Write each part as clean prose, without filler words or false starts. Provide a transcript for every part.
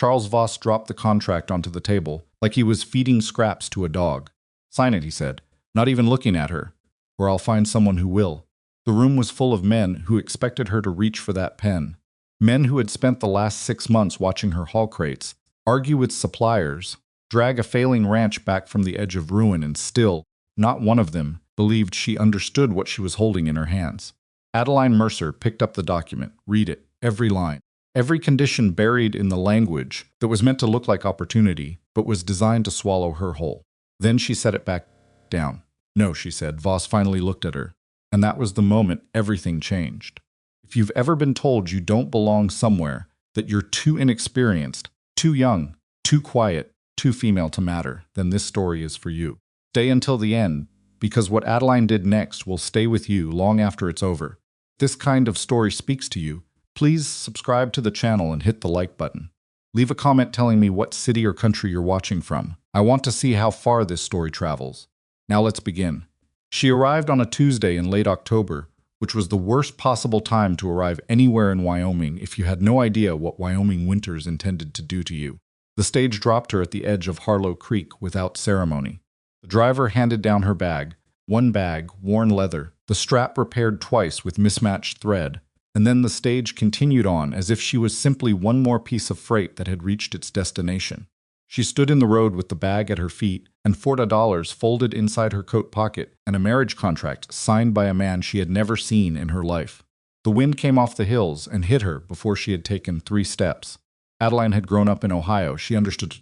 Charles Voss dropped the contract onto the table, like he was feeding scraps to a dog. "Sign it," he said, not even looking at her, "or I'll find someone who will." The room was full of men who expected her to reach for that pen. Men who had spent the last 6 months watching her haul crates, argue with suppliers, drag a failing ranch back from the edge of ruin, and still, not one of them believed she understood what she was holding in her hands. Adeline Mercer picked up the document, read it, every line. Every condition buried in the language that was meant to look like opportunity, but was designed to swallow her whole. Then she set it back down. "No," she said. Voss finally looked at her. And that was the moment everything changed. If you've ever been told you don't belong somewhere, that you're too inexperienced, too young, too quiet, too female to matter, then this story is for you. Stay until the end, because what Adeline did next will stay with you long after it's over. If this kind of story speaks to you, please subscribe to the channel and hit the like button. Leave a comment telling me what city or country you're watching from. I want to see how far this story travels. Now let's begin. She arrived on a Tuesday in late October, which was the worst possible time to arrive anywhere in Wyoming if you had no idea what Wyoming winters intended to do to you. The stage dropped her at the edge of Harlow Creek without ceremony. The driver handed down her bag, one bag, worn leather, the strap repaired twice with mismatched thread, and then the stage continued on as if she was simply one more piece of freight that had reached its destination. She stood in the road with the bag at her feet and $40 folded inside her coat pocket and a marriage contract signed by a man she had never seen in her life. The wind came off the hills and hit her before she had taken 3 steps. Adeline had grown up in Ohio. She understood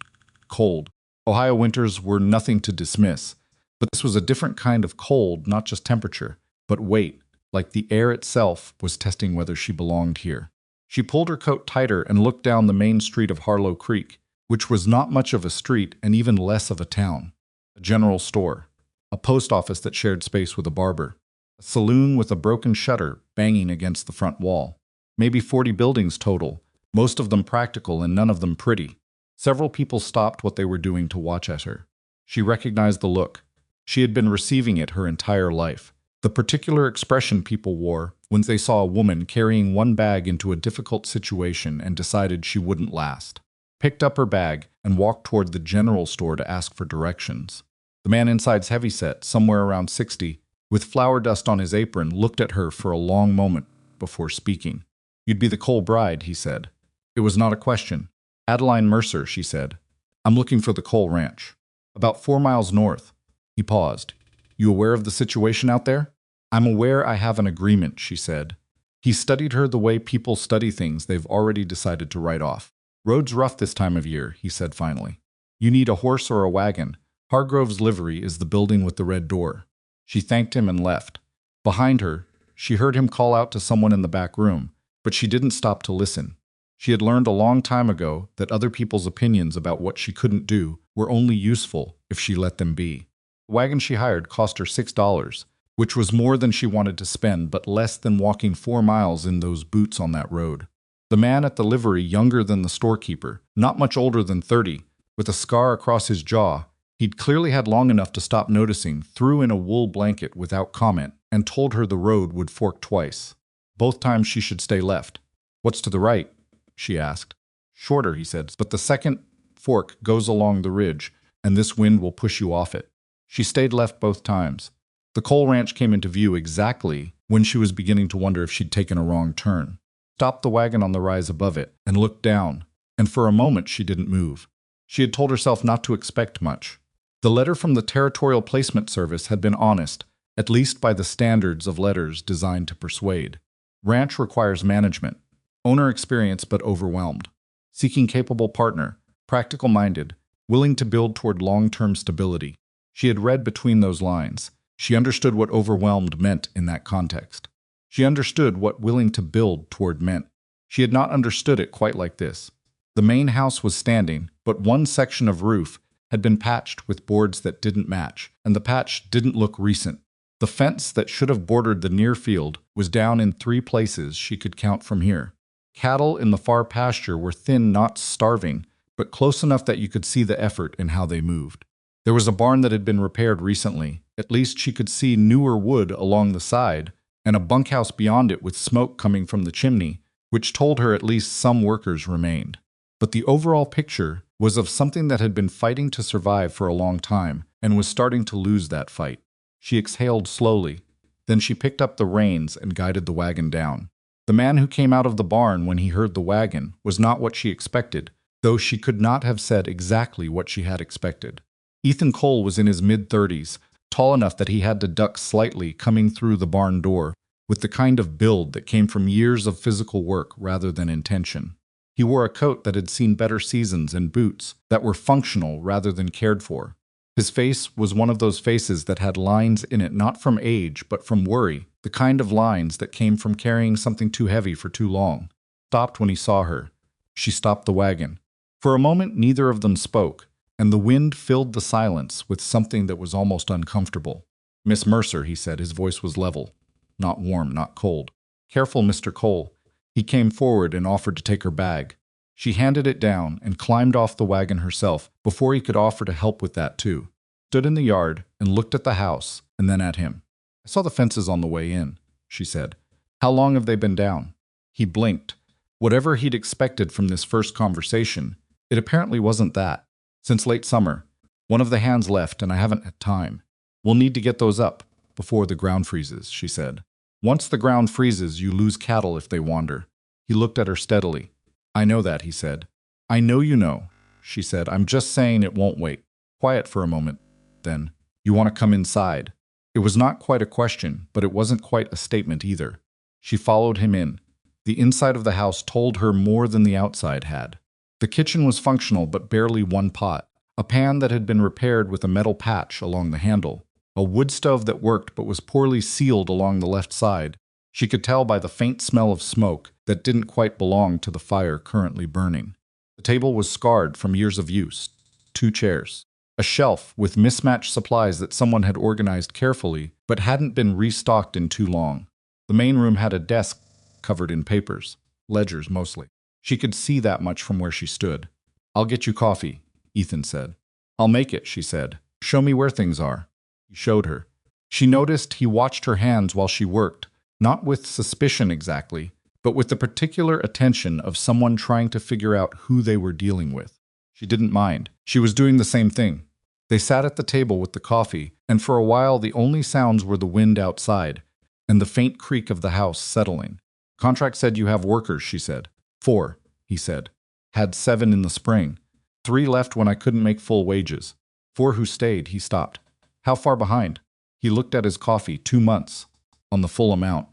cold. Ohio winters were nothing to dismiss, but this was a different kind of cold, not just temperature, but weight, like the air itself was testing whether she belonged here. She pulled her coat tighter and looked down the main street of Harlow Creek, which was not much of a street and even less of a town. A general store, a post office that shared space with a barber, a saloon with a broken shutter banging against the front wall. Maybe 40 buildings total, most of them practical and none of them pretty. Several people stopped what they were doing to watch at her. She recognized the look. She had been receiving it her entire life. The particular expression people wore when they saw a woman carrying one bag into a difficult situation and decided she wouldn't last. Picked up her bag and walked toward the general store to ask for directions. The man inside's heavyset, somewhere around 60, with flour dust on his apron, looked at her for a long moment before speaking. "You'd be the Cole bride," he said. It was not a question. "Adeline Mercer," she said. "I'm looking for the Cole Ranch. About 4 miles north." He paused. "You aware of the situation out there?" "I'm aware I have an agreement," she said. He studied her the way people study things they've already decided to write off. "Road's rough this time of year," he said finally. "You need a horse or a wagon. Hargrove's livery is the building with the red door." She thanked him and left. Behind her, she heard him call out to someone in the back room, but she didn't stop to listen. She had learned a long time ago that other people's opinions about what she couldn't do were only useful if she let them be. The wagon she hired cost her $6, which was more than she wanted to spend, but less than walking 4 miles in those boots on that road. The man at the livery, younger than the storekeeper, not much older than 30, with a scar across his jaw, he'd clearly had long enough to stop noticing, threw in a wool blanket without comment, and told her the road would fork twice. Both times she should stay left. "What's to the right?" she asked. "Shorter," he said, "but the second fork goes along the ridge, and this wind will push you off it." She stayed left both times. The Cole Ranch came into view exactly when she was beginning to wonder if she'd taken a wrong turn. Stopped the wagon on the rise above it, and looked down, and for a moment she didn't move. She had told herself not to expect much. The letter from the Territorial Placement Service had been honest, at least by the standards of letters designed to persuade. Ranch requires management. Owner experienced but overwhelmed. Seeking capable partner, practical-minded, willing to build toward long-term stability. She had read between those lines. She understood what overwhelmed meant in that context. She understood what willing to build toward meant. She had not understood it quite like this. The main house was standing, but one section of roof had been patched with boards that didn't match, and the patch didn't look recent. The fence that should have bordered the near field was down in 3 places she could count from here. Cattle in the far pasture were thin, not starving, but close enough that you could see the effort in how they moved. There was a barn that had been repaired recently. At least she could see newer wood along the side, and a bunkhouse beyond it with smoke coming from the chimney, which told her at least some workers remained. but the overall picture was of something that had been fighting to survive for a long time and was starting to lose that fight. She exhaled slowly. Then she picked up the reins and guided the wagon down. The man who came out of the barn when he heard the wagon was not what she expected, though she could not have said exactly what she had expected. Ethan Cole was in his mid-30s, tall enough that he had to duck slightly coming through the barn door, with the kind of build that came from years of physical work rather than intention. He wore a coat that had seen better seasons and boots that were functional rather than cared for. His face was one of those faces that had lines in it not from age but from worry, the kind of lines that came from carrying something too heavy for too long. Stopped when he saw her. She stopped the wagon. For a moment neither of them spoke, and the wind filled the silence with something that was almost uncomfortable. "Miss Mercer," he said. His voice was level. Not warm, not cold. "Careful, Mr. Cole." He came forward and offered to take her bag. She handed it down and climbed off the wagon herself before he could offer to help with that too. Stood in the yard and looked at the house and then at him. "I saw the fences on the way in," she said. "How long have they been down?" He blinked. Whatever he'd expected from this first conversation, it apparently wasn't that. "Since late summer. One of the hands left and I haven't had time. We'll need to get those up before the ground freezes," she said. "Once the ground freezes, you lose cattle if they wander." He looked at her steadily. "I know that," he said. "I know you know," she said. "I'm just saying it won't wait." Quiet for a moment. Then, "You want to come inside?" It was not quite a question, but it wasn't quite a statement either. She followed him in. The inside of the house told her more than the outside had. The kitchen was functional but barely one pot, a pan that had been repaired with a metal patch along the handle, a wood stove that worked but was poorly sealed along the left side. She could tell by the faint smell of smoke that didn't quite belong to the fire currently burning. The table was scarred from years of use. 2 chairs. A shelf with mismatched supplies that someone had organized carefully but hadn't been restocked in too long. The main room had a desk covered in papers, ledgers mostly. She could see that much from where she stood. "I'll get you coffee," Ethan said. "I'll make it," she said. "Show me where things are." He showed her. She noticed he watched her hands while she worked, not with suspicion exactly, but with the particular attention of someone trying to figure out who they were dealing with. She didn't mind. She was doing the same thing. They sat at the table with the coffee, and for a while the only sounds were the wind outside and the faint creak of the house settling. "Contract said you have workers," she said. 4, he said. "Had 7 in the spring. 3 left when I couldn't make full wages. 4 who stayed," he stopped. "How far behind?" He looked at his coffee. 2 months. On the full amount.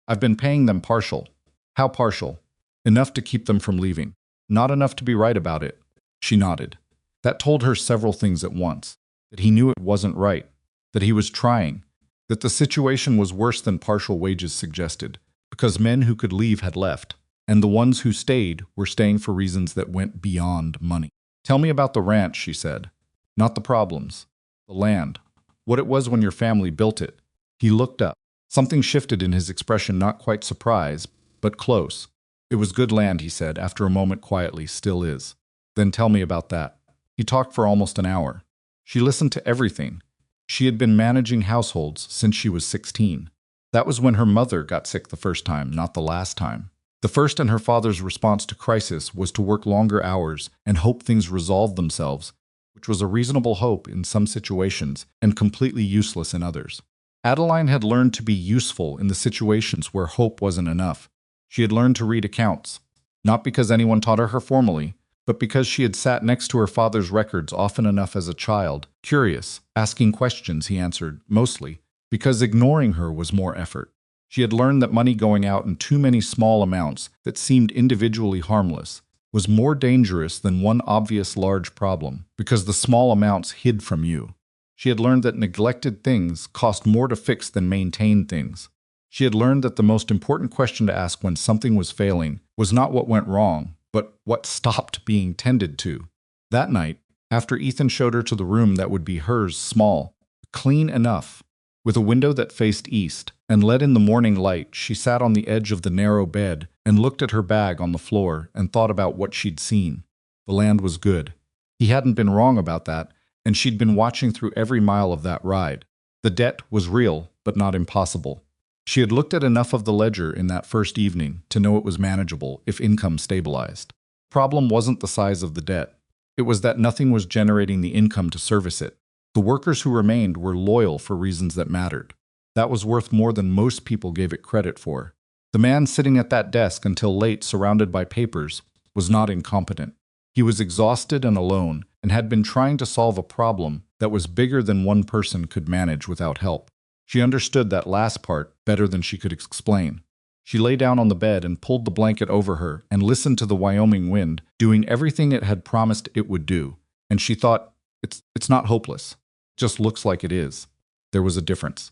"I've been paying them partial." "How partial?" "Enough to keep them from leaving." "Not enough to be right about it." She nodded. That told her several things at once. That he knew it wasn't right. That he was trying. That the situation was worse than partial wages suggested, because men who could leave had left, and the ones who stayed were staying for reasons that went beyond money. "Tell me about the ranch," she said. "Not the problems. The land. What it was when your family built it." He looked up. Something shifted in his expression, not quite surprise, but close. "It was good land," he said, after a moment quietly. "Still is." "Then tell me about that." He talked for almost an hour. She listened to everything. She had been managing households since she was 16. That was when her mother got sick the first time, not the last time. The first and her father's response to crisis was to work longer hours and hope things resolved themselves, which was a reasonable hope in some situations and completely useless in others. Adeline had learned to be useful in the situations where hope wasn't enough. She had learned to read accounts, not because anyone taught her formally, but because she had sat next to her father's records often enough as a child, curious, asking questions he answered, mostly, because ignoring her was more effort. She had learned that money going out in too many small amounts that seemed individually harmless was more dangerous than one obvious large problem, because the small amounts hid from you. She had learned that neglected things cost more to fix than maintained things. She had learned that the most important question to ask when something was failing was not what went wrong, but what stopped being tended to. That night, after Ethan showed her to the room that would be hers, small, clean enough, with a window that faced east and let in the morning light, she sat on the edge of the narrow bed and looked at her bag on the floor and thought about what she'd seen. The land was good. He hadn't been wrong about that, and she'd been watching through every mile of that ride. The debt was real, but not impossible. She had looked at enough of the ledger in that first evening to know it was manageable if income stabilized. Problem wasn't the size of the debt. It was that nothing was generating the income to service it. The workers who remained were loyal for reasons that mattered. That was worth more than most people gave it credit for. The man sitting at that desk until late, surrounded by papers, was not incompetent. He was exhausted and alone, and had been trying to solve a problem that was bigger than one person could manage without help. She understood that last part better than she could explain. She lay down on the bed and pulled the blanket over her and listened to the Wyoming wind doing everything it had promised it would do. And she thought, it's not hopeless. It just looks like it is. There was a difference.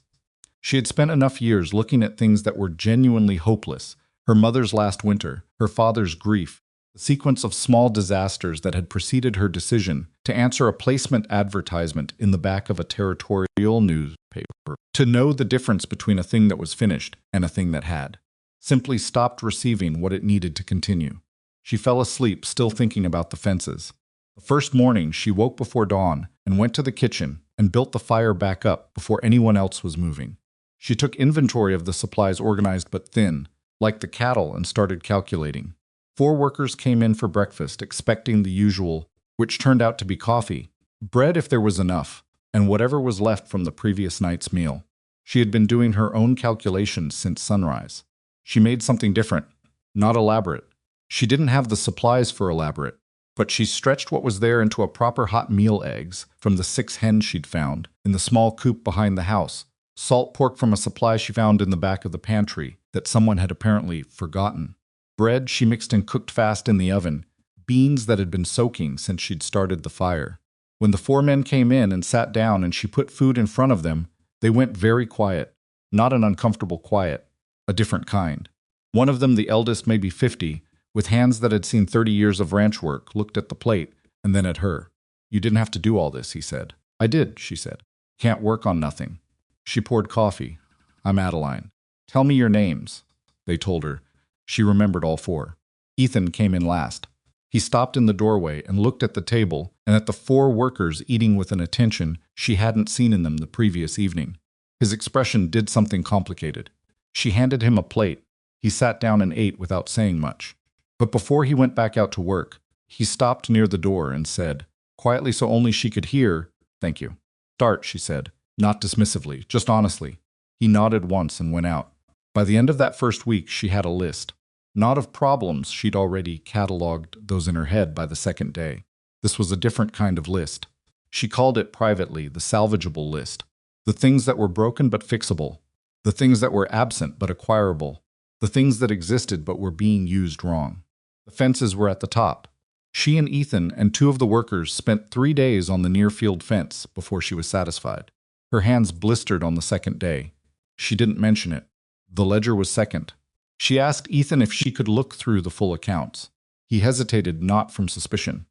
She had spent enough years looking at things that were genuinely hopeless. Her mother's last winter, her father's grief, the sequence of small disasters that had preceded her decision to answer a placement advertisement in the back of a territorial newspaper, to know the difference between a thing that was finished and a thing that had simply stopped receiving what it needed to continue. She fell asleep, still thinking about the fences. The first morning, she woke before dawn and went to the kitchen and built the fire back up before anyone else was moving. She took inventory of the supplies, organized but thin, like the cattle, and started calculating. 4 workers came in for breakfast, expecting the usual, which turned out to be coffee, bread if there was enough, and whatever was left from the previous night's meal. She had been doing her own calculations since sunrise. She made something different, not elaborate. She didn't have the supplies for elaborate, but she stretched what was there into a proper hot meal: eggs from the 6 hens she'd found in the small coop behind the house, salt pork from a supply she found in the back of the pantry that someone had apparently forgotten, bread she mixed and cooked fast in the oven, beans that had been soaking since she'd started the fire. When the 4 men came in and sat down and she put food in front of them, they went very quiet, not an uncomfortable quiet, a different kind. One of them, the eldest, maybe 50, with hands that had seen 30 years of ranch work, looked at the plate and then at her. "You didn't have to do all this," he said. "I did," she said. "Can't work on nothing." She poured coffee. "I'm Adeline." "Tell me your names." They told her. She remembered all 4. Ethan came in last. He stopped in the doorway and looked at the table and at the 4 workers eating with an attention she hadn't seen in them the previous evening. His expression did something complicated. She handed him a plate. He sat down and ate without saying much. But before he went back out to work, he stopped near the door and said, quietly so only she could hear, "Thank you." "Start," she said, not dismissively, just honestly. He nodded once and went out. By the end of that first week, she had a list. Not of problems, she'd already cataloged those in her head by the second day. This was a different kind of list. She called it privately the salvageable list. The things that were broken but fixable. The things that were absent but acquirable. The things that existed but were being used wrong. The fences were at the top. She and Ethan and 2 of the workers spent 3 days on the near-field fence before she was satisfied. Her hands blistered on the second day. She didn't mention it. The ledger was second. She asked Ethan if she could look through the full accounts. He hesitated, not from suspicion,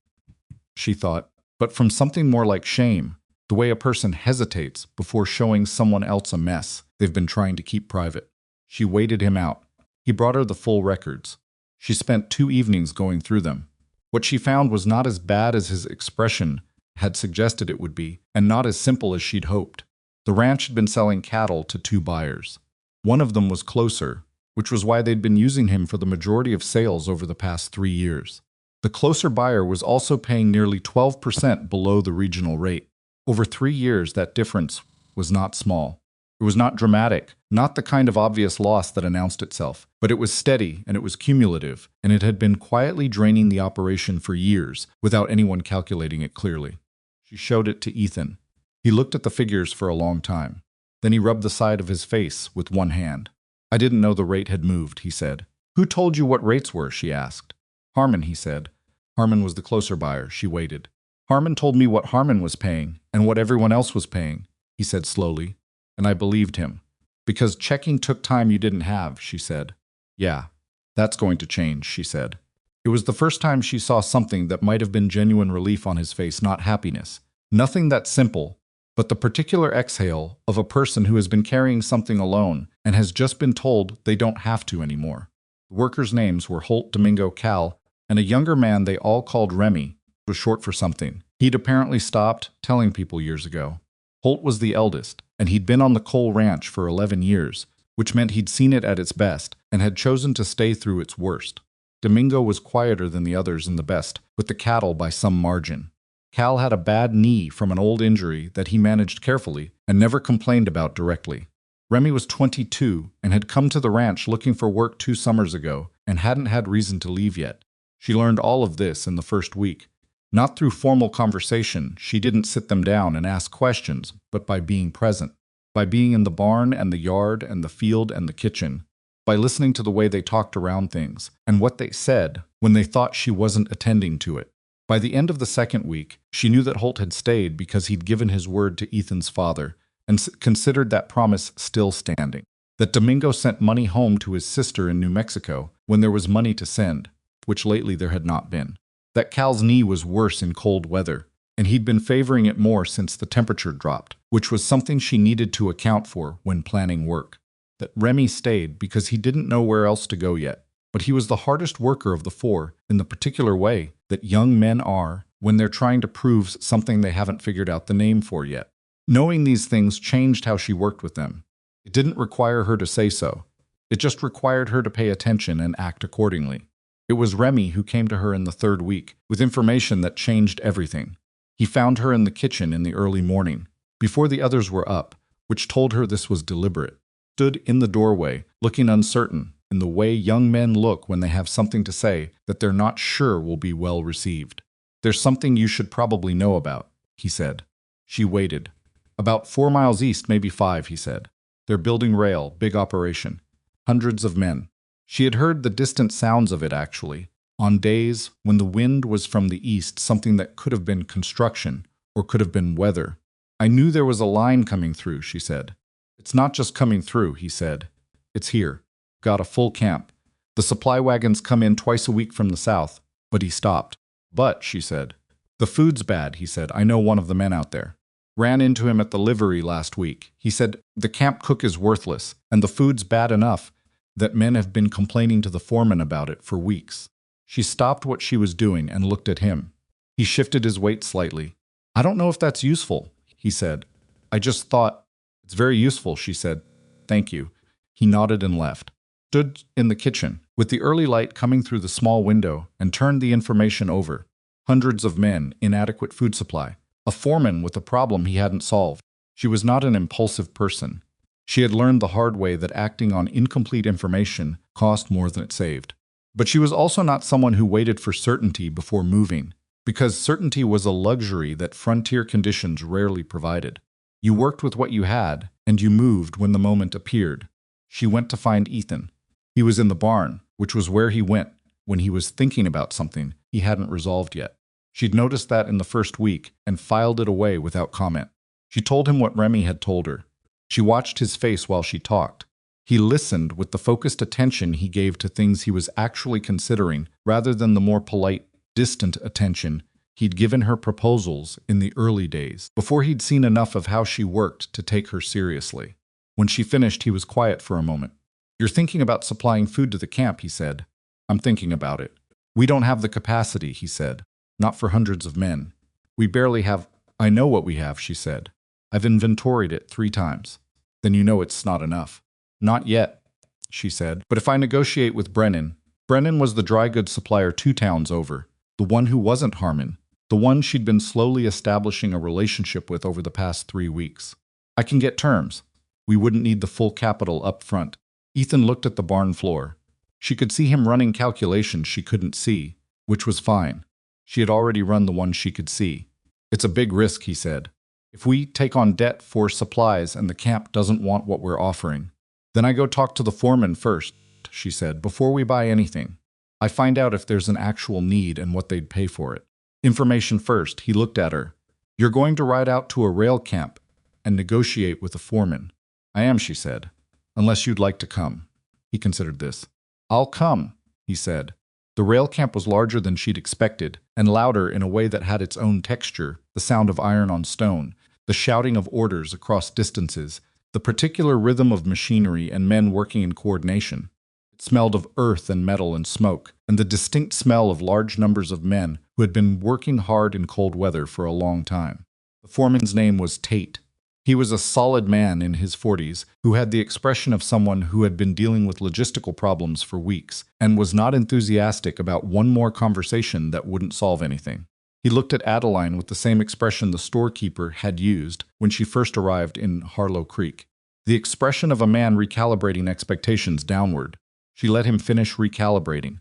she thought, but from something more like shame, the way a person hesitates before showing someone else a mess they've been trying to keep private. She waited him out. He brought her the full records. She spent 2 evenings going through them. What she found was not as bad as his expression had suggested it would be, and not as simple as she'd hoped. The ranch had been selling cattle to 2 buyers. One of them was closer, which was why they'd been using him for the majority of sales over the past 3 years. The closer buyer was also paying nearly 12% below the regional rate. Over 3 years, that difference was not small. It was not dramatic, not the kind of obvious loss that announced itself, but it was steady and it was cumulative, and it had been quietly draining the operation for years without anyone calculating it clearly. She showed it to Ethan. He looked at the figures for a long time. Then he rubbed the side of his face with one hand. "I didn't know the rate had moved," he said. "Who told you what rates were?" she asked. "Harmon," he said. Harmon was the closer buyer. She waited. "Harmon told me what Harmon was paying and what everyone else was paying," he said slowly. "And I believed him. Because checking took time you didn't have," she said. "Yeah, that's going to change," she said. It was the first time she saw something that might have been genuine relief on his face, not happiness. Nothing that simple, but the particular exhale of a person who has been carrying something alone and has just been told they don't have to anymore. The workers' names were Holt, Domingo, Cal, and a younger man they all called Remy, was short for something. He'd apparently stopped telling people years ago. Holt was the eldest, and he'd been on the coal ranch for 11 years, which meant he'd seen it at its best and had chosen to stay through its worst. Domingo was quieter than the others in the best, with the cattle by some margin. Cal had a bad knee from an old injury that he managed carefully and never complained about directly. Remy was 22 and had come to the ranch looking for work 2 summers ago and hadn't had reason to leave yet. She learned all of this in the first week. Not through formal conversation, she didn't sit them down and ask questions, but by being present. By being in the barn and the yard and the field and the kitchen. By listening to the way they talked around things and what they said when they thought she wasn't attending to it. By the end of the second week, she knew that Holt had stayed because he'd given his word to Ethan's father and considered that promise still standing. That Domingo sent money home to his sister in New Mexico when there was money to send, which lately there had not been. That Cal's knee was worse in cold weather, and he'd been favoring it more since the temperature dropped, which was something she needed to account for when planning work. That Remy stayed because he didn't know where else to go yet, but he was the hardest worker of the 4 in the particular way that young men are when they're trying to prove something they haven't figured out the name for yet. Knowing these things changed how she worked with them. It didn't require her to say so. It just required her to pay attention and act accordingly. It was Remy who came to her in the 3rd week with information that changed everything. He found her in the kitchen in the early morning, before the others were up, which told her this was deliberate. Stood in the doorway, looking uncertain, in the way young men look when they have something to say that they're not sure will be well received. "There's something you should probably know about," he said. She waited. "About 4 miles east, maybe 5, he said. "They're building rail, big operation. Hundreds of men." She had heard the distant sounds of it, actually, on days when the wind was from the east, something that could have been construction or could have been weather. "I knew there was a line coming through," she said. "It's not just coming through," he said. "It's here. Got a full camp. The supply wagons come in twice a week from the south." But he stopped. "But," she said. "The food's bad," he said. "I know one of the men out there. Ran into him at the livery last week. He said, the camp cook is worthless, and the food's bad enough that men have been complaining to the foreman about it for weeks." She stopped what she was doing and looked at him. He shifted his weight slightly. "I don't know if that's useful," he said. "I just thought—" "It's very useful," she said. "Thank you." He nodded and left. Stood in the kitchen, with the early light coming through the small window, and turned the information over. Hundreds of men, inadequate food supply. A foreman with a problem he hadn't solved. She was not an impulsive person. She had learned the hard way that acting on incomplete information cost more than it saved. But she was also not someone who waited for certainty before moving, because certainty was a luxury that frontier conditions rarely provided. You worked with what you had, and you moved when the moment appeared. She went to find Ethan. He was in the barn, which was where he went when he was thinking about something he hadn't resolved yet. She'd noticed that in the first week and filed it away without comment. She told him what Remy had told her. She watched his face while she talked. He listened with the focused attention he gave to things he was actually considering, rather than the more polite, distant attention he'd given her proposals in the early days, before he'd seen enough of how she worked to take her seriously. When she finished, he was quiet for a moment. "You're thinking about supplying food to the camp," he said. "I'm thinking about it. We don't have the capacity," he said. "Not for hundreds of men. We barely have—" "I know what we have," she said. "I've inventoried it 3 times. "Then you know it's not enough." "Not yet," she said. "But if I negotiate with Brennan—" Brennan was the dry goods supplier 2 towns over, the one who wasn't Harmon, the one she'd been slowly establishing a relationship with over the past 3 weeks. "I can get terms. We wouldn't need the full capital up front." Ethan looked at the barn floor. She could see him running calculations she couldn't see, which was fine. She had already run the one she could see. "It's a big risk," he said. "If we take on debt for supplies and the camp doesn't want what we're offering, then I go talk to the foreman first," she said, "before we buy anything. I find out if there's an actual need and what they'd pay for it. Information first." He looked at her. "You're going to ride out to a rail camp and negotiate with the foreman." "I am," she said. "Unless you'd like to come." He considered this. "I'll come," he said. The rail camp was larger than she'd expected, and louder in a way that had its own texture, the sound of iron on stone, the shouting of orders across distances, the particular rhythm of machinery and men working in coordination. It smelled of earth and metal and smoke, and the distinct smell of large numbers of men who had been working hard in cold weather for a long time. The foreman's name was Tate. He was a solid man in his 40s who had the expression of someone who had been dealing with logistical problems for weeks and was not enthusiastic about one more conversation that wouldn't solve anything. He looked at Adeline with the same expression the storekeeper had used when she first arrived in Harlow Creek. The expression of a man recalibrating expectations downward. She let him finish recalibrating.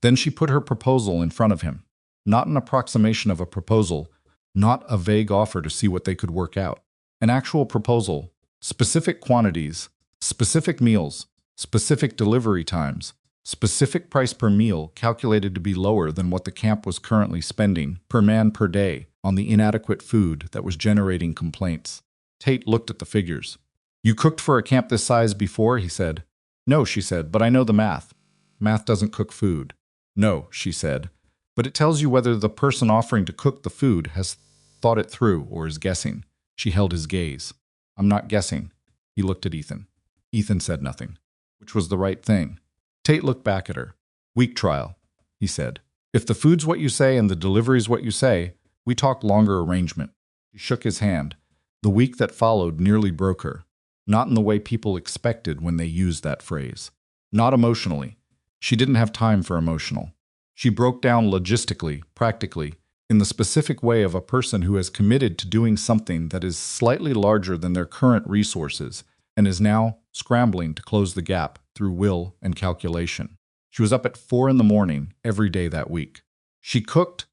Then she put her proposal in front of him. Not an approximation of a proposal, not a vague offer to see what they could work out. An actual proposal, specific quantities, specific meals, specific delivery times, specific price per meal calculated to be lower than what the camp was currently spending per man per day on the inadequate food that was generating complaints. Tate looked at the figures. "You cooked for a camp this size before?" he said. "No," she said, "but I know the math." "Math doesn't cook food." "No," she said, "but it tells you whether the person offering to cook the food has thought it through or is guessing." She held his gaze. "I'm not guessing." He looked at Ethan. Ethan said nothing, which was the right thing. Tate looked back at her. "Week trial," he said. "If the food's what you say and the delivery's what you say, we talk longer arrangement." He shook his hand. The week that followed nearly broke her. Not in the way people expected when they used that phrase. Not emotionally. She didn't have time for emotional. She broke down logistically, practically, in the specific way of a person who has committed to doing something that is slightly larger than their current resources and is now scrambling to close the gap through will and calculation. She was up at 4 a.m. every day that week. She cooked.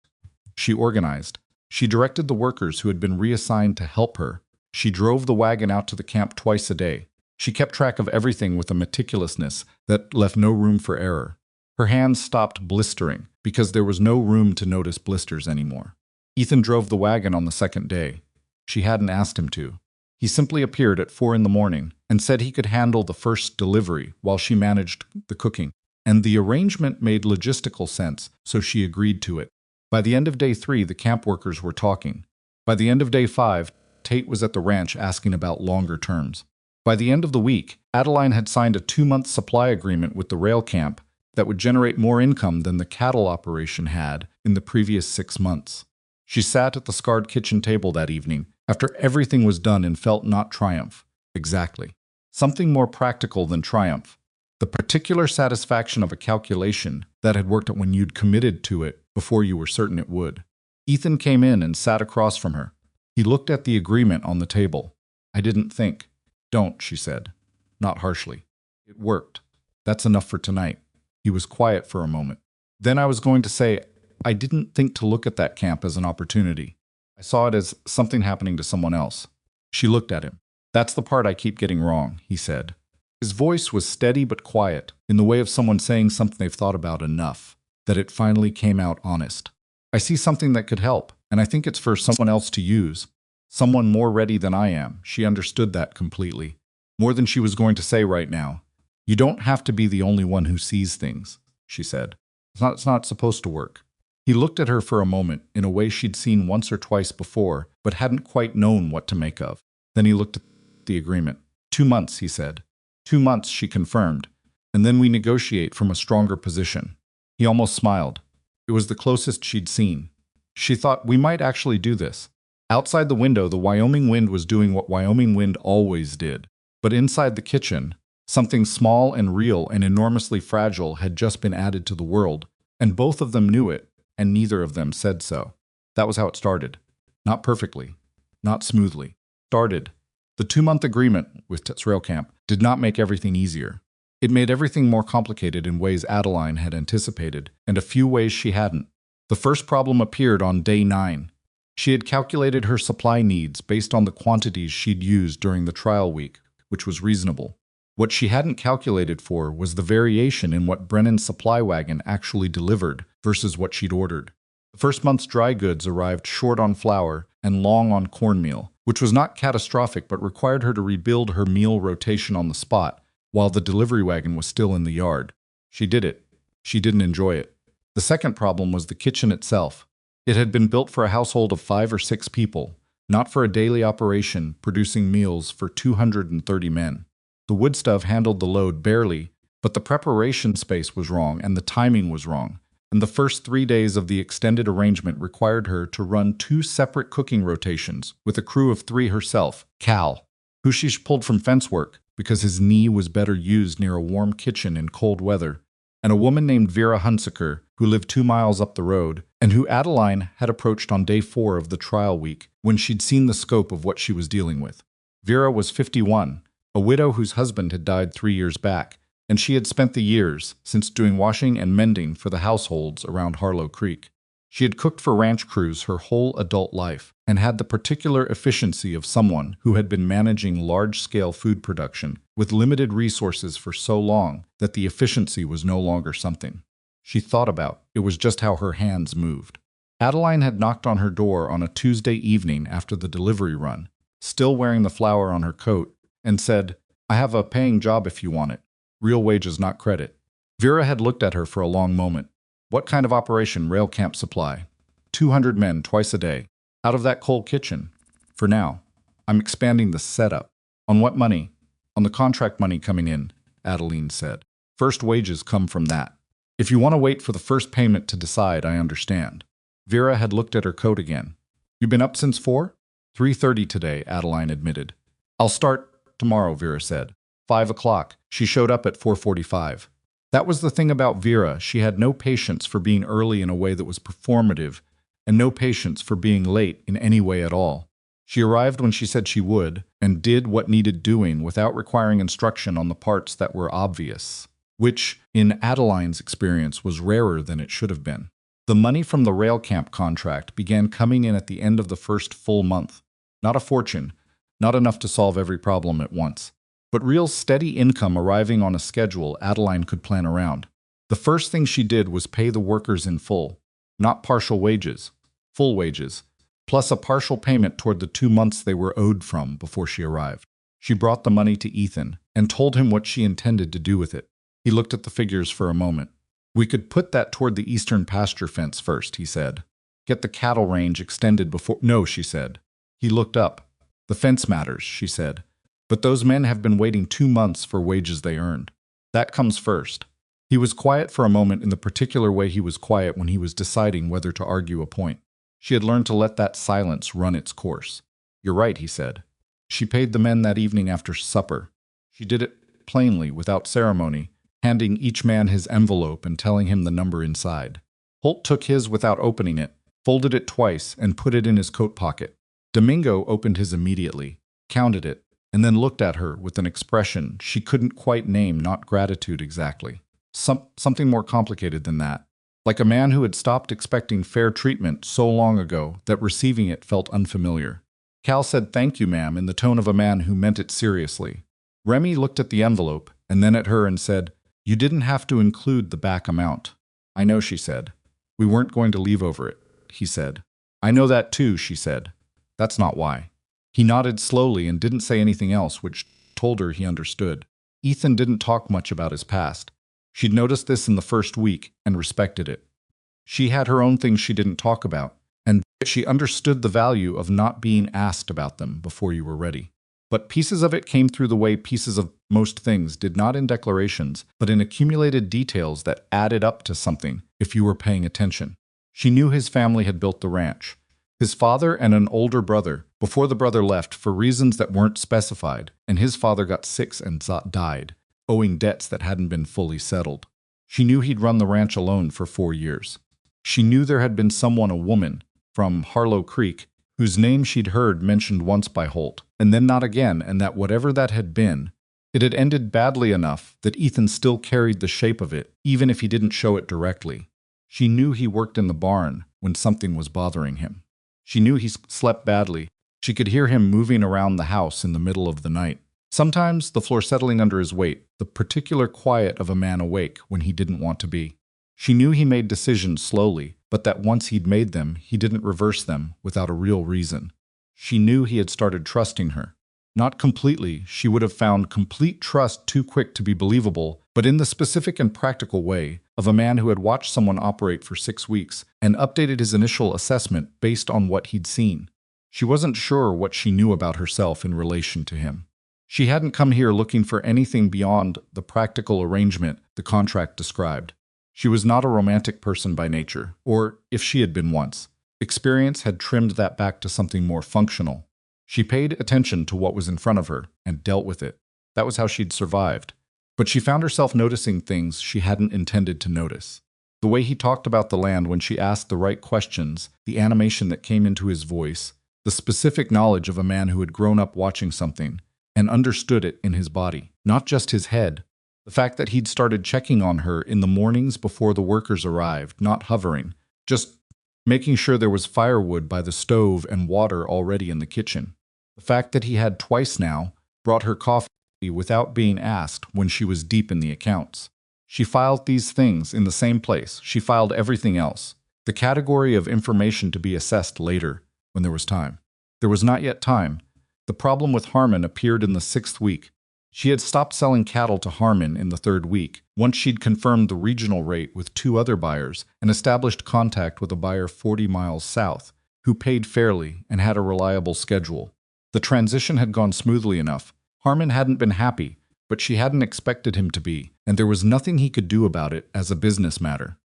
She organized. She directed the workers who had been reassigned to help her. She drove the wagon out to the camp twice a day. She kept track of everything with a meticulousness that left no room for error. Her hands stopped blistering because there was no room to notice blisters anymore. Ethan drove the wagon on the second day. She hadn't asked him to. He simply appeared at 4 a.m. and said he could handle the first delivery while she managed the cooking. And the arrangement made logistical sense, so she agreed to it. By the end of day 3, the camp workers were talking. By the end of day 5, Tate was at the ranch asking about longer terms. By the end of the week, Adeline had signed a 2-month supply agreement with the rail camp that would generate more income than the cattle operation had in the previous 6 months. She sat at the scarred kitchen table that evening, after everything was done, and felt not triumph. Exactly. Something more practical than triumph. The particular satisfaction of a calculation that had worked when you'd committed to it before you were certain it would. Ethan came in and sat across from her. He looked at the agreement on the table. "I didn't think." "Don't," she said, not harshly. "It worked. That's enough for tonight." He was quiet for a moment. "Then I was going to say, I didn't think to look at that camp as an opportunity. I saw it as something happening to someone else." She looked at him. "That's the part I keep getting wrong," he said. His voice was steady but quiet, in the way of someone saying something they've thought about enough, that it finally came out honest. "I see something that could help, and I think it's for someone else to use. Someone more ready than I am." She understood that completely. More than she was going to say right now. "You don't have to be the only one who sees things," she said. It's not supposed to work." He looked at her for a moment in a way she'd seen once or twice before, but hadn't quite known what to make of. Then he looked at the agreement. 2 months, he said. 2 months, she confirmed. "And then we negotiate from a stronger position." He almost smiled. It was the closest she'd seen. She thought, we might actually do this. Outside the window, the Wyoming wind was doing what Wyoming wind always did. But inside the kitchen, something small and real and enormously fragile had just been added to the world, and both of them knew it, and neither of them said so. That was how it started. Not perfectly. Not smoothly. Started. The 2-month agreement with Rail Camp did not make everything easier. It made everything more complicated in ways Adeline had anticipated, and a few ways she hadn't. The first problem appeared on day 9. She had calculated her supply needs based on the quantities she'd used during the trial week, which was reasonable. What she hadn't calculated for was the variation in what Brennan's supply wagon actually delivered versus what she'd ordered. The first month's dry goods arrived short on flour and long on cornmeal, which was not catastrophic but required her to rebuild her meal rotation on the spot while the delivery wagon was still in the yard. She did it. She didn't enjoy it. The second problem was the kitchen itself. It had been built for a household of 5 or 6 people, not for a daily operation producing meals for 230 men. The wood stove handled the load barely, but the preparation space was wrong and the timing was wrong. and the first 3 days of the extended arrangement required her to run 2 separate cooking rotations with a crew of 3 herself. Cal, who she pulled from fence work because his knee was better used near a warm kitchen in cold weather, and a woman named Vera Hunsaker, who lived 2 miles up the road, and who Adeline had approached on day 4 of the trial week when she'd seen the scope of what she was dealing with. Vera was 51, a widow whose husband had died 3 years back, and she had spent the years since doing washing and mending for the households around Harlow Creek. She had cooked for ranch crews her whole adult life and had the particular efficiency of someone who had been managing large-scale food production with limited resources for so long that the efficiency was no longer something she thought about. It was just how her hands moved. Adeline had knocked on her door on a Tuesday evening after the delivery run, still wearing the flower on her coat, and said, "I have a paying job if you want it. Real wages, not credit." Vera had looked at her for a long moment. "What kind of operation? Rail camp supply. 200 men twice a day. Out of that coal kitchen. For now. I'm expanding the setup." "On what money?" "On the contract money coming in," Adeline said. "First wages come from that. If you want to wait for the first payment to decide, I understand." Vera had looked at her coat again. "You been up since 4? 3:30 today," Adeline admitted. "I'll start tomorrow," Vera said. 5 o'clock. She showed up at 4:45. That was the thing about Vera. She had no patience for being early in a way that was performative, and no patience for being late in any way at all. She arrived when she said she would, and did what needed doing without requiring instruction on the parts that were obvious, which, in Adeline's experience, was rarer than it should have been. The money from the rail camp contract began coming in at the end of the first full month. Not a fortune, not enough to solve every problem at once, but real steady income arriving on a schedule Adeline could plan around. The first thing she did was pay the workers in full, not partial wages, full wages, plus a partial payment toward the 2 months they were owed from before she arrived. She brought the money to Ethan and told him what she intended to do with it. He looked at the figures for a moment. "We could put that toward the eastern pasture fence first," he said. "Get the cattle range extended before—" "No," she said. He looked up. "The fence matters," she said. "But those men have been waiting 2 months for wages they earned. That comes first." He was quiet for a moment in the particular way he was quiet when he was deciding whether to argue a point. She had learned to let that silence run its course. "You're right," he said. She paid the men that evening after supper. She did it plainly, without ceremony, handing each man his envelope and telling him the number inside. Holt took his without opening it, folded it twice, and put it in his coat pocket. Domingo opened his immediately, counted it, and then looked at her with an expression she couldn't quite name, not gratitude exactly. Something more complicated than that. Like a man who had stopped expecting fair treatment so long ago that receiving it felt unfamiliar. Cal said "Thank you, ma'am," in the tone of a man who meant it seriously. Remy looked at the envelope and then at her and said, "You didn't have to include the back amount." "I know," she said. "We weren't going to leave over it," he said. "I know that too," she said. "That's not why." He nodded slowly and didn't say anything else, which told her he understood. Ethan didn't talk much about his past. She'd noticed this in the first week and respected it. She had her own things she didn't talk about, and she understood the value of not being asked about them before you were ready. But pieces of it came through the way pieces of most things did, not in declarations, but in accumulated details that added up to something if you were paying attention. She knew his family had built the ranch. His father and an older brother, before the brother left for reasons that weren't specified, and his father got sick and died, owing debts that hadn't been fully settled. She knew he'd run the ranch alone for 4 years. She knew there had been someone, a woman, from Harlow Creek, whose name she'd heard mentioned once by Holt, and then not again, and that whatever that had been, it had ended badly enough that Ethan still carried the shape of it, even if he didn't show it directly. She knew he worked in the barn when something was bothering him. She knew he slept badly. She could hear him moving around the house in the middle of the night. Sometimes the floor settling under his weight, the particular quiet of a man awake when he didn't want to be. She knew he made decisions slowly, but that once he'd made them, he didn't reverse them without a real reason. She knew he had started trusting her. Not completely, she would have found complete trust too quick to be believable, but in the specific and practical way of a man who had watched someone operate for 6 weeks and updated his initial assessment based on what he'd seen. She wasn't sure what she knew about herself in relation to him. She hadn't come here looking for anything beyond the practical arrangement the contract described. She was not a romantic person by nature, or if she had been once. Experience had trimmed that back to something more functional. She paid attention to what was in front of her and dealt with it. That was how she'd survived. But she found herself noticing things she hadn't intended to notice. The way he talked about the land when she asked the right questions, the animation that came into his voice, the specific knowledge of a man who had grown up watching something and understood it in his body, not just his head. The fact that he'd started checking on her in the mornings before the workers arrived, not hovering, just making sure there was firewood by the stove and water already in the kitchen. The fact that he had twice now brought her coffee without being asked when she was deep in the accounts. She filed these things in the same place she filed everything else, the category of information to be assessed later, when there was time. There was not yet time. The problem with Harmon appeared in the 6th week. She had stopped selling cattle to Harmon in the 3rd week, once she'd confirmed the regional rate with 2 other buyers and established contact with a buyer 40 miles south, who paid fairly and had a reliable schedule. The transition had gone smoothly enough. Harmon hadn't been happy, but she hadn't expected him to be, and there was nothing he could do about it as a business matter.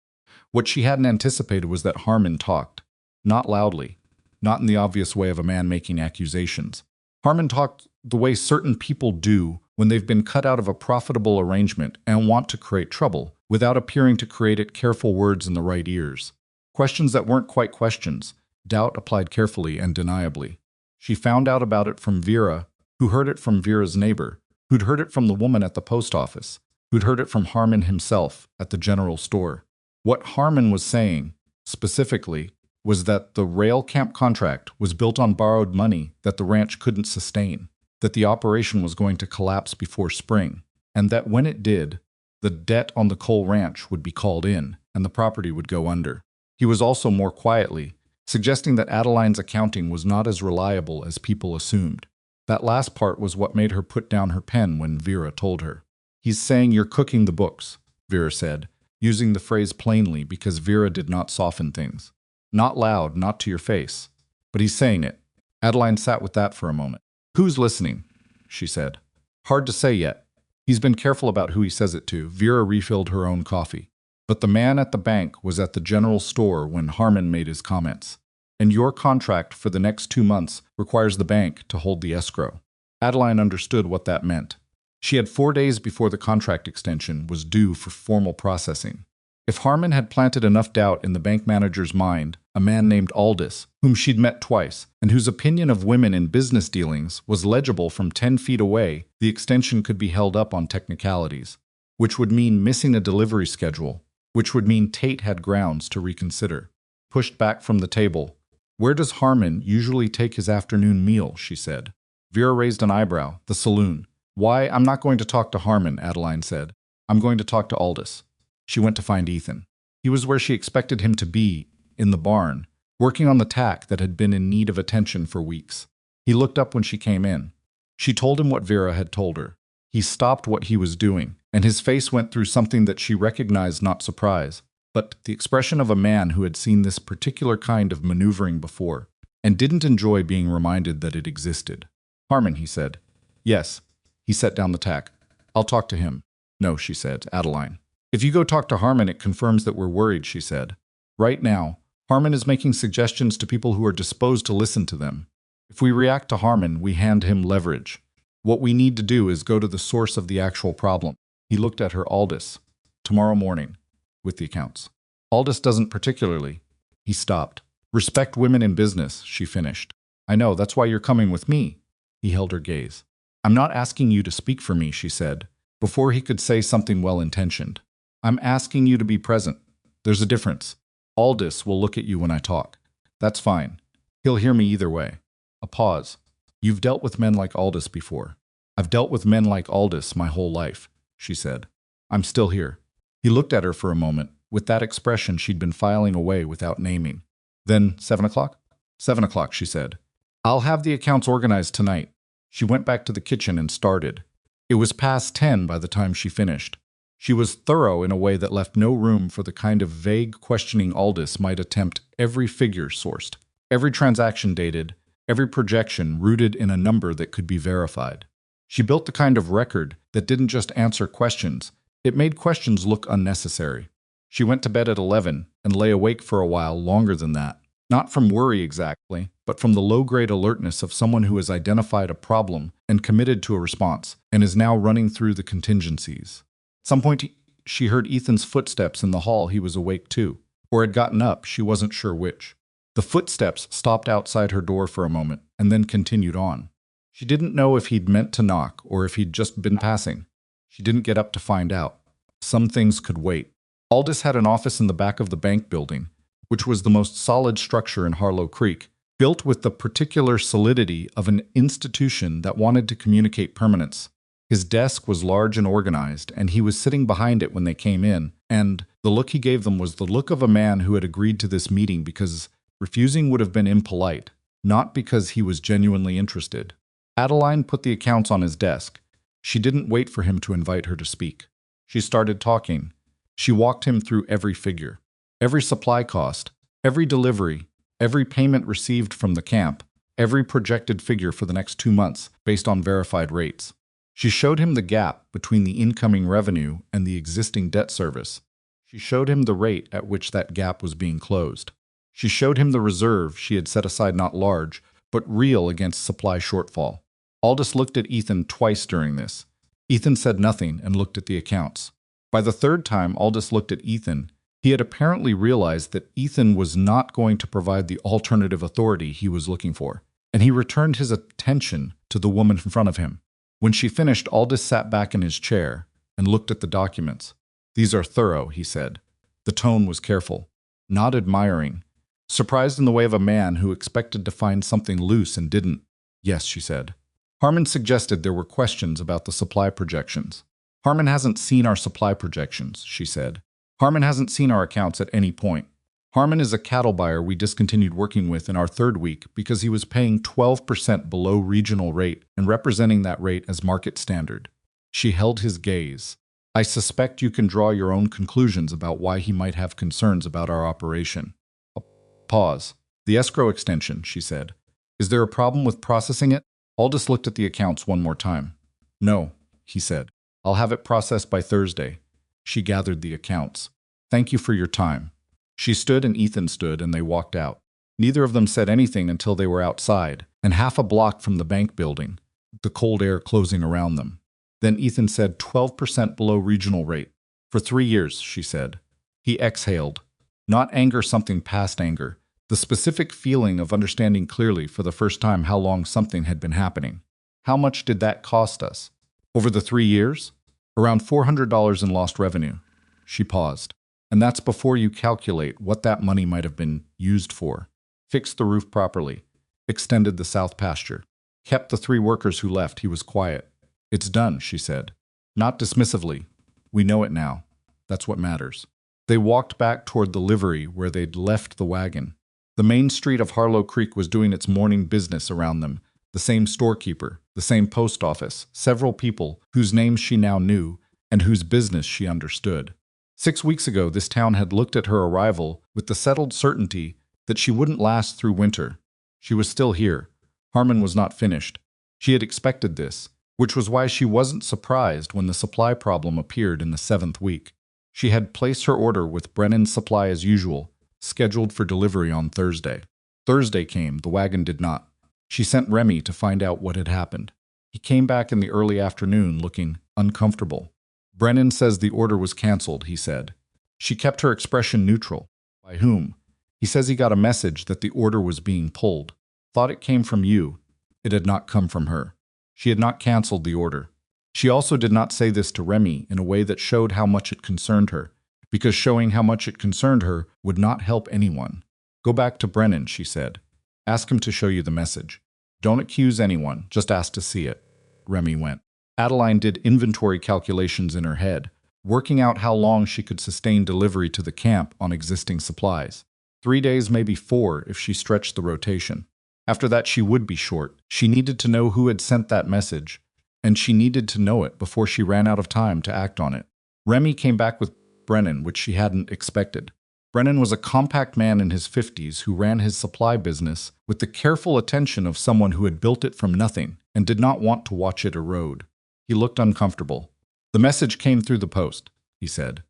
What she hadn't anticipated was that Harmon talked. Not loudly, not in the obvious way of a man making accusations. Harmon talked the way certain people do when they've been cut out of a profitable arrangement and want to create trouble, without appearing to create it careful words in the right ears. Questions that weren't quite questions, doubt applied carefully and deniably. She found out about it from Vera, who heard it from Vera's neighbor, who'd heard it from the woman at the post office, who'd heard it from Harmon himself at the general store. What Harmon was saying, specifically, was that the rail camp contract was built on borrowed money that the ranch couldn't sustain, that the operation was going to collapse before spring, and that when it did, the debt on the coal ranch would be called in and the property would go under. He was also more quietly suggesting that Adeline's accounting was not as reliable as people assumed. That last part was what made her put down her pen when Vera told her. "He's saying you're cooking the books," Vera said, using the phrase plainly because Vera did not soften things. Not loud, not to your face. But he's saying it. Adeline sat with that for a moment. "Who's listening?" she said. "Hard to say yet. He's been careful about who he says it to." Vera refilled her own coffee. But the man at the bank was at the general store when Harmon made his comments. "And your contract for the next 2 months requires the bank to hold the escrow." Adeline understood what that meant. She had 4 days before the contract extension was due for formal processing. If Harmon had planted enough doubt in the bank manager's mind, a man named Aldous, whom she'd met twice, and whose opinion of women in business dealings was legible from 10 feet away, the extension could be held up on technicalities, which would mean missing a delivery schedule, which would mean Tate had grounds to reconsider. Pushed back from the table, "Where does Harmon usually take his afternoon meal?" she said. Vera raised an eyebrow. "The saloon." "Why, I'm not going to talk to Harmon," Adeline said. "I'm going to talk to Aldous." She went to find Ethan. He was where she expected him to be, in the barn, working on the tack that had been in need of attention for weeks. He looked up when she came in. She told him what Vera had told her. He stopped what he was doing, and his face went through something that she recognized, not surprise, but the expression of a man who had seen this particular kind of maneuvering before, and didn't enjoy being reminded that it existed. "Harmon," he said. "Yes." He set down the tack. "I'll talk to him." "No," she said. "Adeline." "If you go talk to Harmon, it confirms that we're worried," she said. "Right now, Harmon is making suggestions to people who are disposed to listen to them. If we react to Harmon, we hand him leverage. What we need to do is go to the source of the actual problem." He looked at her. "Aldous. Tomorrow morning. With the accounts." "Aldous doesn't particularly." He stopped. "Respect women in business," she finished. "I know, that's why you're coming with me." He held her gaze. "I'm not asking you to speak for me," she said, before he could say something well-intentioned. "I'm asking you to be present. There's a difference. Aldous will look at you when I talk. That's fine. He'll hear me either way." A pause. "You've dealt with men like Aldous before." "I've dealt with men like Aldous my whole life," she said. "I'm still here." He looked at her for a moment, with that expression she'd been filing away without naming. "Then 7 o'clock?" "7 o'clock," she said. "I'll have the accounts organized tonight." She went back to the kitchen and started. It was past 10 by the time she finished. She was thorough in a way that left no room for the kind of vague questioning Aldous might attempt. Every figure sourced, every transaction dated, every projection rooted in a number that could be verified. She built the kind of record that didn't just answer questions, it made questions look unnecessary. She went to bed at 11 and lay awake for a while longer than that. Not from worry exactly, but from the low-grade alertness of someone who has identified a problem and committed to a response, and is now running through the contingencies. At some point, she heard Ethan's footsteps in the hall. He was awake too, or had gotten up, she wasn't sure which. The footsteps stopped outside her door for a moment, and then continued on. She didn't know if he'd meant to knock, or if he'd just been passing. She didn't get up to find out. Some things could wait. Aldous had an office in the back of the bank building, which was the most solid structure in Harlow Creek, built with the particular solidity of an institution that wanted to communicate permanence. His desk was large and organized, and he was sitting behind it when they came in, and the look he gave them was the look of a man who had agreed to this meeting because refusing would have been impolite, not because he was genuinely interested. Adeline put the accounts on his desk. She didn't wait for him to invite her to speak. She started talking. She walked him through every figure, every supply cost, every delivery, every payment received from the camp, every projected figure for the next 2 months based on verified rates. She showed him the gap between the incoming revenue and the existing debt service. She showed him the rate at which that gap was being closed. She showed him the reserve she had set aside, not large, but real against supply shortfall. Aldous looked at Ethan twice during this. Ethan said nothing and looked at the accounts. By the third time Aldous looked at Ethan, he had apparently realized that Ethan was not going to provide the alternative authority he was looking for, and he returned his attention to the woman in front of him. When she finished, Aldous sat back in his chair and looked at the documents. "These are thorough," he said. The tone was careful, not admiring, surprised in the way of a man who expected to find something loose and didn't. "Yes," she said. Harmon suggested there were questions about the supply projections. "Harmon hasn't seen our supply projections," she said. "Harmon hasn't seen our accounts at any point. Harmon is a cattle buyer we discontinued working with in our third week because he was paying 12% below regional rate and representing that rate as market standard." She held his gaze. "I suspect you can draw your own conclusions about why he might have concerns about our operation." A pause. "The escrow extension," she said. "Is there a problem with processing it?" Aldous looked at the accounts one more time. "No," he said. "I'll have it processed by Thursday." She gathered the accounts. "Thank you for your time." She stood and Ethan stood, and they walked out. Neither of them said anything until they were outside, and half a block from the bank building, the cold air closing around them. Then Ethan said 12% below regional rate. "For 3 years," she said. He exhaled. Not anger, something past anger. The specific feeling of understanding clearly for the first time how long something had been happening. "How much did that cost us?" "Over the 3 years? Around $400 in lost revenue." She paused. "And that's before you calculate what that money might have been used for. Fixed the roof properly. Extended the south pasture. Kept the 3 workers who left." He was quiet. "It's done," she said. Not dismissively. "We know it now. That's what matters." They walked back toward the livery where they'd left the wagon. The main street of Harlow Creek was doing its morning business around them. The same storekeeper, the same post office, several people whose names she now knew and whose business she understood. 6 weeks ago, this town had looked at her arrival with the settled certainty that she wouldn't last through winter. She was still here. Harmon was not finished. She had expected this, which was why she wasn't surprised when the supply problem appeared in the 7th week. She had placed her order with Brennan's Supply as usual, scheduled for delivery on Thursday. Thursday came, the wagon did not. She sent Remy to find out what had happened. He came back in the early afternoon looking uncomfortable. "Brennan says the order was canceled," he said. She kept her expression neutral. "By whom?" "He says he got a message that the order was being pulled. Thought it came from you." It had not come from her. She had not canceled the order. She also did not say this to Remy in a way that showed how much it concerned her, because showing how much it concerned her would not help anyone. "Go back to Brennan," she said. "Ask him to show you the message. Don't accuse anyone, just ask to see it." Remy went. Adeline did inventory calculations in her head, working out how long she could sustain delivery to the camp on existing supplies. 3 days, maybe 4, if she stretched the rotation. After that, she would be short. She needed to know who had sent that message, and she needed to know it before she ran out of time to act on it. Remy came back with Brennan, which she hadn't expected. Brennan was a compact man in his 50s who ran his supply business with the careful attention of someone who had built it from nothing and did not want to watch it erode. He looked uncomfortable. "The message came through the post," he said.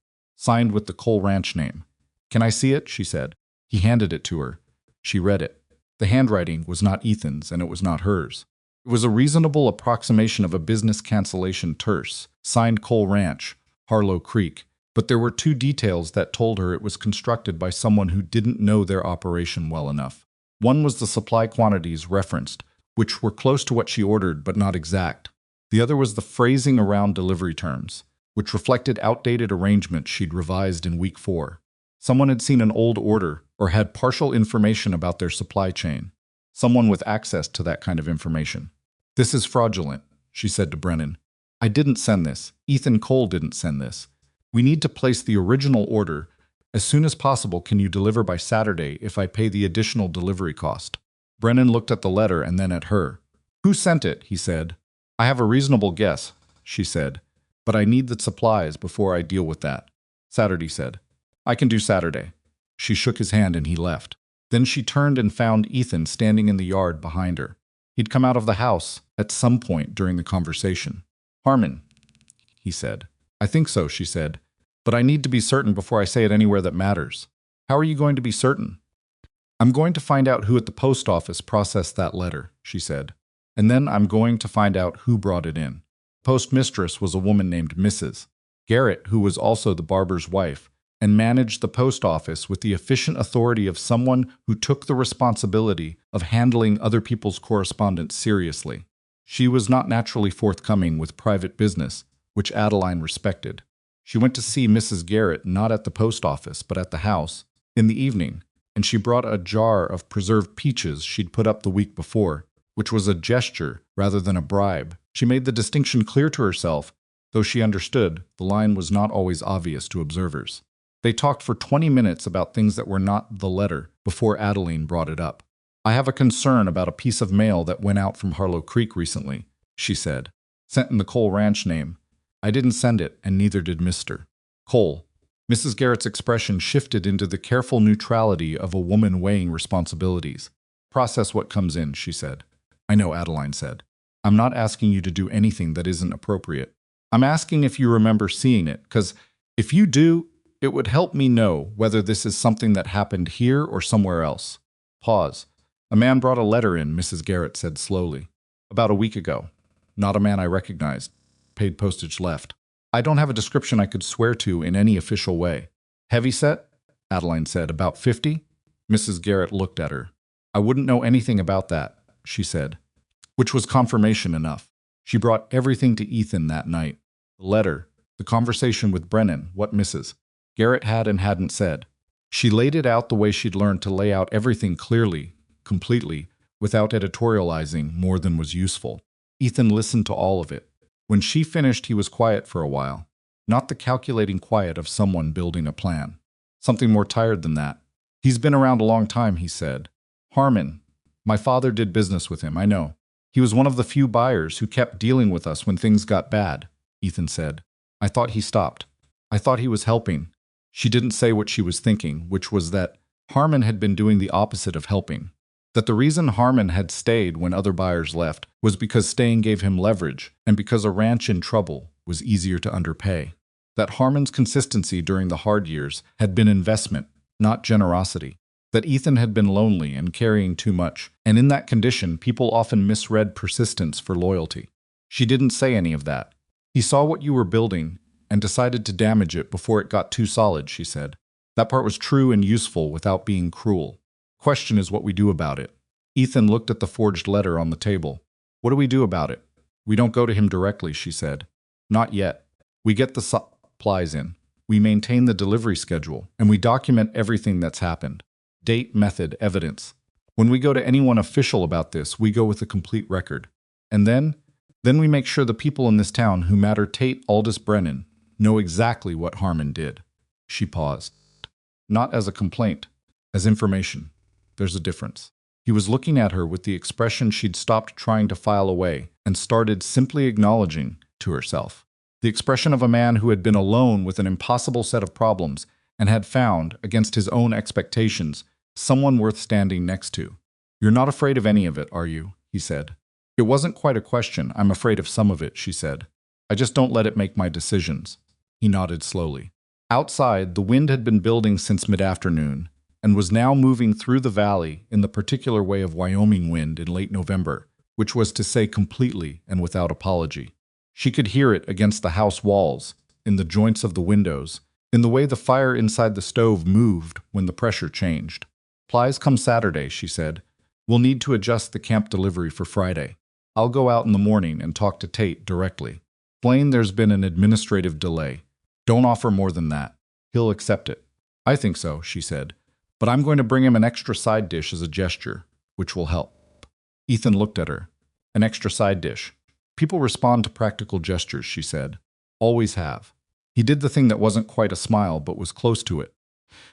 signed with the Cole Ranch name. "Can I see it?" she said. He handed it to her. She read it. The handwriting was not Ethan's, and it was not hers. It was a reasonable approximation of a business cancellation terse, signed Cole Ranch, Harlow Creek, but there were two details that told her it was constructed by someone who didn't know their operation well enough. One was the supply quantities referenced, which were close to what she ordered but not exact. The other was the phrasing around delivery terms, which reflected outdated arrangements she'd revised in week 4. Someone had seen an old order or had partial information about their supply chain. Someone with access to that kind of information. "This is fraudulent," she said to Brennan. "I didn't send this. Ethan Cole didn't send this. We need to place the original order. As soon as possible, can you deliver by Saturday if I pay the additional delivery cost?" Brennan looked at the letter and then at her. "Who sent it?" he said. "I have a reasonable guess," she said, "but I need the supplies before I deal with that." Saturday said. "I can do Saturday." She shook his hand and he left. Then she turned and found Ethan standing in the yard behind her. He'd come out of the house at some point during the conversation. "Harmon," he said. "I think so," she said, "but I need to be certain before I say it anywhere that matters." "How are you going to be certain?" "I'm going to find out who at the post office processed that letter," she said. "And then I'm going to find out who brought it in." Postmistress was a woman named Mrs. Garrett, who was also the barber's wife, and managed the post office with the efficient authority of someone who took the responsibility of handling other people's correspondence seriously. She was not naturally forthcoming with private business, which Adeline respected. She went to see Mrs. Garrett not at the post office, but at the house, in the evening, and she brought a jar of preserved peaches she'd put up the week before, which was a gesture rather than a bribe. She made the distinction clear to herself, though she understood the line was not always obvious to observers. They talked for 20 minutes about things that were not the letter before Adeline brought it up. "I have a concern about a piece of mail that went out from Harlow Creek recently," she said. "Sent in the Cole Ranch name. I didn't send it, and neither did Mr. Cole." Mrs. Garrett's expression shifted into the careful neutrality of a woman weighing responsibilities. "Process what comes in," she said. "I know," Adeline said. "I'm not asking you to do anything that isn't appropriate. I'm asking if you remember seeing it, because if you do, it would help me know whether this is something that happened here or somewhere else." Pause. "A man brought a letter in," Mrs. Garrett said slowly. "About a week ago. Not a man I recognized. Paid postage left. I don't have a description I could swear to in any official way." "Heavy set?" Adeline said. "About 50? Mrs. Garrett looked at her. "I wouldn't know anything about that," she said, which was confirmation enough. She brought everything to Ethan that night. The letter, the conversation with Brennan, what Mrs. Garrett had and hadn't said. She laid it out the way she'd learned to lay out everything clearly, completely, without editorializing more than was useful. Ethan listened to all of it. When she finished, he was quiet for a while. Not the calculating quiet of someone building a plan. Something more tired than that. "He's been around a long time," he said. "Harmon. My father did business with him, I know. He was one of the few buyers who kept dealing with us when things got bad," Ethan said. "I thought he stopped. I thought he was helping." She didn't say what she was thinking, which was that Harmon had been doing the opposite of helping. That the reason Harmon had stayed when other buyers left was because staying gave him leverage, and because a ranch in trouble was easier to underpay. That Harmon's consistency during the hard years had been investment, not generosity. That Ethan had been lonely and carrying too much, and in that condition people often misread persistence for loyalty. She didn't say any of that. "He saw what you were building and decided to damage it before it got too solid," she said. "That part was true and useful without being cruel. Question is what we do about it." Ethan looked at the forged letter on the table. "What do we do about it?" "We don't go to him directly," she said. "Not yet. We get the supplies in. We maintain the delivery schedule, and we document everything that's happened. Date, method, evidence. When we go to anyone official about this, we go with a complete record. And then we make sure the people in this town who matter Tate Aldous Brennan know exactly what Harmon did." She paused. "Not as a complaint, as information. There's a difference." He was looking at her with the expression she'd stopped trying to file away and started simply acknowledging to herself. The expression of a man who had been alone with an impossible set of problems and had found, against his own expectations, someone worth standing next to. "You're not afraid of any of it, are you?" he said. "It wasn't quite a question. I'm afraid of some of it," she said. "I just don't let it make my decisions." He nodded slowly. Outside, the wind had been building since mid-afternoon and was now moving through the valley in the particular way of Wyoming wind in late November, which was to say completely and without apology. She could hear it against the house walls, in the joints of the windows, in the way the fire inside the stove moved when the pressure changed. "Plies come Saturday," she said. "We'll need to adjust the camp delivery for Friday. I'll go out in the morning and talk to Tate directly. Explain there's been an administrative delay. Don't offer more than that. He'll accept it." "I think so," she said. "But I'm going to bring him an extra side dish as a gesture, which will help." Ethan looked at her. "An extra side dish. People respond to practical gestures," she said. "Always have." He did the thing that wasn't quite a smile, but was close to it.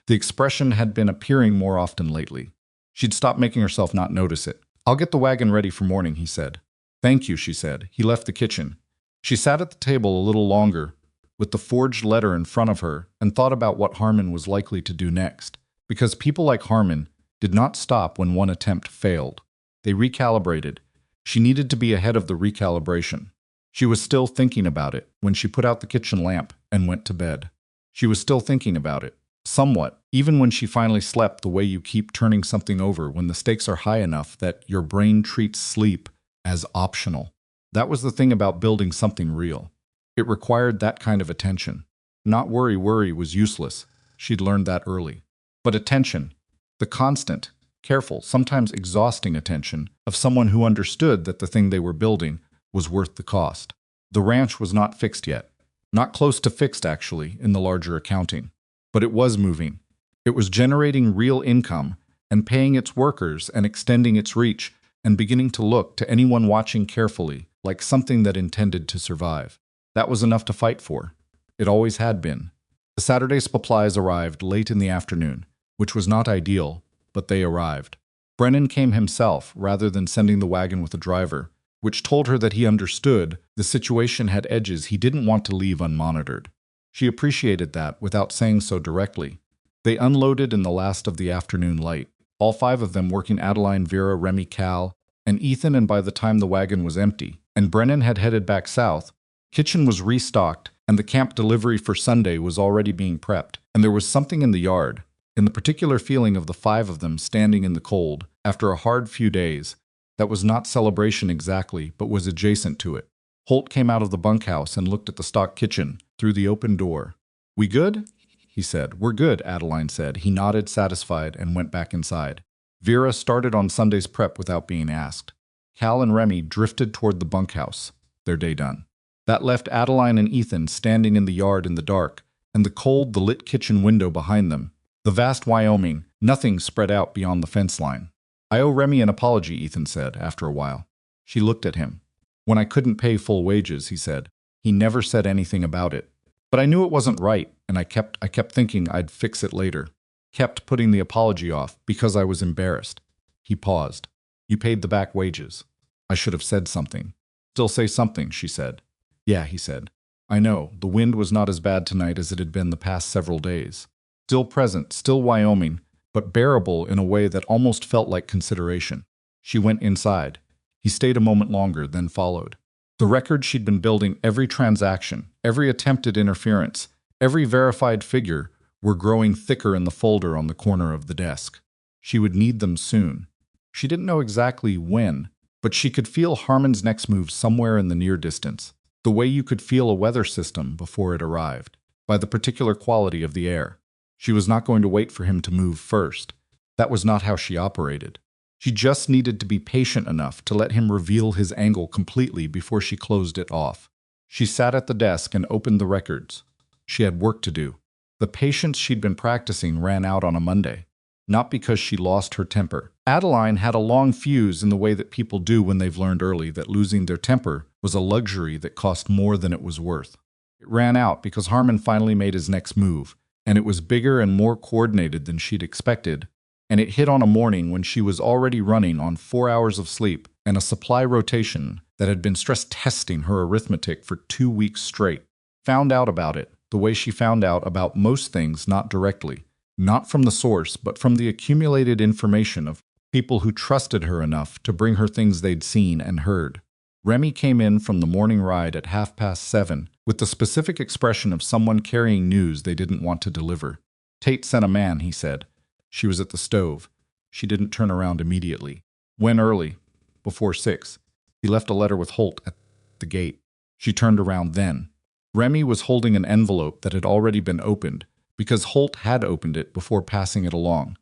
The expression had been appearing more often lately. She'd stopped making herself not notice it. "I'll get the wagon ready for morning," he said. "Thank you," she said. He left the kitchen. She sat at the table a little longer, with the forged letter in front of her, and thought about what Harmon was likely to do next. Because people like Harmon did not stop when one attempt failed. They recalibrated. She needed to be ahead of the recalibration. She was still thinking about it when she put out the kitchen lamp and went to bed. She was still thinking about it, somewhat, even when she finally slept the way you keep turning something over when the stakes are high enough that your brain treats sleep as optional. That was the thing about building something real. It required that kind of attention. Not worry was useless. She'd learned that early. But attention, the constant, careful, sometimes exhausting attention of someone who understood that the thing they were building was worth the cost. The ranch was not fixed yet. Not close to fixed, actually, in the larger accounting. But it was moving. It was generating real income and paying its workers and extending its reach and beginning to look to anyone watching carefully like something that intended to survive. That was enough to fight for. It always had been. The Saturday supplies arrived late in the afternoon, which was not ideal, but they arrived. Brennan came himself rather than sending the wagon with a driver, which told her that he understood the situation had edges he didn't want to leave unmonitored. She appreciated that without saying so directly. They unloaded in the last of the afternoon light, all 5 of them working Adeline, Vera, Remy, Cal, and Ethan, and by the time the wagon was empty, and Brennan had headed back south, kitchen was restocked, and the camp delivery for Sunday was already being prepped, and there was something in the yard, in the particular feeling of the 5 of them standing in the cold, after a hard few days, that was not celebration exactly, but was adjacent to it. Holt came out of the bunkhouse and looked at the stock kitchen through the open door. "We good?" he said. "We're good," Adeline said. He nodded, satisfied, and went back inside. Vera started on Sunday's prep without being asked. Cal and Remy drifted toward the bunkhouse, their day done. That left Adeline and Ethan standing in the yard in the dark, and the cold, the lit kitchen window behind them. The vast Wyoming, nothing spread out beyond the fence line. "I owe Remy an apology," Ethan said, after a while. She looked at him. "When I couldn't pay full wages," he said. He never said anything about it. "But I knew it wasn't right, and I kept thinking I'd fix it later. Kept putting the apology off, because I was embarrassed." He paused. "You paid the back wages." "I should have said something." "Still say something," she said. "Yeah," he said. "I know, the wind was not as bad tonight as it had been the past several days. Still present, still Wyoming, but bearable in a way that almost felt like consideration." She went inside. He stayed a moment longer, then followed. The record she'd been building, every transaction, every attempted interference, every verified figure, were growing thicker in the folder on the corner of the desk. She would need them soon. She didn't know exactly when, but she could feel Harmon's next move somewhere in the near distance, the way you could feel a weather system before it arrived, by the particular quality of the air. She was not going to wait for him to move first. That was not how she operated. She just needed to be patient enough to let him reveal his angle completely before she closed it off. She sat at the desk and opened the records. She had work to do. The patience she'd been practicing ran out on a Monday. Not because she lost her temper. Adeline had a long fuse in the way that people do when they've learned early that losing their temper was a luxury that cost more than it was worth. It ran out because Harmon finally made his next move, and it was bigger and more coordinated than she'd expected, and it hit on a morning when she was already running on 4 hours of sleep and a supply rotation that had been stress testing her arithmetic for 2 weeks straight. Found out about it the way she found out about most things, not directly, not from the source, but from the accumulated information of people who trusted her enough to bring her things they'd seen and heard. Remy came in from the morning ride at 7:30 with the specific expression of someone carrying news they didn't want to deliver. Tate sent a man, he said. She was at the stove. She didn't turn around immediately. When early, before 6, he left a letter with Holt at the gate. She turned around then. Remy was holding an envelope that had already been opened, because Holt had opened it before passing it along,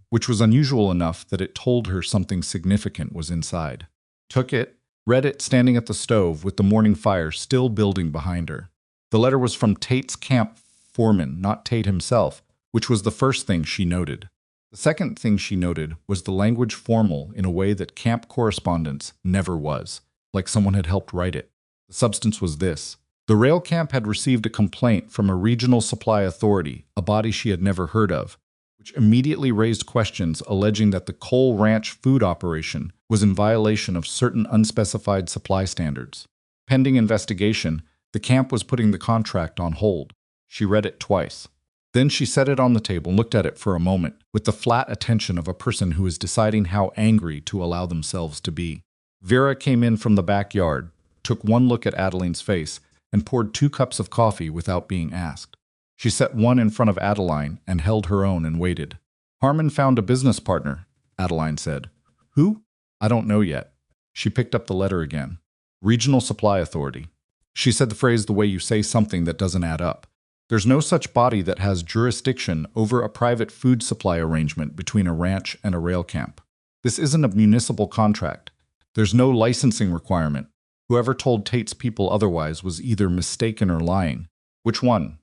which was unusual enough that it told her something significant was inside. Took it, read it standing at the stove with the morning fire still building behind her. The letter was from Tate's camp foreman, not Tate himself, which was the first thing she noted. The second thing she noted was the language formal in a way that camp correspondence never was, like someone had helped write it. The substance was this. The rail camp had received a complaint from a regional supply authority, a body she had never heard of, which immediately raised questions alleging that the Coal Ranch food operation was in violation of certain unspecified supply standards. Pending investigation, the camp was putting the contract on hold. She read it twice. Then she set it on the table and looked at it for a moment, with the flat attention of a person who is deciding how angry to allow themselves to be. Vera came in from the backyard, took one look at Adeline's face, and poured 2 cups of coffee without being asked. She set one in front of Adeline and held her own and waited. Harmon found a business partner, Adeline said. Who? I don't know yet. She picked up the letter again. Regional Supply Authority. She said the phrase the way you say something that doesn't add up. There's no such body that has jurisdiction over a private food supply arrangement between a ranch and a rail camp. This isn't a municipal contract. There's no licensing requirement. Whoever told Tate's people otherwise was either mistaken or lying. Which one?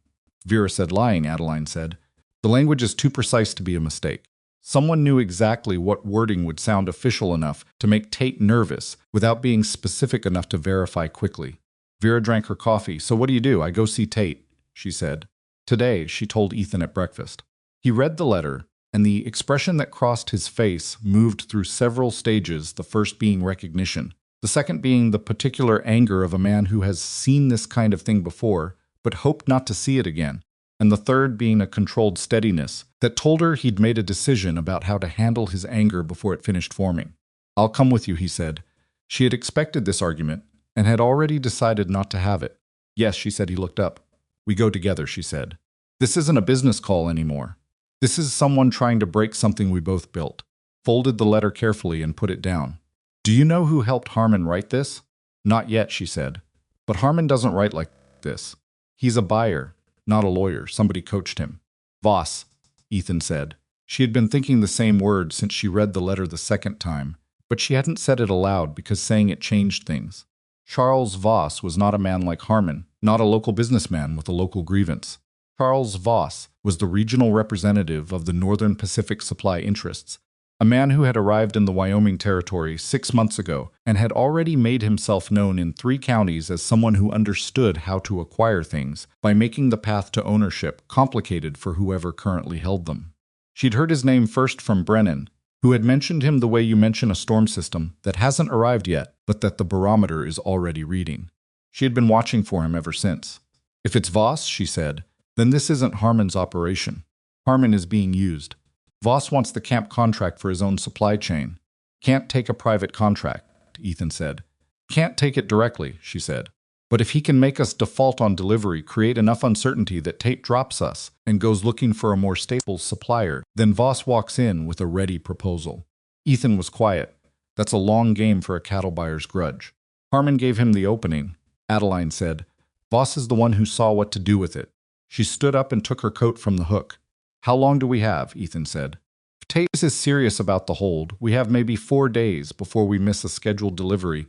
Vera said lying, Adeline said. The language is too precise to be a mistake. Someone knew exactly what wording would sound official enough to make Tate nervous without being specific enough to verify quickly. Vera drank her coffee. So what do? I go see Tate, she said. Today, she told Ethan at breakfast. He read the letter, and the expression that crossed his face moved through several stages, the first being recognition, the second being the particular anger of a man who has seen this kind of thing before, but hoped not to see it again, and the third being a controlled steadiness that told her he'd made a decision about how to handle his anger before it finished forming. I'll come with you, he said. She had expected this argument, and had already decided not to have it. Yes, she said. He looked up. We go together, she said. This isn't a business call anymore. This is someone trying to break something we both built. Folded the letter carefully and put it down. Do you know who helped Harmon write this? Not yet, she said. But Harmon doesn't write like this. He's a buyer, not a lawyer. Somebody coached him. Voss, Ethan said. She had been thinking the same word since she read the letter the second time, but she hadn't said it aloud because saying it changed things. Charles Voss was not a man like Harmon, not a local businessman with a local grievance. Charles Voss was the regional representative of the Northern Pacific Supply Interests, a man who had arrived in the Wyoming Territory 6 months ago and had already made himself known in 3 counties as someone who understood how to acquire things by making the path to ownership complicated for whoever currently held them. She'd heard his name first from Brennan, who had mentioned him the way you mention a storm system that hasn't arrived yet, but that the barometer is already reading. She had been watching for him ever since. If it's Voss, she said, then this isn't Harmon's operation. Harmon is being used. Voss wants the camp contract for his own supply chain. Can't take a private contract, Ethan said. Can't take it directly, she said. But if he can make us default on delivery, create enough uncertainty that Tate drops us and goes looking for a more stable supplier, then Voss walks in with a ready proposal. Ethan was quiet. That's a long game for a cattle buyer's grudge. Harmon gave him the opening. Adeline said, Voss is the one who saw what to do with it. She stood up and took her coat from the hook. How long do we have? Ethan said. If Tate is serious about the hold, we have maybe 4 days before we miss a scheduled delivery,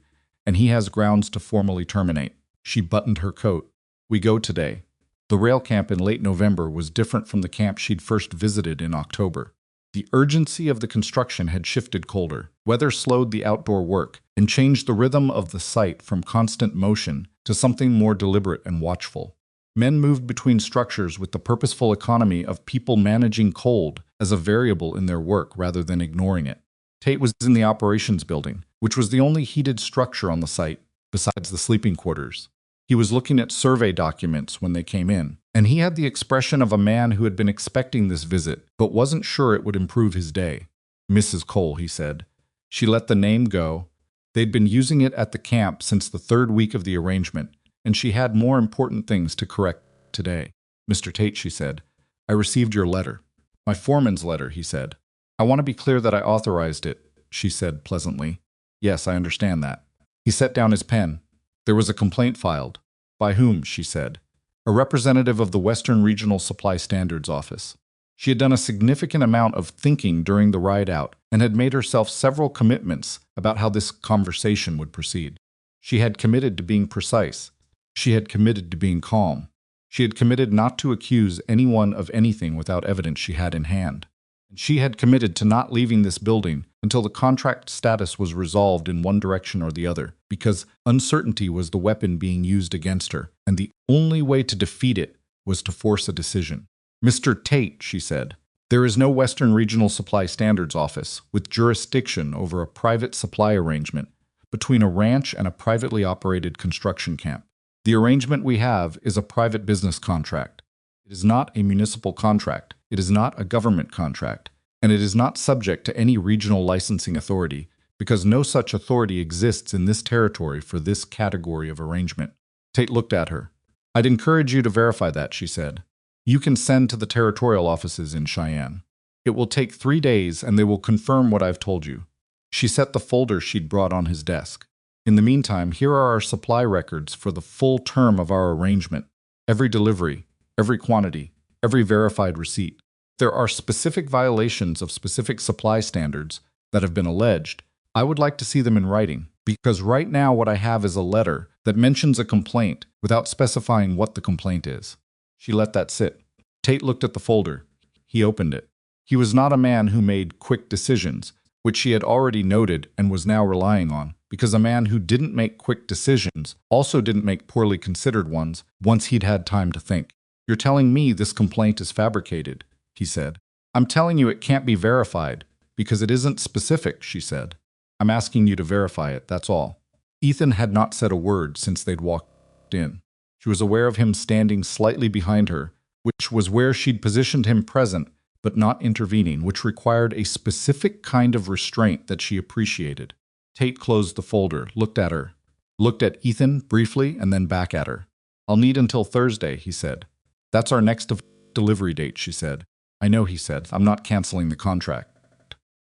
and he has grounds to formally terminate. She buttoned her coat. We go today. The rail camp in late November was different from the camp she'd first visited in October. The urgency of the construction had shifted colder. Weather slowed the outdoor work and changed the rhythm of the site from constant motion to something more deliberate and watchful. Men moved between structures with the purposeful economy of people managing cold as a variable in their work rather than ignoring it. Tate was in the operations building, which was the only heated structure on the site, besides the sleeping quarters. He was looking at survey documents when they came in, and he had the expression of a man who had been expecting this visit, but wasn't sure it would improve his day. Mrs. Cole, he said. She let the name go, They'd been using it at the camp since the third week of the arrangement, and she had more important things to correct today. Mr. Tate, she said, I received your letter. My foreman's letter, he said. I want to be clear that I authorized it, she said pleasantly. Yes, I understand that. He set down his pen. There was a complaint filed. By whom, she said. A representative of the Western Regional Supply Standards Office. She had done a significant amount of thinking during the ride out and had made herself several commitments about how this conversation would proceed. She had committed to being precise. She had committed to being calm. She had committed not to accuse anyone of anything without evidence she had in hand. And she had committed to not leaving this building until the contract status was resolved in one direction or the other, because uncertainty was the weapon being used against her, and the only way to defeat it was to force a decision. Mr. Tate, she said, there is no Western Regional Supply Standards Office with jurisdiction over a private supply arrangement between a ranch and a privately operated construction camp. The arrangement we have is a private business contract. It is not a municipal contract. It is not a government contract. And it is not subject to any regional licensing authority because no such authority exists in this territory for this category of arrangement. Tate looked at her. I'd encourage you to verify that, she said. You can send to the territorial offices in Cheyenne. It will take 3 days and they will confirm what I've told you. She set the folder she'd brought on his desk. In the meantime, here are our supply records for the full term of our arrangement. Every delivery, every quantity, every verified receipt. There are specific violations of specific supply standards that have been alleged. I would like to see them in writing, because right now what I have is a letter that mentions a complaint without specifying what the complaint is. She let that sit. Tate looked at the folder. He opened it. He was not a man who made quick decisions, which she had already noted and was now relying on, because a man who didn't make quick decisions also didn't make poorly considered ones once he'd had time to think. You're telling me this complaint is fabricated, he said. I'm telling you it can't be verified, because it isn't specific, she said. I'm asking you to verify it, that's all. Ethan had not said a word since they'd walked in. She was aware of him standing slightly behind her, which was where she'd positioned him present, but not intervening, which required a specific kind of restraint that she appreciated. Tate closed the folder, looked at her, looked at Ethan briefly, and then back at her. I'll need until Thursday, he said. That's our next delivery date, she said. I know, he said. I'm not canceling the contract.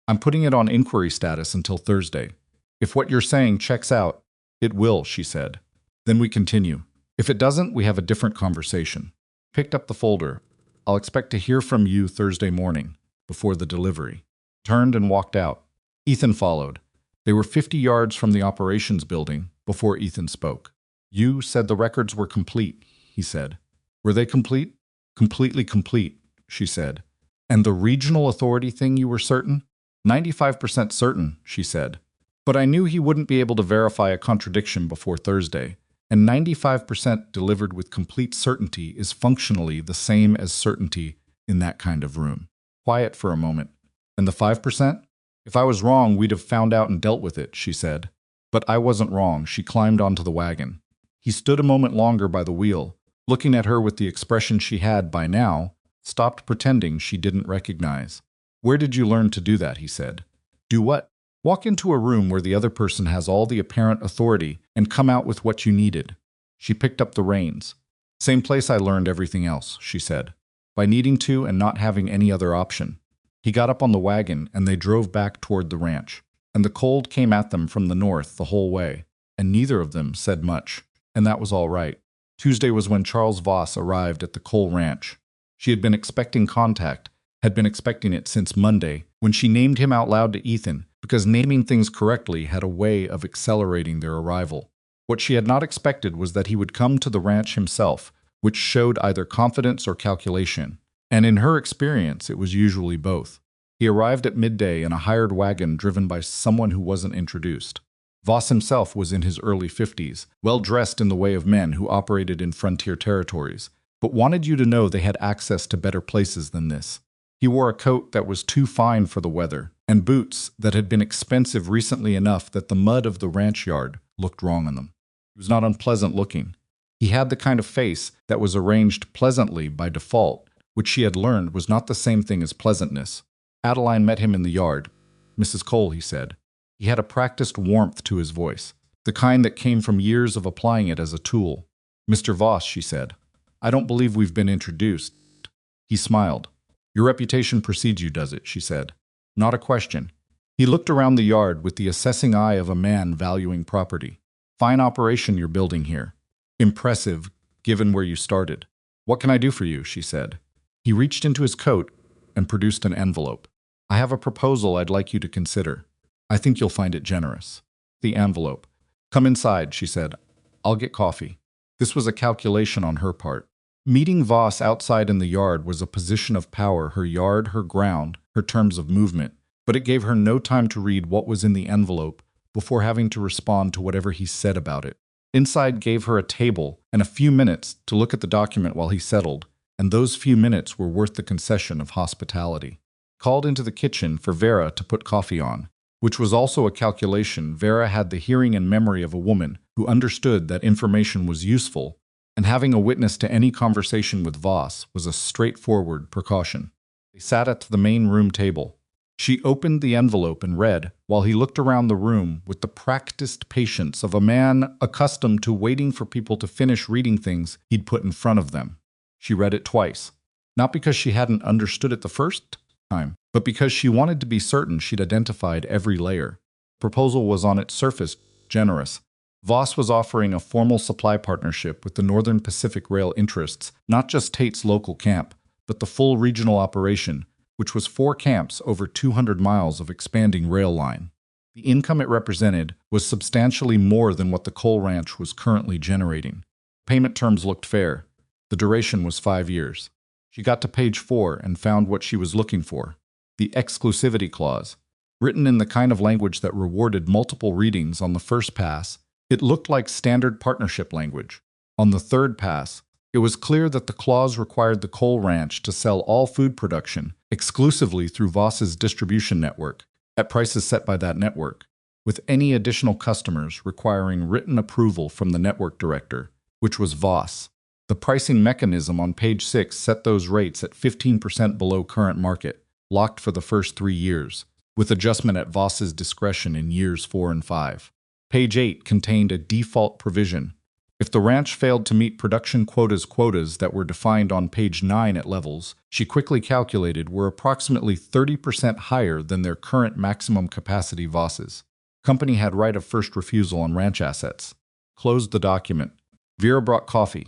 I'm putting it on inquiry status until Thursday. If what you're saying checks out, it will, she said. Then we continue. If it doesn't, we have a different conversation. Picked up the folder. I'll expect to hear from you Thursday morning, before the delivery. Turned and walked out. Ethan followed. They were 50 yards from the operations building before Ethan spoke. You said the records were complete, he said. Were they complete? Completely complete, she said. And the regional authority thing, you were certain? 95% certain, she said. But I knew he wouldn't be able to verify a contradiction before Thursday. And 95% delivered with complete certainty is functionally the same as certainty in that kind of room. Quiet for a moment. And the 5%? If I was wrong, we'd have found out and dealt with it, she said. But I wasn't wrong. She climbed onto the wagon. He stood a moment longer by the wheel, looking at her with the expression she had, by now, stopped pretending she didn't recognize. Where did you learn to do that, he said. Do what? Walk into a room where the other person has all the apparent authority and come out with what you needed. She picked up the reins. Same place I learned everything else, she said. By needing to and not having any other option. He got up on the wagon and they drove back toward the ranch. And the cold came at them from the north the whole way. And neither of them said much. And that was all right. Tuesday was when Charles Voss arrived at the Cole Ranch. She had been expecting contact, had been expecting it since Monday, when she named him out loud to Ethan, because naming things correctly had a way of accelerating their arrival. What she had not expected was that he would come to the ranch himself, which showed either confidence or calculation, and in her experience it was usually both. He arrived at midday in a hired wagon driven by someone who wasn't introduced. Voss himself was in his early 50s, well-dressed in the way of men who operated in frontier territories, but wanted you to know they had access to better places than this. He wore a coat that was too fine for the weather, and boots that had been expensive recently enough that the mud of the ranch yard looked wrong on them. He was not unpleasant looking. He had the kind of face that was arranged pleasantly by default, which she had learned was not the same thing as pleasantness. Adeline met him in the yard. Mrs. Cole, he said. He had a practiced warmth to his voice, the kind that came from years of applying it as a tool. "Mr. Voss," she said, "I don't believe we've been introduced." He smiled. "Your reputation precedes you, does it?" she said. Not a question. He looked around the yard with the assessing eye of a man valuing property. "Fine operation you're building here. Impressive, given where you started. What can I do for you?" she said. He reached into his coat and produced an envelope. "I have a proposal I'd like you to consider. I think you'll find it generous." The envelope. "Come inside," she said. "I'll get coffee." This was a calculation on her part. Meeting Voss outside in the yard was a position of power, her yard, her ground, her terms of movement, but it gave her no time to read what was in the envelope before having to respond to whatever he said about it. Inside gave her a table and a few minutes to look at the document while he settled, and those few minutes were worth the concession of hospitality. Called into the kitchen for Vera to put coffee on, which was also a calculation. Vera had the hearing and memory of a woman who understood that information was useful, and having a witness to any conversation with Voss was a straightforward precaution. They sat at the main room table. She opened the envelope and read, while he looked around the room with the practiced patience of a man accustomed to waiting for people to finish reading things he'd put in front of them. She read it twice, not because she hadn't understood it the first time, but because she wanted to be certain she'd identified every layer. The proposal was on its surface generous. Voss was offering a formal supply partnership with the Northern Pacific Rail interests, not just Tate's local camp, but the full regional operation, which was 4 camps over 200 miles of expanding rail line. The income it represented was substantially more than what the coal ranch was currently generating. Payment terms looked fair. The duration was 5 years. She got to page 4 and found what she was looking for. The exclusivity clause. Written in the kind of language that rewarded multiple readings on the first pass, it looked like standard partnership language. On the third pass, it was clear that the clause required the coal ranch to sell all food production exclusively through Voss's distribution network, at prices set by that network, with any additional customers requiring written approval from the network director, which was Voss. The pricing mechanism on page 6 set those rates at 15% below current market, locked for the first 3 years, with adjustment at Voss's discretion in years 4 and 5. Page 8 contained a default provision. If the ranch failed to meet production quotas that were defined on page 9 at levels she quickly calculated were approximately 30% higher than their current maximum capacity Voss's. Company had right of first refusal on ranch assets. Closed the document. Vera brought coffee.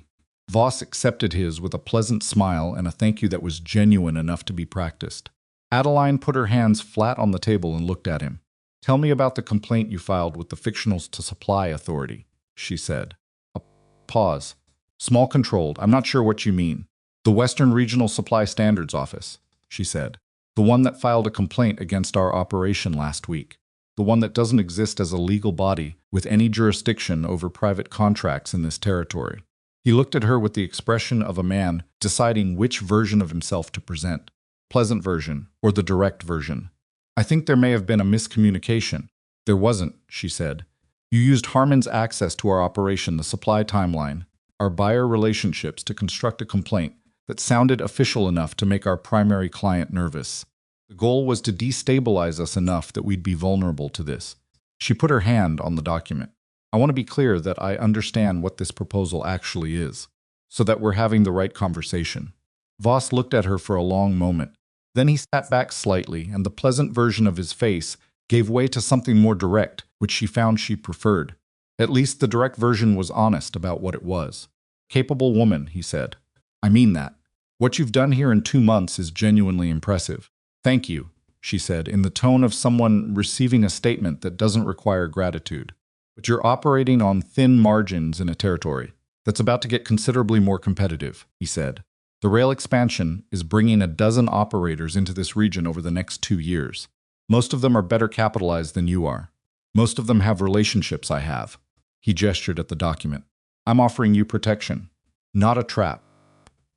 Voss accepted his with a pleasant smile and a thank you that was genuine enough to be practiced. Adeline put her hands flat on the table and looked at him. "Tell me about the complaint you filed with the Fictional to Supply Authority," she said. A pause. "Small controlled. I'm not sure what you mean." "The Western Regional Supply Standards Office," she said. "The one that filed a complaint against our operation last week. The one that doesn't exist as a legal body with any jurisdiction over private contracts in this territory." He looked at her with the expression of a man deciding which version of himself to present. Pleasant version or the direct version. "I think there may have been a miscommunication." "There wasn't," she said. "You used Harmon's access to our operation, the supply timeline, our buyer relationships to construct a complaint that sounded official enough to make our primary client nervous. The goal was to destabilize us enough that we'd be vulnerable to this." She put her hand on the document. "I want to be clear that I understand what this proposal actually is, so that we're having the right conversation." Voss looked at her for a long moment. Then he sat back slightly, and the pleasant version of his face gave way to something more direct, which she found she preferred. At least the direct version was honest about what it was. "Capable woman," he said. "I mean that. What you've done here in 2 months is genuinely impressive." "Thank you," she said, in the tone of someone receiving a statement that doesn't require gratitude. "But you're operating on thin margins in a territory that's about to get considerably more competitive," he said. "The rail expansion is bringing a dozen operators into this region over the next 2 years. Most of them are better capitalized than you are. Most of them have relationships I have." He gestured at the document. "I'm offering you protection, not a trap."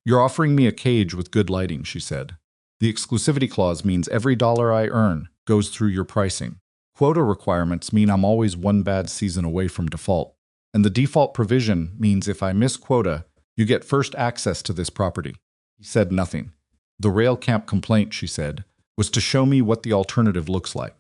"You're offering me a cage with good lighting," she said. "The exclusivity clause means every dollar I earn goes through your pricing. Quota requirements mean I'm always 1 bad season away from default. And the default provision means if I miss quota, you get first access to this property." He said nothing. "The rail camp complaint," she said, "was to show me what the alternative looks like.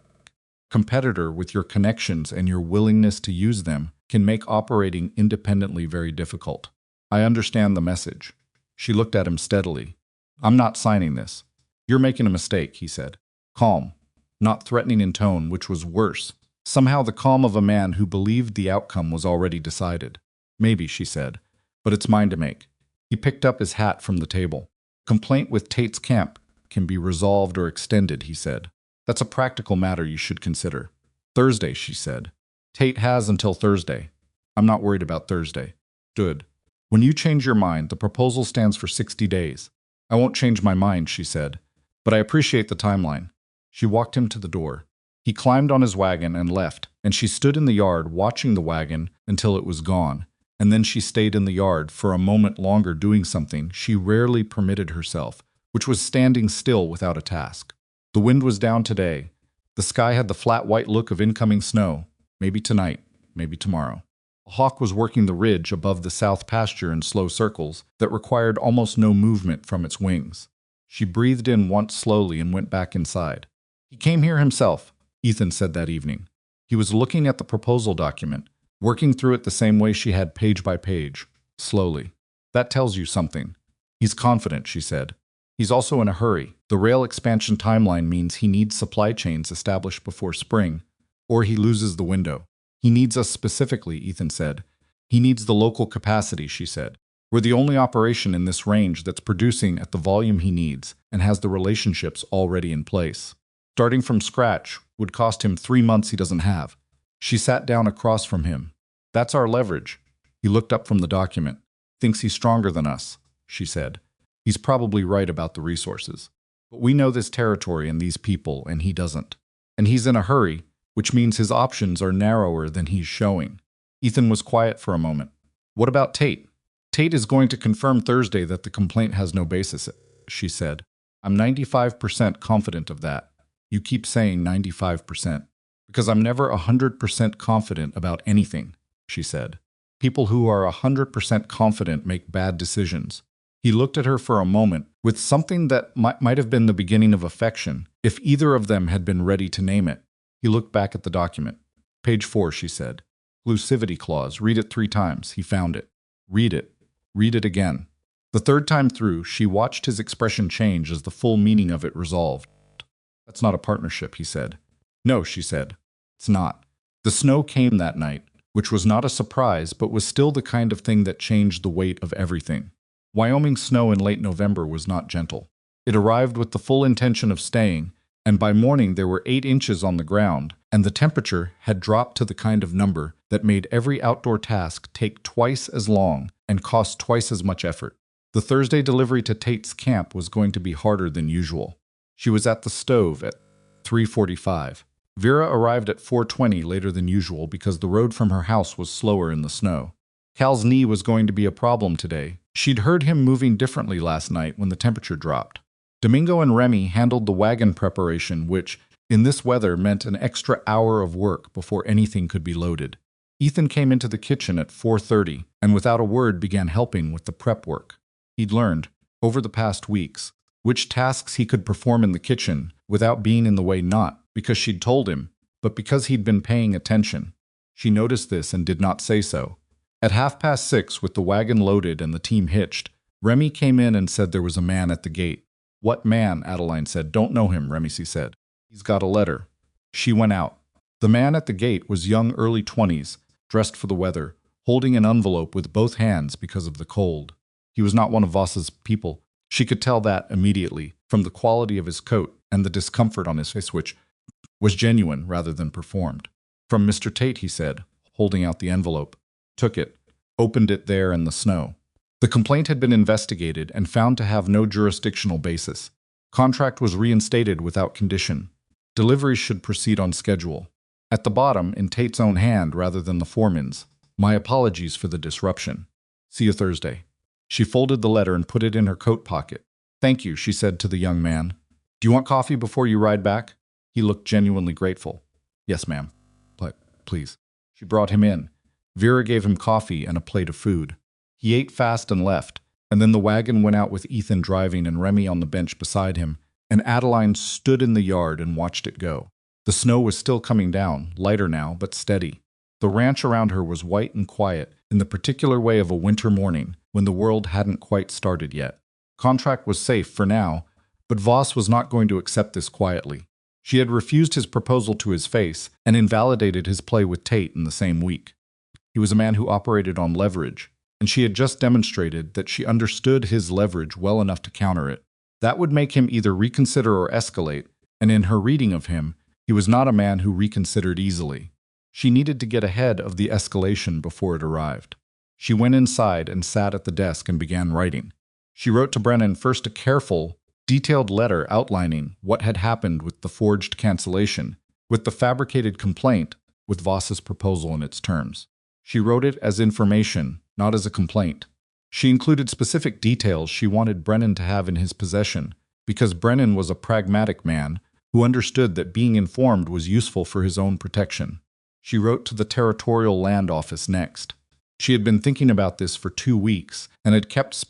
competitor with your connections and your willingness to use them can make operating independently very difficult. I understand the message. She looked at him steadily. I'm not signing this. You're making a mistake, he said. Calm, not threatening in tone, which was worse. Somehow the calm of a man who believed the outcome was already decided. Maybe, she said, but it's mine to make. He picked up his hat from the table. Complaint with Tate's camp can be resolved or extended, he said. That's a practical matter you should consider. Thursday, she said. Tate has until Thursday. I'm not worried about Thursday. Good. When you change your mind, the proposal stands for 60 days. I won't change my mind, she said, but I appreciate the timeline. She walked him to the door. He climbed on his wagon and left, and she stood in the yard watching the wagon until it was gone, and then she stayed in the yard for a moment longer doing something she rarely permitted herself, which was standing still without a task. The wind was down today. The sky had the flat white look of incoming snow, maybe tonight, maybe tomorrow. A hawk was working the ridge above the south pasture in slow circles that required almost no movement from its wings. She breathed in once slowly and went back inside. He came here himself, Ethan said that evening. He was looking at the proposal document, working through it the same way she had page by page, slowly. That tells you something. He's confident, she said. He's also in a hurry. The rail expansion timeline means he needs supply chains established before spring, or he loses the window. He needs us specifically, Ethan said. He needs the local capacity, she said. We're the only operation in this range that's producing at the volume he needs and has the relationships already in place. Starting from scratch would cost him 3 months he doesn't have. She sat down across from him. That's our leverage. He looked up from the document. Thinks he's stronger than us, she said. He's probably right about the resources. But we know this territory and these people, and he doesn't. And he's in a hurry, which means his options are narrower than he's showing. Ethan was quiet for a moment. What about Tate? Tate is going to confirm Thursday that the complaint has no basis, she said. I'm 95% confident of that. You keep saying 95%. Because I'm never 100% confident about anything, she said. People who are 100% confident make bad decisions. He looked at her for a moment with something that might have been the beginning of affection, if either of them had been ready to name it. He looked back at the document. Page 4, she said. Exclusivity clause. Read it 3 times. He found it. Read it. Read it again. The 3rd time through, she watched his expression change as the full meaning of it resolved. That's not a partnership, he said. No, she said. It's not. The snow came that night, which was not a surprise, but was still the kind of thing that changed the weight of everything. Wyoming snow in late November was not gentle. It arrived with the full intention of staying, and by morning there were 8 inches on the ground, and the temperature had dropped to the kind of number that made every outdoor task take twice as long and cost twice as much effort. The Thursday delivery to Tate's camp was going to be harder than usual. She was at the stove at 3:45. Vera arrived at 4:20 later than usual because the road from her house was slower in the snow. Cal's knee was going to be a problem today. She'd heard him moving differently last night when the temperature dropped. Domingo and Remy handled the wagon preparation, which, in this weather, meant an extra hour of work before anything could be loaded. Ethan came into the kitchen at 4:30 and without a word began helping with the prep work. He'd learned, over the past weeks, which tasks he could perform in the kitchen without being in the way, not because she'd told him, but because he'd been paying attention. She noticed this and did not say so. At 6:30, with the wagon loaded and the team hitched, Remy came in and said there was a man at the gate. What man? Adeline said. Don't know him, Remy said. He's got a letter. She went out. The man at the gate was young, early 20s, dressed for the weather, holding an envelope with both hands because of the cold. He was not one of Voss's people. She could tell that immediately from the quality of his coat and the discomfort on his face, which was genuine rather than performed. From Mr. Tate, he said, holding out the envelope. Took it, opened it there in the snow. The complaint had been investigated and found to have no jurisdictional basis. Contract was reinstated without condition. Deliveries should proceed on schedule. At the bottom, in Tate's own hand rather than the foreman's, my apologies for the disruption. See you Thursday. She folded the letter and put it in her coat pocket. Thank you, she said to the young man. Do you want coffee before you ride back? He looked genuinely grateful. Yes, ma'am. But please. She brought him in. Vera gave him coffee and a plate of food. He ate fast and left, and then the wagon went out with Ethan driving and Remy on the bench beside him, and Adeline stood in the yard and watched it go. The snow was still coming down, lighter now, but steady. The ranch around her was white and quiet, in the particular way of a winter morning, when the world hadn't quite started yet. Contract was safe for now, but Voss was not going to accept this quietly. She had refused his proposal to his face and invalidated his play with Tate in the same week. He was a man who operated on leverage, and she had just demonstrated that she understood his leverage well enough to counter it. That would make him either reconsider or escalate, and in her reading of him, he was not a man who reconsidered easily. She needed to get ahead of the escalation before it arrived. She went inside and sat at the desk and began writing. She wrote to Brennan first a careful, detailed letter outlining what had happened with the forged cancellation, with the fabricated complaint, with Voss's proposal and its terms. She wrote it as information, not as a complaint. She included specific details she wanted Brennan to have in his possession, because Brennan was a pragmatic man who understood that being informed was useful for his own protection. She wrote to the Territorial Land Office next. She had been thinking about this for 2 weeks and had kept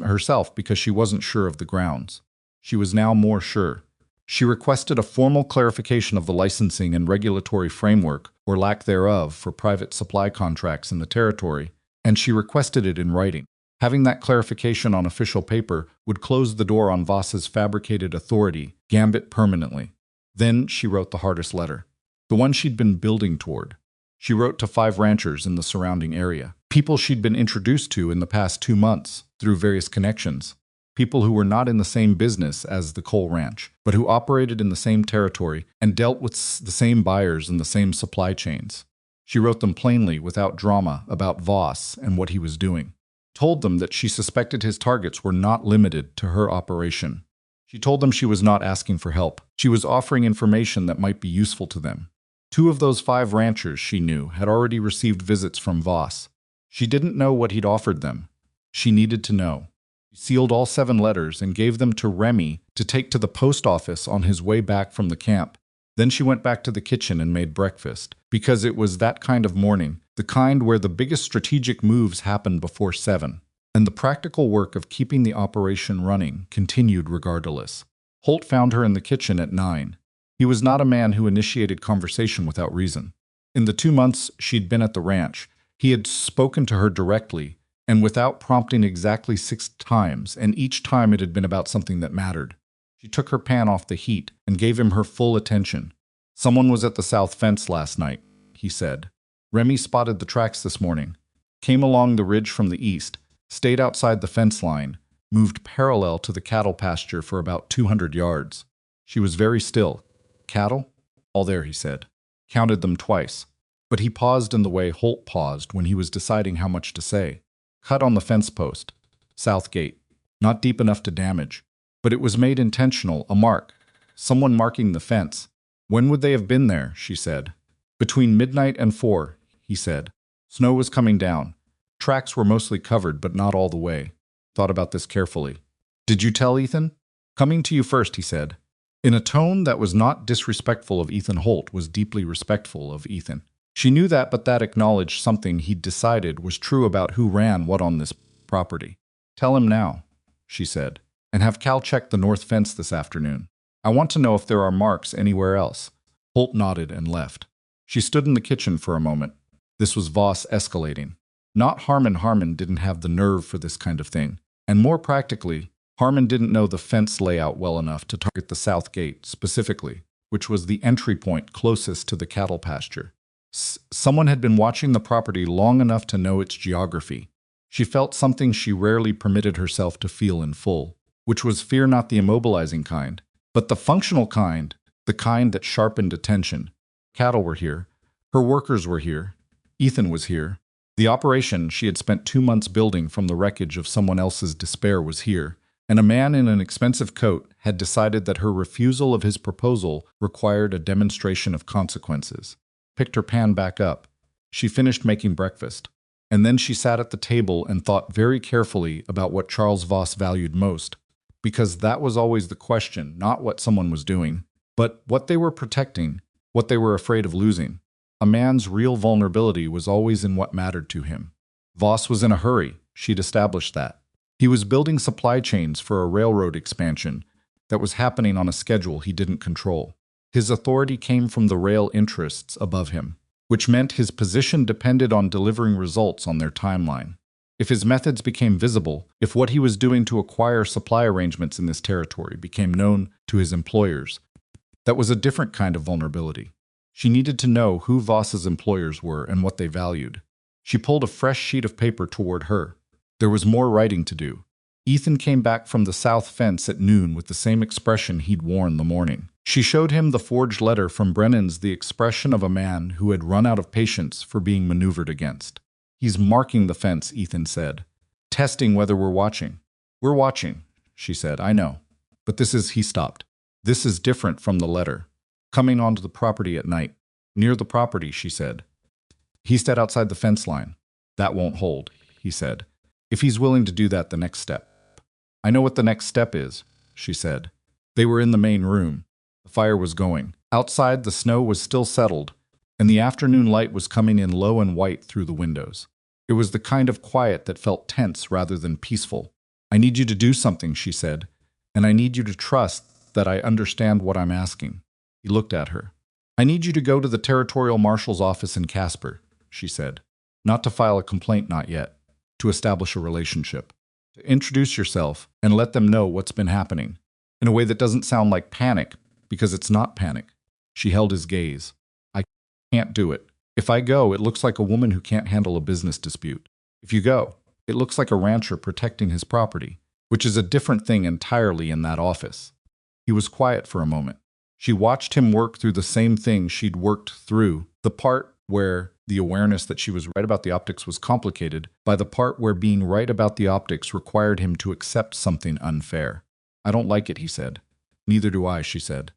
herself because she wasn't sure of the grounds. She was now more sure. She requested a formal clarification of the licensing and regulatory framework, or lack thereof, for private supply contracts in the territory, and she requested it in writing. Having that clarification on official paper would close the door on Voss's fabricated authority, gambit permanently. Then she wrote the hardest letter, the one she'd been building toward. She wrote to 5 ranchers in the surrounding area, people she'd been introduced to in the past 2 months through various connections, people who were not in the same business as the coal ranch, but who operated in the same territory and dealt with the same buyers and the same supply chains. She wrote them plainly, without drama, about Voss and what he was doing. Told them that she suspected his targets were not limited to her operation. She told them she was not asking for help. She was offering information that might be useful to them. 2 of those 5 ranchers, she knew, had already received visits from Voss. She didn't know what he'd offered them. She needed to know. She sealed all 7 letters and gave them to Remy to take to the post office on his way back from the camp. Then she went back to the kitchen and made breakfast, because it was that kind of morning, the kind where the biggest strategic moves happened before 7, and the practical work of keeping the operation running continued regardless. Holt found her in the kitchen at 9. He was not a man who initiated conversation without reason. In the 2 months she'd been at the ranch, he had spoken to her directly, and without prompting exactly 6 times, and each time it had been about something that mattered. She took her pan off the heat and gave him her full attention. "Someone was at the south fence last night," he said. "Remy spotted the tracks this morning. Came along the ridge from the east, stayed outside the fence line, moved parallel to the cattle pasture for about 200 yards. She was very still. 'Cattle?' 'All there,' he said. Counted them twice. But he paused in the way Holt paused when he was deciding how much to say. 'Cut on the fence post. South gate. Not deep enough to damage. But it was made intentional, a mark. Someone marking the fence. When would they have been there?' she said. 'Between midnight and 4, he said. Snow was coming down. Tracks were mostly covered, but not all the way. Thought about this carefully. 'Did you tell Ethan?' 'Coming to you first,' he said. In a tone that was not disrespectful of Ethan Holt, was deeply respectful of Ethan. She knew that, but that acknowledged something he'd decided was true about who ran what on this property. 'Tell him now,' she said, 'and have Cal check the north fence this afternoon. I want to know if there are marks anywhere else.' Holt nodded and left. She stood in the kitchen for a moment. This was Voss escalating. Not Harmon. Harmon didn't have the nerve for this kind of thing. And more practically, Harmon didn't know the fence layout well enough to target the south gate specifically, which was the entry point closest to the cattle pasture. Someone had been watching the property long enough to know its geography. She felt something she rarely permitted herself to feel in full, which was fear, not the immobilizing kind, but the functional kind, the kind that sharpened attention. Cattle were here. Her workers were here. Ethan was here. The operation she had spent 2 months building from the wreckage of someone else's despair was here, and a man in an expensive coat had decided that her refusal of his proposal required a demonstration of consequences. Picked her pan back up. She finished making breakfast. And then she sat at the table and thought very carefully about what Charles Voss valued most, because that was always the question, not what someone was doing, but what they were protecting, what they were afraid of losing. A man's real vulnerability was always in what mattered to him. Voss was in a hurry. She'd established that. He was building supply chains for a railroad expansion that was happening on a schedule he didn't control. His authority came from the rail interests above him, which meant his position depended on delivering results on their timeline. If his methods became visible, if what he was doing to acquire supply arrangements in this territory became known to his employers, that was a different kind of vulnerability. She needed to know who Voss's employers were and what they valued. She pulled a fresh sheet of paper toward her. There was more writing to do. Ethan came back from the south fence at noon with the same expression he'd worn the morning. She showed him the forged letter from Brennan's, the expression of a man who had run out of patience for being maneuvered against. "He's marking the fence," Ethan said. "Testing whether we're watching." "We're watching," she said. "I know. But this is—" he stopped. "This is different from the letter. Coming onto the property at night." "Near the property," she said. He stood outside the fence line. "That won't hold," he said. "If he's willing to do that, the next step." "I know what the next step is," she said. They were in the main room. The fire was going. Outside, the snow was still settled, and the afternoon light was coming in low and white through the windows. It was the kind of quiet that felt tense rather than peaceful. "I need you to do something," she said, "and I need you to trust that I understand what I'm asking." He looked at her. "I need you to go to the territorial marshal's office in Casper," she said. "Not to file a complaint, not yet. To establish a relationship. To introduce yourself and let them know what's been happening. In a way that doesn't sound like panic, because it's not panic." She held his gaze. "I can't do it. If I go, it looks like a woman who can't handle a business dispute. If you go, it looks like a rancher protecting his property, which is a different thing entirely in that office." He was quiet for a moment. She watched him work through the same thing she'd worked through, the part where the awareness that she was right about the optics was complicated by the part where being right about the optics required him to accept something unfair. "I don't like it," he said. "Neither do I," she said.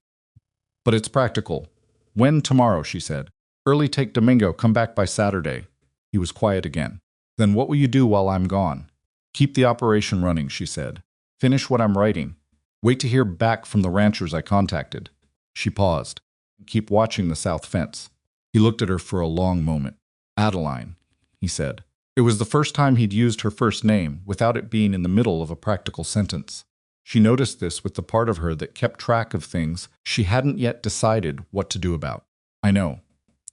"But it's practical." "When? Tomorrow," she said. "Early take Domingo, come back by Saturday." He was quiet again. "Then what will you do while I'm gone?" "Keep the operation running," she said. "Finish what I'm writing. Wait to hear back from the ranchers I contacted." She paused. "Keep watching the south fence." He looked at her for a long moment. "Adeline," he said. It was the first time he'd used her first name without it being in the middle of a practical sentence. She noticed this with the part of her that kept track of things she hadn't yet decided what to do about. "I know,"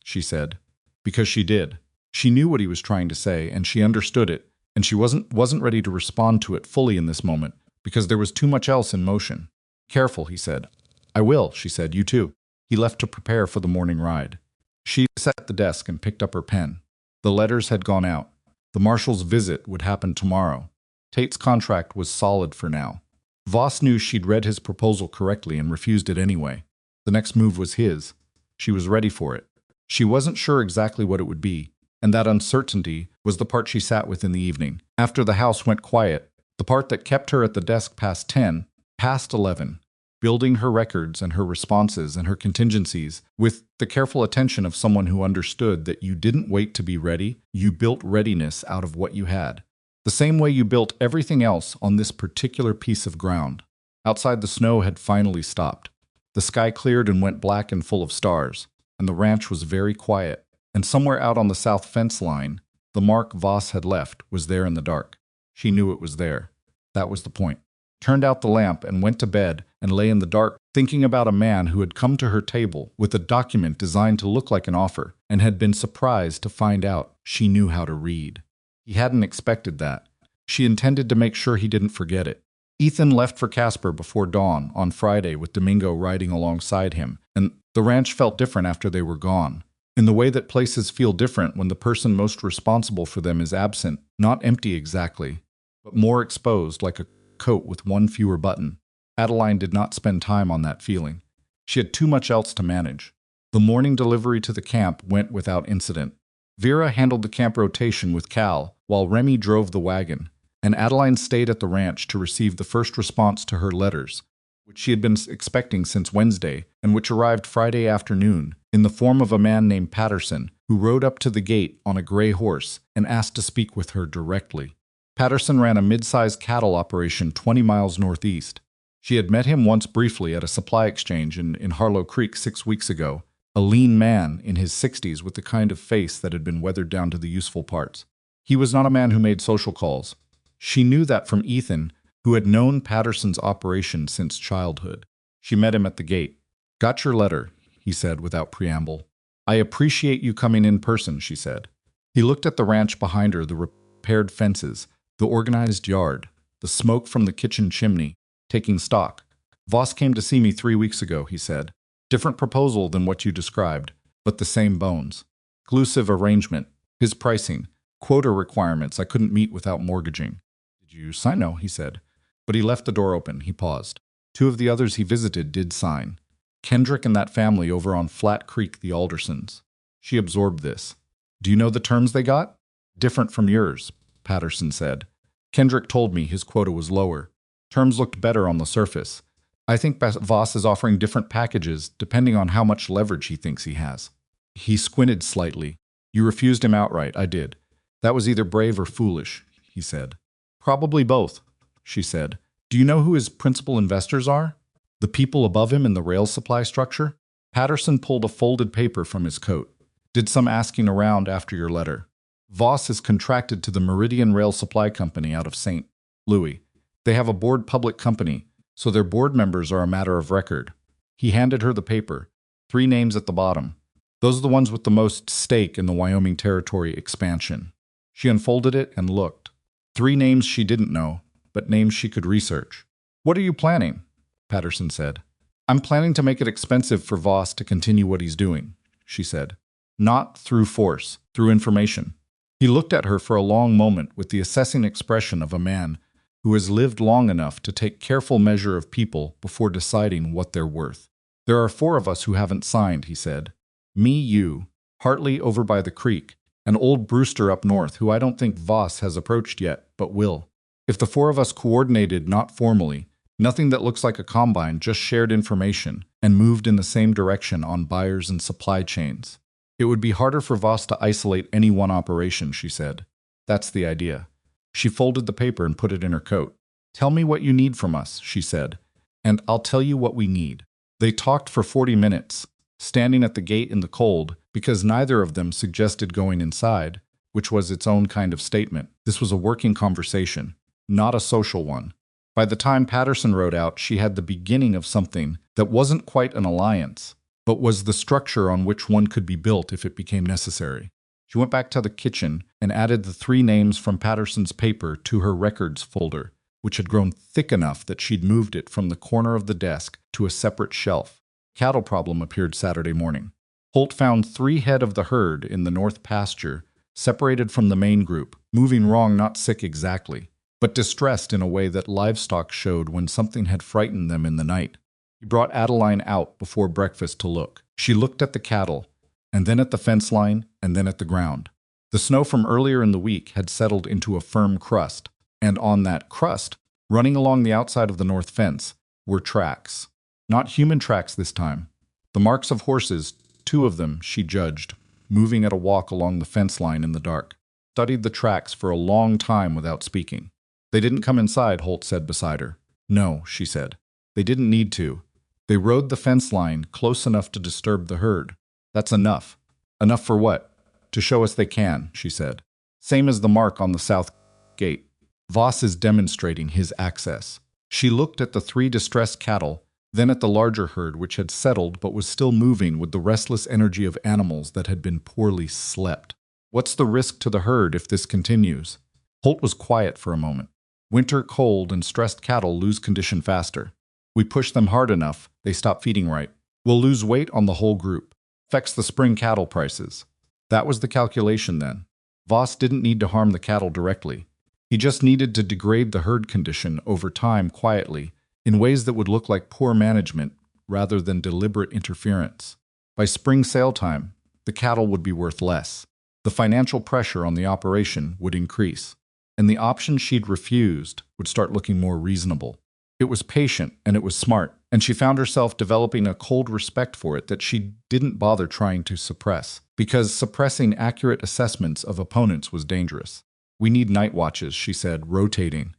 she said, because she did. She knew what he was trying to say, and she understood it, and she wasn't ready to respond to it fully in this moment, because there was too much else in motion. "Careful," he said. "I will," she said. "You too." He left to prepare for the morning ride. She sat at the desk and picked up her pen. The letters had gone out. The marshal's visit would happen tomorrow. Tate's contract was solid for now. Voss knew she'd read his proposal correctly and refused it anyway. The next move was his. She was ready for it. She wasn't sure exactly what it would be, and that uncertainty was the part she sat with in the evening. After the house went quiet, the part that kept her at the desk past 10, past 11, building her records and her responses and her contingencies with the careful attention of someone who understood that you didn't wait to be ready, you built readiness out of what you had. The same way you built everything else on this particular piece of ground. Outside, the snow had finally stopped. The sky cleared and went black and full of stars, and the ranch was very quiet. And somewhere out on the south fence line, the mark Voss had left was there in the dark. She knew it was there. That was the point. Turned out the lamp and went to bed and lay in the dark, thinking about a man who had come to her table with a document designed to look like an offer and had been surprised to find out she knew how to read. He hadn't expected that. She intended to make sure he didn't forget it. Ethan left for Casper before dawn on Friday with Domingo riding alongside him, and the ranch felt different after they were gone. In the way that places feel different when the person most responsible for them is absent, not empty exactly, but more exposed like a coat with one fewer button. Adeline did not spend time on that feeling. She had too much else to manage. The morning delivery to the camp went without incident. Vera handled the camp rotation with Cal, while Remy drove the wagon, and Adeline stayed at the ranch to receive the first response to her letters, which she had been expecting since Wednesday, and which arrived Friday afternoon, in the form of a man named Patterson, who rode up to the gate on a gray horse and asked to speak with her directly. Patterson ran a mid-sized cattle operation 20 miles northeast. She had met him once briefly at a supply exchange in Harlow Creek 6 weeks ago, a lean man in his 60s with the kind of face that had been weathered down to the useful parts. He was not a man who made social calls. She knew that from Ethan, who had known Patterson's operation since childhood. She met him at the gate. "Got your letter," he said without preamble. I appreciate you coming in person, she said. He looked at the ranch behind her, the repaired fences, the organized yard, the smoke from the kitchen chimney, taking stock. Voss came to see me 3 weeks ago, he said. Different proposal than what you described, but the same bones. Exclusive arrangement, his pricing, quota requirements I couldn't meet without mortgaging. Did you sign? No, he said. But he left the door open. He paused. 2 of the others he visited did sign. Kendrick and that family over on Flat Creek, the Aldersons. She absorbed this. Do you know the terms they got? Different from yours, Patterson said. Kendrick told me his quota was lower. Terms looked better on the surface. I think Voss is offering different packages depending on how much leverage he thinks he has. He squinted slightly. You refused him outright. I did. That was either brave or foolish, he said. Probably both, she said. Do you know who his principal investors are? The people above him in the rail supply structure? Patterson pulled a folded paper from his coat. Did some asking around after your letter. Voss is contracted to the Meridian Rail Supply Company out of St. Louis. They have a board public company, so their board members are a matter of record. He handed her the paper. 3 names at the bottom. Those are the ones with the most stake in the Wyoming territory expansion. She unfolded it and looked. 3 names she didn't know, but names she could research. What are you planning? Patterson said. I'm planning to make it expensive for Voss to continue what he's doing, she said. Not through force, through information. He looked at her for a long moment with the assessing expression of a man who has lived long enough to take careful measure of people before deciding what they're worth. There are 4 of us who haven't signed, he said. Me, you, Hartley over by the creek, and old Brewster up north, who I don't think Voss has approached yet, but will. If the 4 of us coordinated not formally, nothing that looks like a combine, just shared information, and moved in the same direction on buyers and supply chains, it would be harder for Voss to isolate any one operation, she said. That's the idea. She folded the paper and put it in her coat. Tell me what you need from us, she said, and I'll tell you what we need. They talked for 40 minutes, standing at the gate in the cold, because neither of them suggested going inside, which was its own kind of statement. This was a working conversation, not a social one. By the time Patterson rode out, she had the beginning of something that wasn't quite an alliance, but was the structure on which one could be built if it became necessary. She went back to the kitchen and added the 3 names from Patterson's paper to her records folder, which had grown thick enough that she'd moved it from the corner of the desk to a separate shelf. Cattle problem appeared Saturday morning. Holt found 3 head of the herd in the north pasture, separated from the main group, moving wrong, not sick exactly, but distressed in a way that livestock showed when something had frightened them in the night. He brought Adeline out before breakfast to look. She looked at the cattle, and then at the fence line, and then at the ground. The snow from earlier in the week had settled into a firm crust, and on that crust, running along the outside of the north fence, were tracks. Not human tracks this time. The marks of horses, 2 of them, she judged, moving at a walk along the fence line in the dark. Studied the tracks for a long time without speaking. They didn't come inside, Holt said beside her. No, she said. They didn't need to. They rode the fence line close enough to disturb the herd. That's enough. Enough for what? To show us they can, she said. Same as the mark on the south gate. Voss is demonstrating his access. She looked at the 3 distressed cattle, then at the larger herd which had settled but was still moving with the restless energy of animals that had been poorly slept. What's the risk to the herd if this continues? Holt was quiet for a moment. Winter cold and stressed cattle lose condition faster. We push them hard enough, they stop feeding right. We'll lose weight on the whole group. Affects the spring cattle prices. That was the calculation then. Voss didn't need to harm the cattle directly. He just needed to degrade the herd condition over time quietly, in ways that would look like poor management rather than deliberate interference. By spring sale time, the cattle would be worth less. The financial pressure on the operation would increase, and the option she'd refused would start looking more reasonable. It was patient and it was smart, and she found herself developing a cold respect for it that she didn't bother trying to suppress, because suppressing accurate assessments of opponents was dangerous. We need night watches, she said, rotating.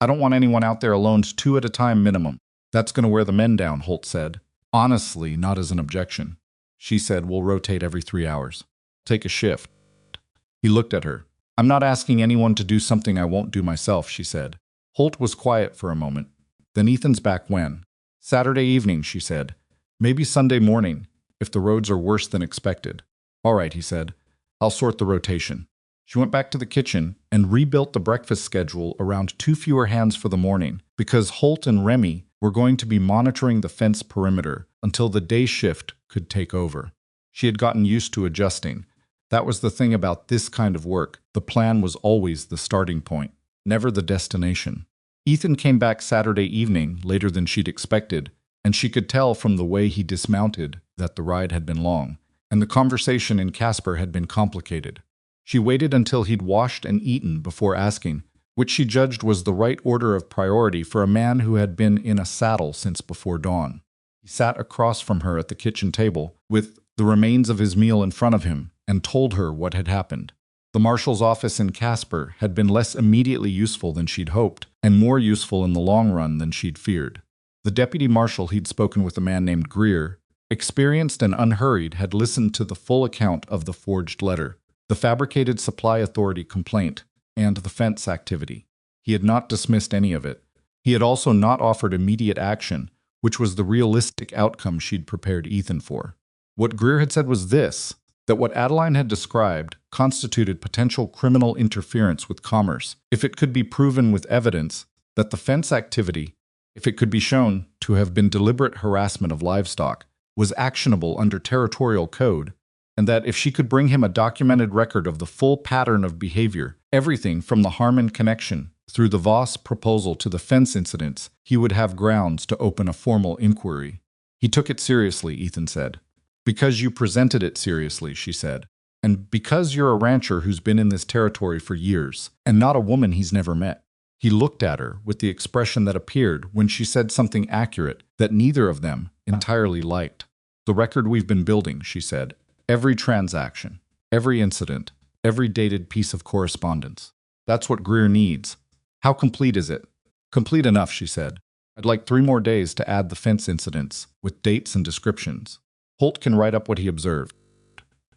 I don't want anyone out there alone, 2 at a time minimum. That's going to wear the men down, Holt said. Honestly, not as an objection. She said, we'll rotate every 3 hours. Take a shift. He looked at her. I'm not asking anyone to do something I won't do myself, she said. Holt was quiet for a moment. Then Ethan's back when? Saturday evening, she said. Maybe Sunday morning, if the roads are worse than expected. All right, he said. I'll sort the rotation. She went back to the kitchen and rebuilt the breakfast schedule around 2 fewer hands for the morning, because Holt and Remy were going to be monitoring the fence perimeter until the day shift could take over. She had gotten used to adjusting. That was the thing about this kind of work. The plan was always the starting point, never the destination. Ethan came back Saturday evening, later than she'd expected, and she could tell from the way he dismounted that the ride had been long, and the conversation in Casper had been complicated. She waited until he'd washed and eaten before asking, which she judged was the right order of priority for a man who had been in a saddle since before dawn. He sat across from her at the kitchen table, with the remains of his meal in front of him, and told her what had happened. The marshal's office in Casper had been less immediately useful than she'd hoped, and more useful in the long run than she'd feared. The deputy marshal he'd spoken with, a man named Greer, experienced and unhurried, had listened to the full account of the forged letter, the fabricated supply authority complaint, and the fence activity. He had not dismissed any of it. He had also not offered immediate action, which was the realistic outcome she'd prepared Ethan for. What Greer had said was this: that what Adeline had described constituted potential criminal interference with commerce if it could be proven with evidence that the fence activity, if it could be shown to have been deliberate harassment of livestock, was actionable under territorial code, and that if she could bring him a documented record of the full pattern of behavior, everything from the Harmon connection through the Voss proposal to the fence incidents, he would have grounds to open a formal inquiry. He took it seriously, Ethan said. Because you presented it seriously, she said. And because you're a rancher who's been in this territory for years, and not a woman he's never met. He looked at her with the expression that appeared when she said something accurate that neither of them entirely liked. The record we've been building, she said. Every transaction, every incident, every dated piece of correspondence. That's what Greer needs. How complete is it? Complete enough, she said. I'd like 3 more days to add the fence incidents, with dates and descriptions. Holt can write up what he observed.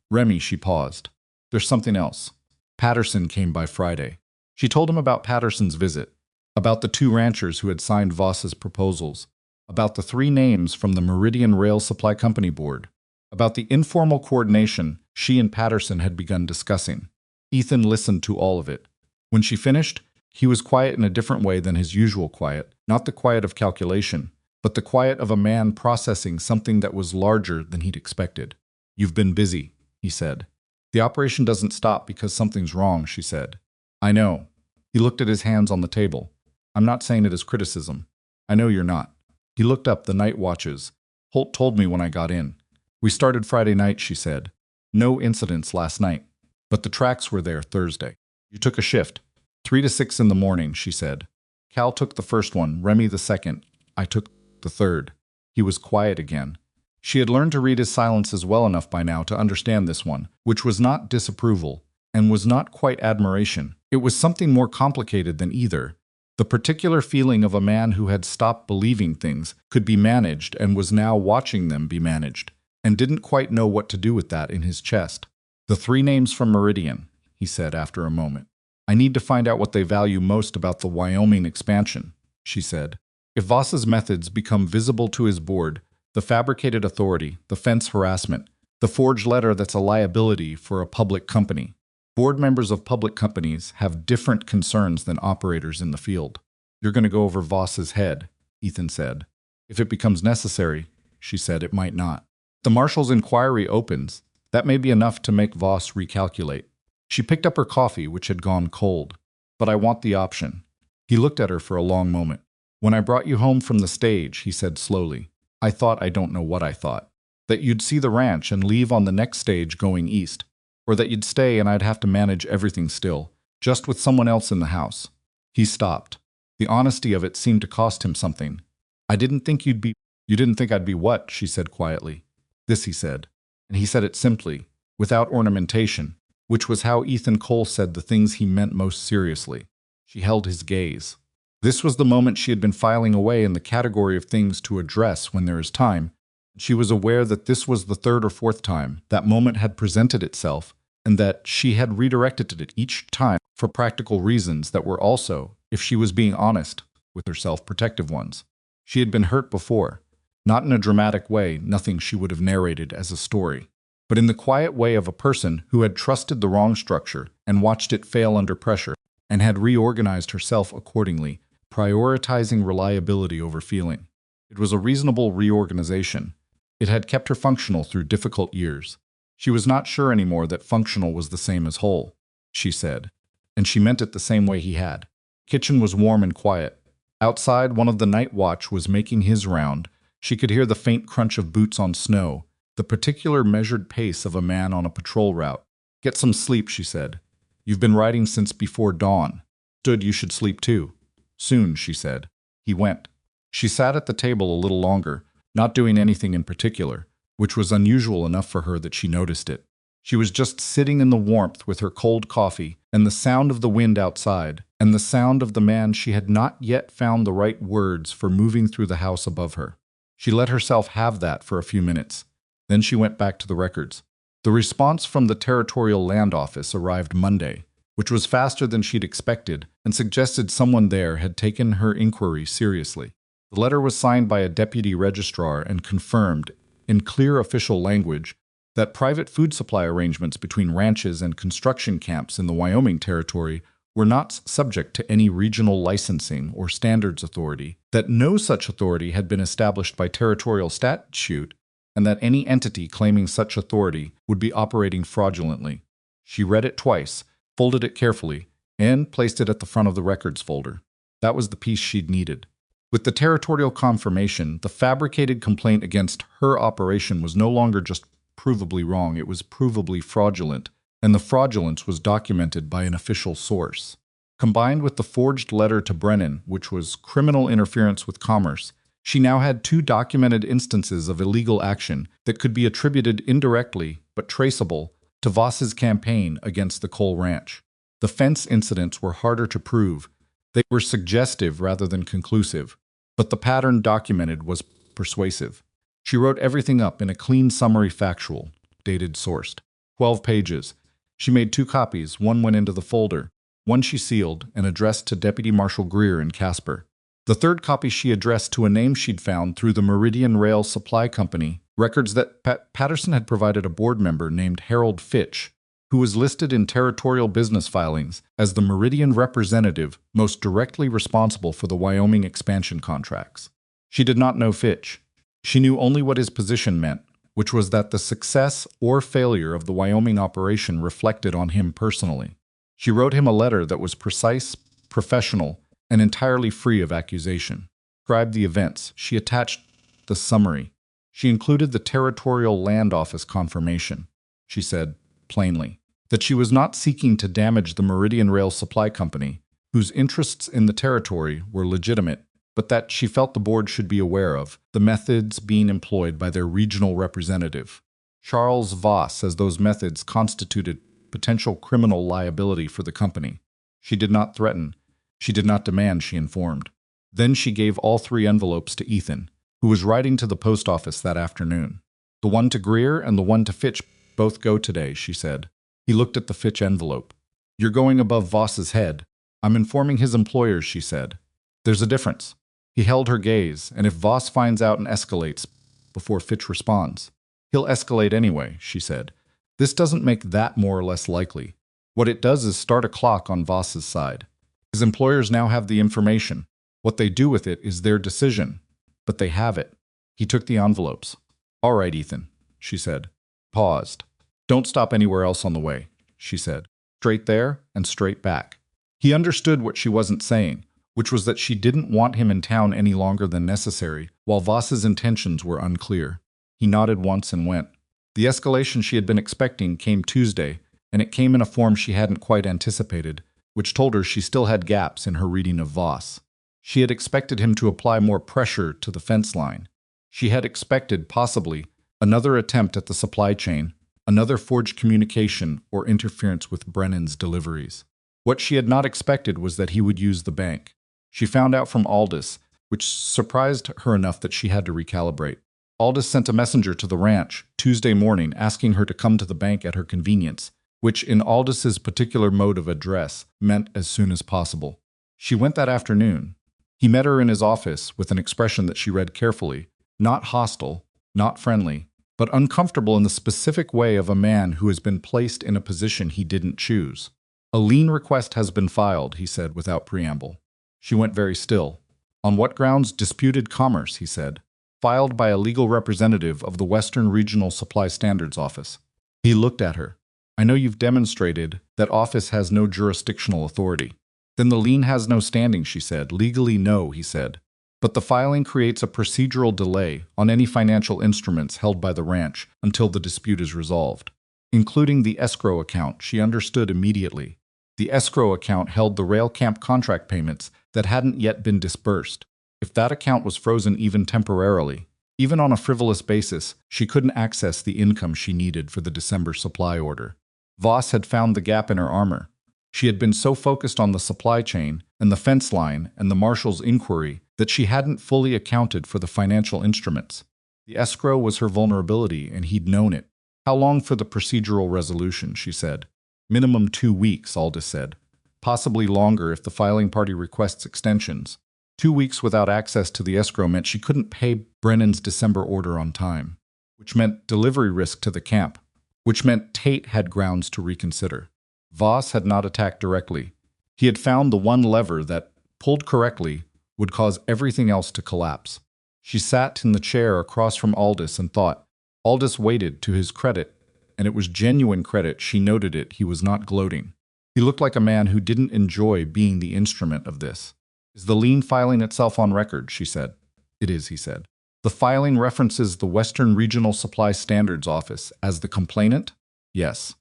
Remy, she paused. There's something else. Patterson came by Friday. She told him about Patterson's visit, about the 2 ranchers who had signed Voss's proposals, about the 3 names from the Meridian Rail Supply Company board, about the informal coordination she and Patterson had begun discussing. Ethan listened to all of it. When she finished, he was quiet in a different way than his usual quiet, not the quiet of calculation, but the quiet of a man processing something that was larger than he'd expected. You've been busy, he said. The operation doesn't stop because something's wrong, she said. I know. He looked at his hands on the table. I'm not saying it as criticism. I know you're not. He looked up the night watches. Holt told me when I got in. We started Friday night, she said. No incidents last night. But the tracks were there Thursday. You took a shift. 3 to 6 in the morning, she said. Cal took the first one, Remy the second. I took the third. He was quiet again. She had learned to read his silences well enough by now to understand this one, which was not disapproval, and was not quite admiration. It was something more complicated than either. The particular feeling of a man who had stopped believing things could be managed and was now watching them be managed, and didn't quite know what to do with that in his chest. The 3 names from Meridian, he said after a moment. I need to find out what they value most about the Wyoming expansion, she said. If Voss's methods become visible to his board, the fabricated authority, the fence harassment, the forged letter that's a liability for a public company. Board members of public companies have different concerns than operators in the field. You're going to go over Voss's head, Ethan said. If it becomes necessary, she said, it might not. The marshal's inquiry opens. That may be enough to make Voss recalculate. She picked up her coffee, which had gone cold. But I want the option. He looked at her for a long moment. When I brought you home from the stage, he said slowly, I thought I don't know what I thought. That you'd see the ranch and leave on the next stage going east. Or that you'd stay and I'd have to manage everything still, just with someone else in the house. He stopped. The honesty of it seemed to cost him something. I didn't think you'd be... You didn't think I'd be what? She said quietly. This, he said. And he said it simply, without ornamentation, which was how Ethan Cole said the things he meant most seriously. She held his gaze. This was the moment she had been filing away in the category of things to address when there is time. She was aware that this was the 3rd or 4th time that moment had presented itself, and that she had redirected it each time for practical reasons that were also, if she was being honest, with herself protective ones. She had been hurt before. Not in a dramatic way, nothing she would have narrated as a story, but in the quiet way of a person who had trusted the wrong structure and watched it fail under pressure, and had reorganized herself accordingly, prioritizing reliability over feeling. It was a reasonable reorganization. It had kept her functional through difficult years. She was not sure anymore that functional was the same as whole, she said, and she meant it the same way he had. Kitchen was warm and quiet. Outside, one of the night watch was making his round. She could hear the faint crunch of boots on snow, the particular measured pace of a man on a patrol route. Get some sleep, she said. You've been riding since before dawn. You should sleep too. Soon, she said. He went. She sat at the table a little longer, not doing anything in particular, which was unusual enough for her that she noticed it. She was just sitting in the warmth with her cold coffee and the sound of the wind outside, and the sound of the man she had not yet found the right words for moving through the house above her. She let herself have that for a few minutes. Then she went back to the records. The response from the Territorial Land Office arrived Monday, which was faster than she'd expected and suggested someone there had taken her inquiry seriously. The letter was signed by a deputy registrar and confirmed, in clear official language, that private food supply arrangements between ranches and construction camps in the Wyoming Territory were not subject to any regional licensing or standards authority, that no such authority had been established by territorial statute, and that any entity claiming such authority would be operating fraudulently. She read it twice, folded it carefully, and placed it at the front of the records folder. That was the piece she'd needed. With the territorial confirmation, the fabricated complaint against her operation was no longer just provably wrong, it was provably fraudulent, and the fraudulence was documented by an official source. Combined with the forged letter to Brennan, which was criminal interference with commerce, she now had two documented instances of illegal action that could be attributed indirectly, but traceable, to Voss's campaign against the coal ranch. The fence incidents were harder to prove. They were suggestive rather than conclusive, but the pattern documented was persuasive. She wrote everything up in a clean summary factual, dated sourced. 12 pages. She made 2 copies, one went into the folder. One she sealed and addressed to Deputy Marshal Greer in Casper. The third copy she addressed to a name she'd found through the Meridian Rail Supply Company, records that Patterson had provided a board member named Harold Fitch, who was listed in territorial business filings as the Meridian representative most directly responsible for the Wyoming expansion contracts. She did not know Fitch. She knew only what his position meant, which was that the success or failure of the Wyoming operation reflected on him personally. She wrote him a letter that was precise, professional, and entirely free of accusation. Described the events. She attached the summary. She included the Territorial Land Office confirmation. She said, plainly, that she was not seeking to damage the Meridian Rail Supply Company, whose interests in the territory were legitimate, but that she felt the board should be aware of the methods being employed by their regional representative, Charles Voss, as those methods constituted potential criminal liability for the company. She did not threaten. She did not demand, she informed. Then she gave all 3 envelopes to Ethan, who was riding to the post office that afternoon. The one to Greer and the one to Fitch both go today, she said. He looked at the Fitch envelope. You're going above Voss's head. I'm informing his employers, she said. There's a difference. He held her gaze, and if Voss finds out and escalates before Fitch responds, he'll escalate anyway, she said. This doesn't make that more or less likely. What it does is start a clock on Voss's side. His employers now have the information. What they do with it is their decision, but they have it. He took the envelopes. All right, Ethan, she said. Paused. Don't stop anywhere else on the way, she said. Straight there and straight back. He understood what she wasn't saying, which was that she didn't want him in town any longer than necessary, while Voss's intentions were unclear. He nodded once and went. The escalation she had been expecting came Tuesday, and it came in a form she hadn't quite anticipated, which told her she still had gaps in her reading of Voss. She had expected him to apply more pressure to the fence line. She had expected, possibly, another attempt at the supply chain, another forged communication or interference with Brennan's deliveries. What she had not expected was that he would use the bank. She found out from Aldous, which surprised her enough that she had to recalibrate. Aldous sent a messenger to the ranch Tuesday morning asking her to come to the bank at her convenience, which in Aldous's particular mode of address meant as soon as possible. She went that afternoon. He met her in his office with an expression that she read carefully, Not hostile, not friendly, but uncomfortable in the specific way of a man who has been placed in a position he didn't choose. A lien request has been filed, he said without preamble. She went very still. On what grounds? Disputed commerce, he said. Filed by a legal representative of the Western Regional Supply Standards Office. He looked at her. I know you've demonstrated that office has no jurisdictional authority. Then the lien has no standing, she said. Legally, no, he said. But the filing creates a procedural delay on any financial instruments held by the ranch until the dispute is resolved. Including the escrow account, she understood immediately. The escrow account held the rail camp contract payments that hadn't yet been disbursed. If that account was frozen even temporarily, even on a frivolous basis, she couldn't access the income she needed for the December supply order. Voss had found the gap in her armor. She had been so focused on the supply chain and the fence line and the marshal's inquiry that she hadn't fully accounted for the financial instruments. The escrow was her vulnerability, and he'd known it. How long for the procedural resolution, she said. Minimum 2 weeks, Aldous said. Possibly longer if the filing party requests extensions. 2 weeks without access to the escrow meant she couldn't pay Brennan's December order on time, which meant delivery risk to the camp, which meant Tate had grounds to reconsider. Voss had not attacked directly. He had found the one lever that, pulled correctly, would cause everything else to collapse. She sat in the chair across from Aldous and thought. Aldous waited, to his credit, and it was genuine credit. She noted it. He was not gloating. He looked like a man who didn't enjoy being the instrument of this. Is the lien filing itself on record? She said. It is, he said. The filing references the Western Regional Supply Standards Office as the complainant? Yes.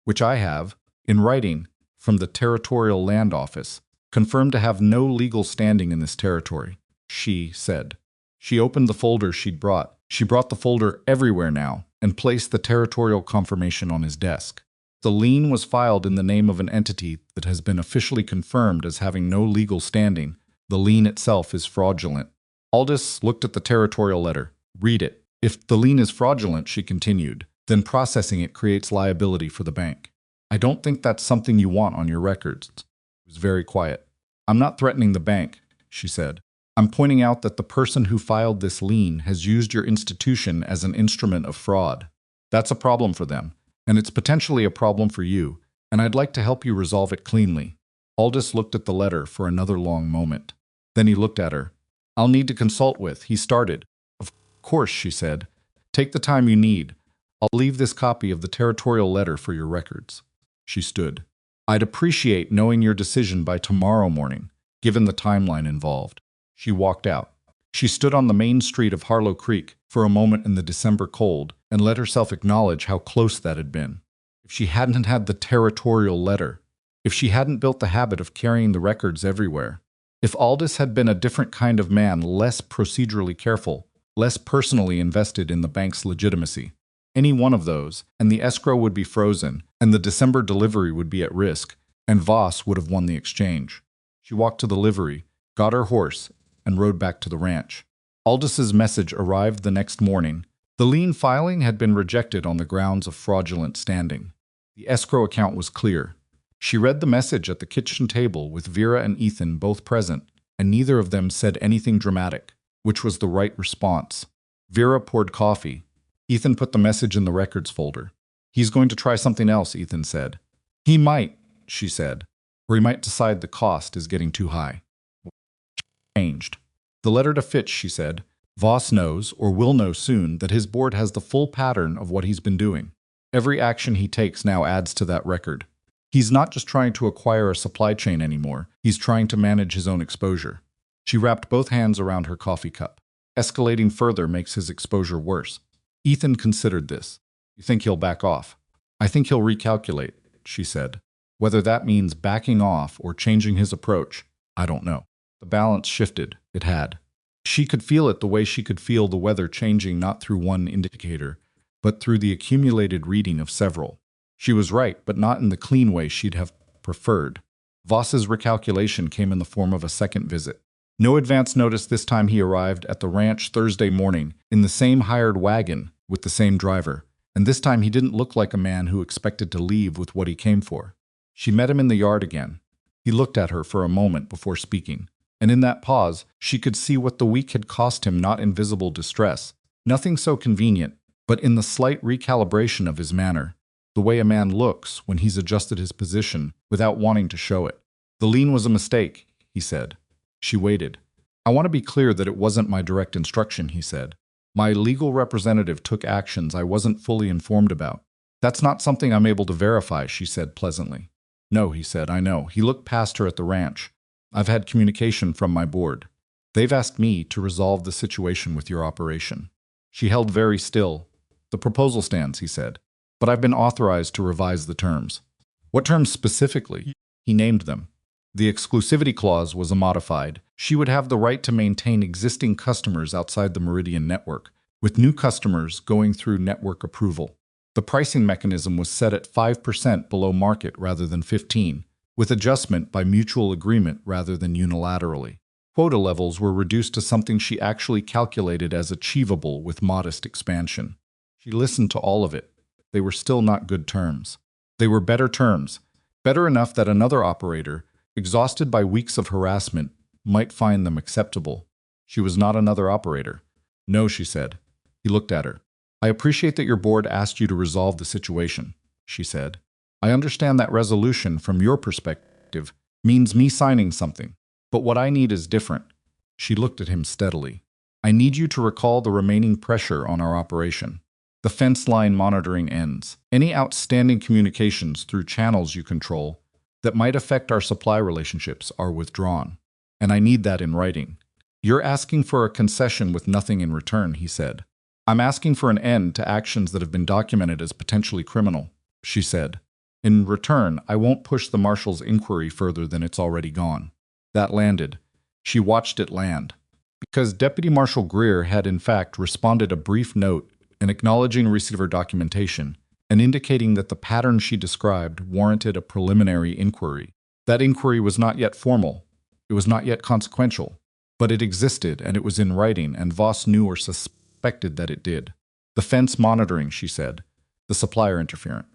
Which I have, in writing, from the Territorial Land Office, confirmed to have no legal standing in this territory, she said. She opened the folder she'd brought. She brought the folder everywhere now and placed the territorial confirmation on his desk. The lien was filed in the name of an entity that has been officially confirmed as having no legal standing. The lien itself is fraudulent. Aldous looked at the territorial letter. Read it. If the lien is fraudulent, she continued, then processing it creates liability for the bank. I don't think that's something you want on your records. It was very quiet. I'm not threatening the bank, she said. I'm pointing out that the person who filed this lien has used your institution as an instrument of fraud. That's a problem for them, and it's potentially a problem for you, and I'd like to help you resolve it cleanly. Aldous looked at the letter for another long moment. Then he looked at her. I'll need to consult with, he started. Of course, she said. Take the time you need. I'll leave this copy of the territorial letter for your records. She stood. I'd appreciate knowing your decision by tomorrow morning, given the timeline involved. She walked out. She stood on the main street of Harlow Creek for a moment in the December cold and let herself acknowledge how close that had been. If she hadn't had the territorial letter, if she hadn't built the habit of carrying the records everywhere, if Aldous had been a different kind of man, less procedurally careful, less personally invested in the bank's legitimacy, any one of those, and the escrow would be frozen, and the December delivery would be at risk, and Voss would have won the exchange. She walked to the livery, got her horse, and rode back to the ranch. Aldous' message arrived the next morning. The lien filing had been rejected on the grounds of fraudulent standing. The escrow account was clear. She read the message at the kitchen table with Vera and Ethan both present, and neither of them said anything dramatic, which was the right response. Vera poured coffee. Ethan put the message in the records folder. He's going to try something else, Ethan said. He might, she said, or he might decide the cost is getting too high. Changed. The letter to Fitch, she said. Voss knows, or will know soon, that his board has the full pattern of what he's been doing. Every action he takes now adds to that record. He's not just trying to acquire a supply chain anymore. He's trying to manage his own exposure. She wrapped both hands around her coffee cup. Escalating further makes his exposure worse. Ethan considered this. You think he'll back off? I think he'll recalculate, she said. Whether that means backing off or changing his approach, I don't know. The balance shifted. It had. She could feel it the way she could feel the weather changing, not through one indicator, but through the accumulated reading of several. She was right, but not in the clean way she'd have preferred. Voss's recalculation came in the form of a second visit. No advance notice this time. He arrived at the ranch Thursday morning in the same hired wagon with the same driver, and this time he didn't look like a man who expected to leave with what he came for. She met him in the yard again. He looked at her for a moment before speaking. And in that pause, she could see what the week had cost him, not in visible distress, nothing so convenient, but in the slight recalibration of his manner, the way a man looks when he's adjusted his position without wanting to show it. The lien was a mistake, he said. She waited. I want to be clear that it wasn't my direct instruction, he said. My legal representative took actions I wasn't fully informed about. That's not something I'm able to verify, she said pleasantly. No, he said, I know. He looked past her at the ranch. I've had communication from my board. They've asked me to resolve the situation with your operation. She held very still. The proposal stands, he said, but I've been authorized to revise the terms. What terms specifically? He named them. The exclusivity clause was modified. She would have the right to maintain existing customers outside the Meridian network, with new customers going through network approval. The pricing mechanism was set at 5% below market rather than 15%, with adjustment by mutual agreement rather than unilaterally. Quota levels were reduced to something she actually calculated as achievable with modest expansion. She listened to all of it. They were still not good terms. They were better terms, better enough that another operator, exhausted by weeks of harassment, might find them acceptable. She was not another operator. No, she said. He looked at her. I appreciate that your board asked you to resolve the situation, she said. I understand that resolution, from your perspective, means me signing something. But what I need is different. She looked at him steadily. I need you to recall the remaining pressure on our operation. The fence line monitoring ends. Any outstanding communications through channels you control that might affect our supply relationships are withdrawn. And I need that in writing. You're asking for a concession with nothing in return, he said. I'm asking for an end to actions that have been documented as potentially criminal, she said. In return, I won't push the marshal's inquiry further than it's already gone. That landed. She watched it land. Because Deputy Marshal Greer had in fact responded a brief note and acknowledging receipt of her documentation and indicating that the pattern she described warranted a preliminary inquiry. That inquiry was not yet formal. It was not yet consequential. But it existed, and it was in writing, and Voss knew or suspected that it did. The fence monitoring, she said. The supplier interference.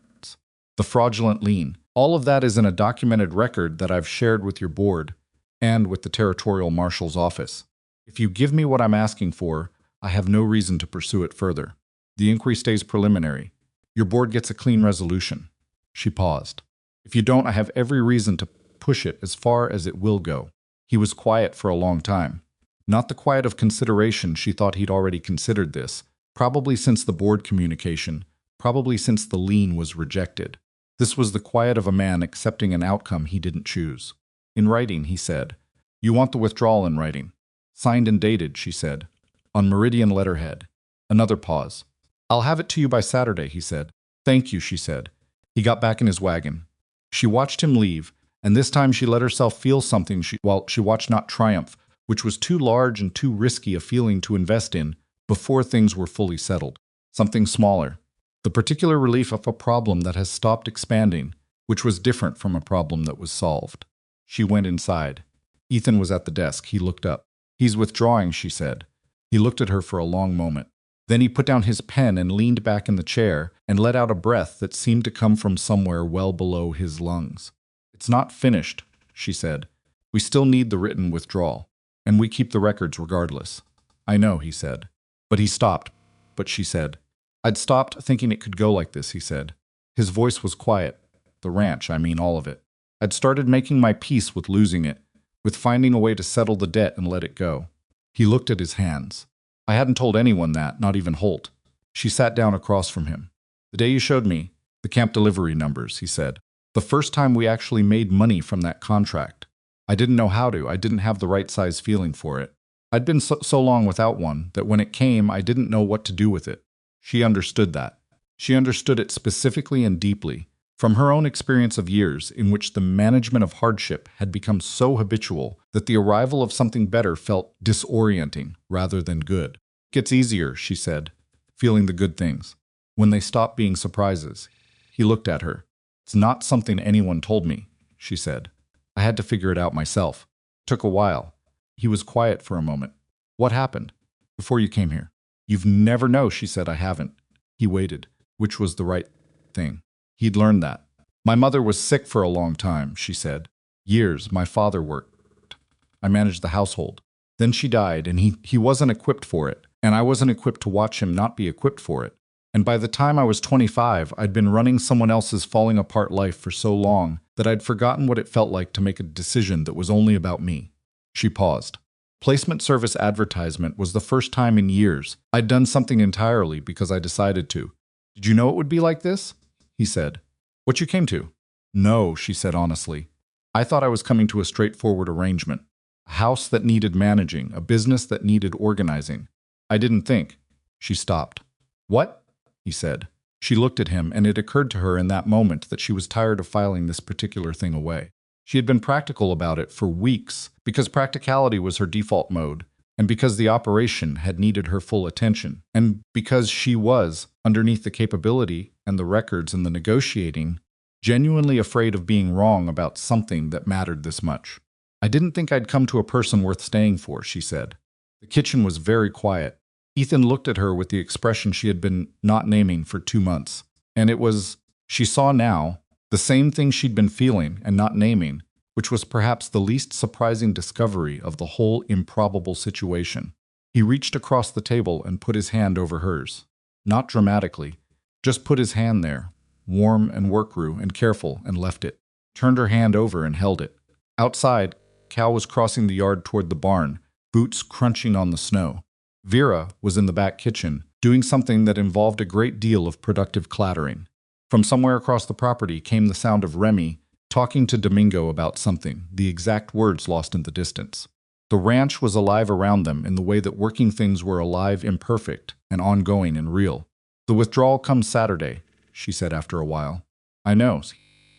The fraudulent lien. All of that is in a documented record that I've shared with your board and with the Territorial Marshal's office. If you give me what I'm asking for, I have no reason to pursue it further. The inquiry stays preliminary. Your board gets a clean resolution. She paused. If you don't, I have every reason to push it as far as it will go. He was quiet for a long time. Not the quiet of consideration. She thought he'd already considered this, probably since the board communication, probably since the lien was rejected. This was the quiet of a man accepting an outcome he didn't choose. In writing, he said. You want the withdrawal in writing. Signed and dated, she said. On Meridian letterhead. Another pause. I'll have it to you by Saturday, he said. Thank you, she said. He got back in his wagon. She watched him leave, and this time she let herself feel something while she watched not triumph, which was too large and too risky a feeling to invest in before things were fully settled. Something smaller. The particular relief of a problem that has stopped expanding, which was different from a problem that was solved. She went inside. Ethan was at the desk. He looked up. He's withdrawing, she said. He looked at her for a long moment. Then he put down his pen and leaned back in the chair and let out a breath that seemed to come from somewhere well below his lungs. It's not finished, she said. We still need the written withdrawal, and we keep the records regardless. I know, he said. But he stopped. But she said. I'd stopped thinking it could go like this, he said. His voice was quiet. The ranch, I mean all of it. I'd started making my peace with losing it, with finding a way to settle the debt and let it go. He looked at his hands. I hadn't told anyone that, not even Holt. She sat down across from him. The day you showed me, the camp delivery numbers, he said. The first time we actually made money from that contract. I didn't know how to. I didn't have the right size feeling for it. I'd been so long without one that when it came, I didn't know what to do with it. She understood that. She understood it specifically and deeply, from her own experience of years in which the management of hardship had become so habitual that the arrival of something better felt disorienting rather than good. It gets easier, she said, feeling the good things, when they stop being surprises. He looked at her. It's not something anyone told me, she said. I had to figure it out myself. It took a while. He was quiet for a moment. What happened? Before you came here. You've never know, she said. I haven't. He waited, which was the right thing. He'd learned that. My mother was sick for a long time, she said. Years. My father worked. I managed the household. Then she died, and he wasn't equipped for it, and I wasn't equipped to watch him not be equipped for it. And by the time I was 25, I'd been running someone else's falling apart life for so long that I'd forgotten what it felt like to make a decision that was only about me. She paused. Placement service advertisement was the first time in years I'd done something entirely because I decided to. Did you know it would be like this? He said. What you came to? No, she said honestly. I thought I was coming to a straightforward arrangement. A house that needed managing, a business that needed organizing. I didn't think. She stopped. What? He said. She looked at him, and it occurred to her in that moment that she was tired of filing this particular thing away. She had been practical about it for weeks, because practicality was her default mode, and because the operation had needed her full attention, and because she was, underneath the capability and the records and the negotiating, genuinely afraid of being wrong about something that mattered this much. I didn't think I'd come to a person worth staying for, she said. The kitchen was very quiet. Ethan looked at her with the expression she had been not naming for 2 months, and it was, she saw now, the same thing she'd been feeling and not naming, which was perhaps the least surprising discovery of the whole improbable situation. He reached across the table and put his hand over hers. Not dramatically, just put his hand there, warm and work-rue and careful, and left it. Turned her hand over and held it. Outside, Cal was crossing the yard toward the barn, boots crunching on the snow. Vera was in the back kitchen, doing something that involved a great deal of productive clattering. From somewhere across the property came the sound of Remy talking to Domingo about something, the exact words lost in the distance. The ranch was alive around them in the way that working things were alive, imperfect, and ongoing and real. The withdrawal comes Saturday, she said after a while. I know,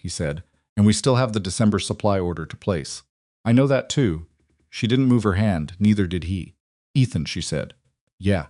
he said, and we still have the December supply order to place. I know that too. She didn't move her hand, neither did he. Ethan, she said. Yeah.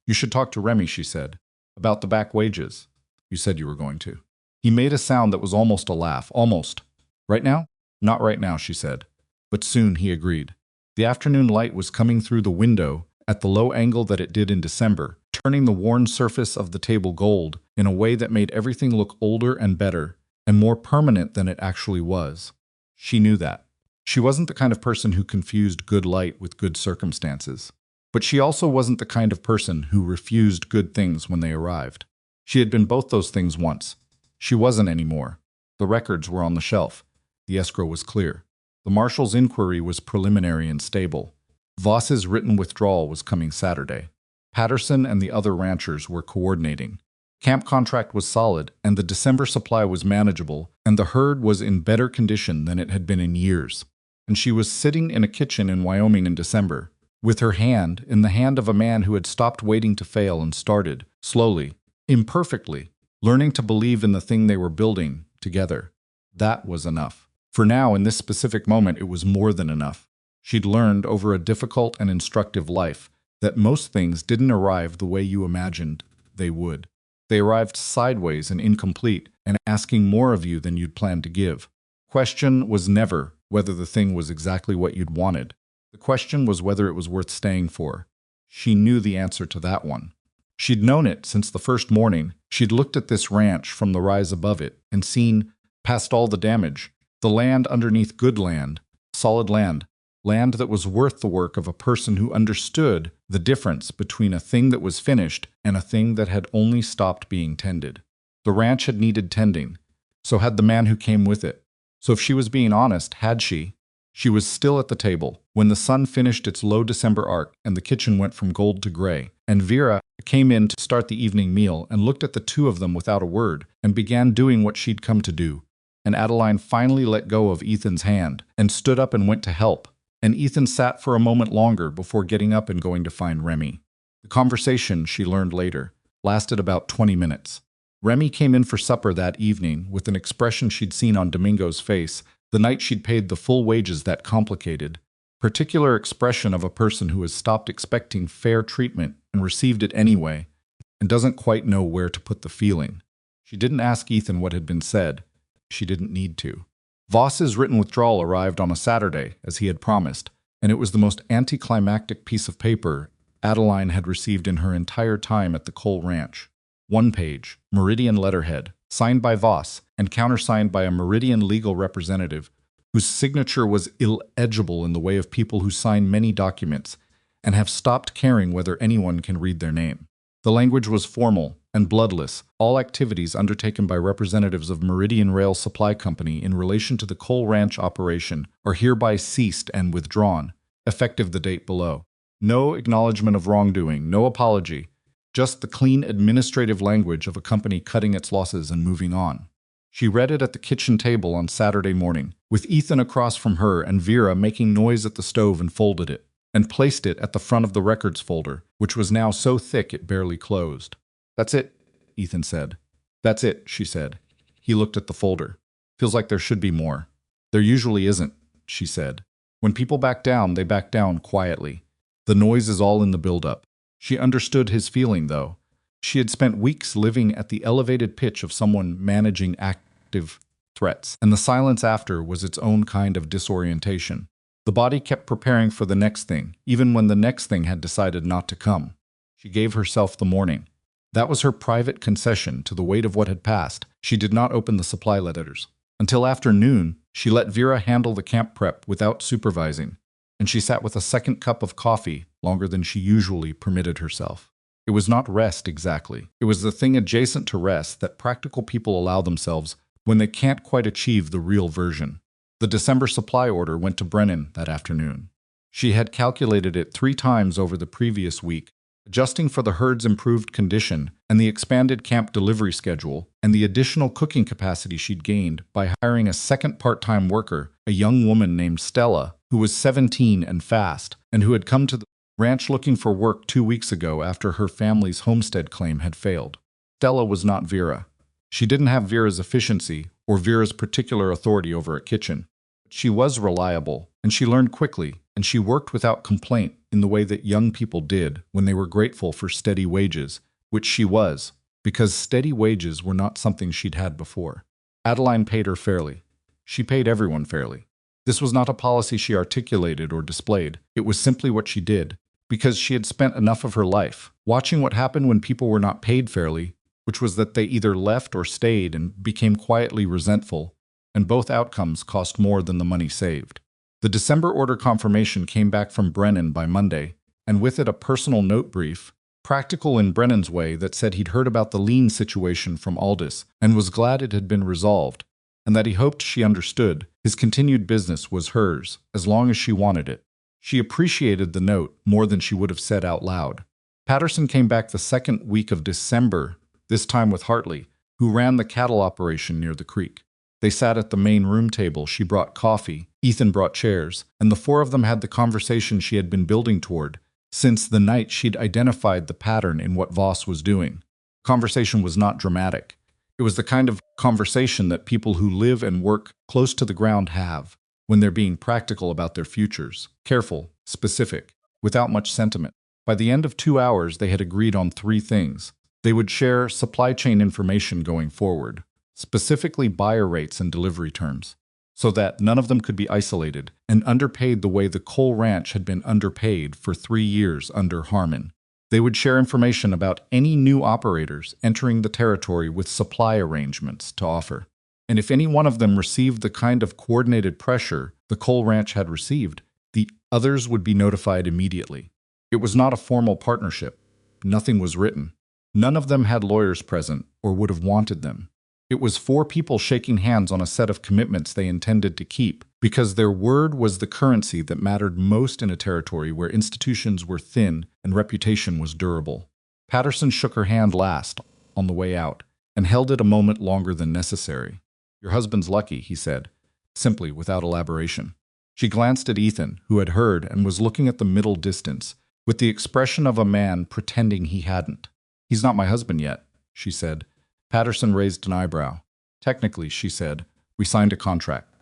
You should talk to Remy, she said. About the back wages. You said you were going to. He made a sound that was almost a laugh. Almost. Right now? Not right now, she said. But soon, he agreed. The afternoon light was coming through the window at the low angle that it did in December, turning the worn surface of the table gold in a way that made everything look older and better and more permanent than it actually was. She knew that. She wasn't the kind of person who confused good light with good circumstances. But she also wasn't the kind of person who refused good things when they arrived. She had been both those things once. She wasn't anymore. The records were on the shelf. The escrow was clear. The marshal's inquiry was preliminary and stable. Voss's written withdrawal was coming Saturday. Patterson and the other ranchers were coordinating. Camp contract was solid, and the December supply was manageable, and the herd was in better condition than it had been in years. And she was sitting in a kitchen in Wyoming in December, with her hand in the hand of a man who had stopped waiting to fail and started, slowly, imperfectly, learning to believe in the thing they were building together. That was enough. For now, in this specific moment, it was more than enough. She'd learned over a difficult and instructive life that most things didn't arrive the way you imagined they would. They arrived sideways and incomplete, and asking more of you than you'd planned to give. Question was never whether the thing was exactly what you'd wanted. The question was whether it was worth staying for. She knew the answer to that one. She'd known it since the first morning. She'd looked at this ranch from the rise above it and seen, past all the damage, the land underneath good land, solid land, land that was worth the work of a person who understood the difference between a thing that was finished and a thing that had only stopped being tended. The ranch had needed tending, so had the man who came with it. So if she was being honest, had she? She was still at the table when the sun finished its low December arc and the kitchen went from gold to gray, and Vera came in to start the evening meal and looked at the two of them without a word and began doing what she'd come to do. And Adeline finally let go of Ethan's hand and stood up and went to help, and Ethan sat for a moment longer before getting up and going to find Remy. The conversation, she learned later, lasted about 20 minutes. Remy came in for supper that evening with an expression she'd seen on Domingo's face the night she'd paid the full wages that complicated, particular expression of a person who has stopped expecting fair treatment and received it anyway, and doesn't quite know where to put the feeling. She didn't ask Ethan what had been said. She didn't need to. Voss's written withdrawal arrived on a Saturday, as he had promised, and it was the most anticlimactic piece of paper Adeline had received in her entire time at the Cole Ranch. 1 page, Meridian letterhead, signed by Voss and countersigned by a Meridian legal representative whose signature was illegible in the way of people who sign many documents and have stopped caring whether anyone can read their name. The language was formal and bloodless. All activities undertaken by representatives of Meridian Rail Supply Company in relation to the coal ranch operation are hereby ceased and withdrawn, effective the date below. No acknowledgement of wrongdoing, no apology, just the clean administrative language of a company cutting its losses and moving on. She read it at the kitchen table on Saturday morning, with Ethan across from her and Vera making noise at the stove, and folded it, and placed it at the front of the records folder, which was now so thick it barely closed. "That's it," Ethan said. "That's it," she said. He looked at the folder. "Feels like there should be more." "There usually isn't," she said. "When people back down, they back down quietly. The noise is all in the build-up." She understood his feeling, though. She had spent weeks living at the elevated pitch of someone managing active threats, and the silence after was its own kind of disorientation. The body kept preparing for the next thing, even when the next thing had decided not to come. She gave herself the morning. That was her private concession to the weight of what had passed. She did not open the supply letters. Until after noon, she let Vera handle the camp prep without supervising, and she sat with a second cup of coffee longer than she usually permitted herself. It was not rest exactly. It was the thing adjacent to rest that practical people allow themselves when they can't quite achieve the real version. The December supply order went to Brennan that afternoon. She had calculated it 3 times over the previous week, adjusting for the herd's improved condition and the expanded camp delivery schedule and the additional cooking capacity she'd gained by hiring a second part-time worker, a young woman named Stella, who was 17 and fast, and who had come to the ranch looking for work 2 weeks ago after her family's homestead claim had failed. Stella was not Vera. She didn't have Vera's efficiency or Vera's particular authority over a kitchen. She was reliable, and she learned quickly, and she worked without complaint in the way that young people did when they were grateful for steady wages, which she was, because steady wages were not something she'd had before. Adeline paid her fairly. She paid everyone fairly. This was not a policy she articulated or displayed. It was simply what she did, because she had spent enough of her life watching what happened when people were not paid fairly, which was that they either left or stayed and became quietly resentful, and both outcomes cost more than the money saved. The December order confirmation came back from Brennan by Monday, and with it a personal note brief, practical in Brennan's way, that said he'd heard about the lien situation from Aldous and was glad it had been resolved, and that he hoped she understood his continued business was hers as long as she wanted it. She appreciated the note more than she would have said out loud. Patterson came back the second week of December, this time with Hartley, who ran the cattle operation near the creek. They sat at the main room table. She brought coffee, Ethan brought chairs, and the 4 of them had the conversation she had been building toward since the night she'd identified the pattern in what Voss was doing. Conversation was not dramatic. It was the kind of conversation that people who live and work close to the ground have when they're being practical about their futures, careful, specific, without much sentiment. By the end of 2 hours, they had agreed on 3 things. They would share supply chain information going forward, specifically buyer rates and delivery terms, so that none of them could be isolated and underpaid the way the coal ranch had been underpaid for 3 years under Harmon. They would share information about any new operators entering the territory with supply arrangements to offer. And if any one of them received the kind of coordinated pressure the coal ranch had received, the others would be notified immediately. It was not a formal partnership. Nothing was written. None of them had lawyers present or would have wanted them. It was 4 people shaking hands on a set of commitments they intended to keep, because their word was the currency that mattered most in a territory where institutions were thin and reputation was durable. Patterson shook her hand last, on the way out, and held it a moment longer than necessary. "Your husband's lucky," he said, simply, without elaboration. She glanced at Ethan, who had heard and was looking at the middle distance, with the expression of a man pretending he hadn't. "He's not my husband yet," she said. Patterson raised an eyebrow. "Technically," she said, "we signed a contract.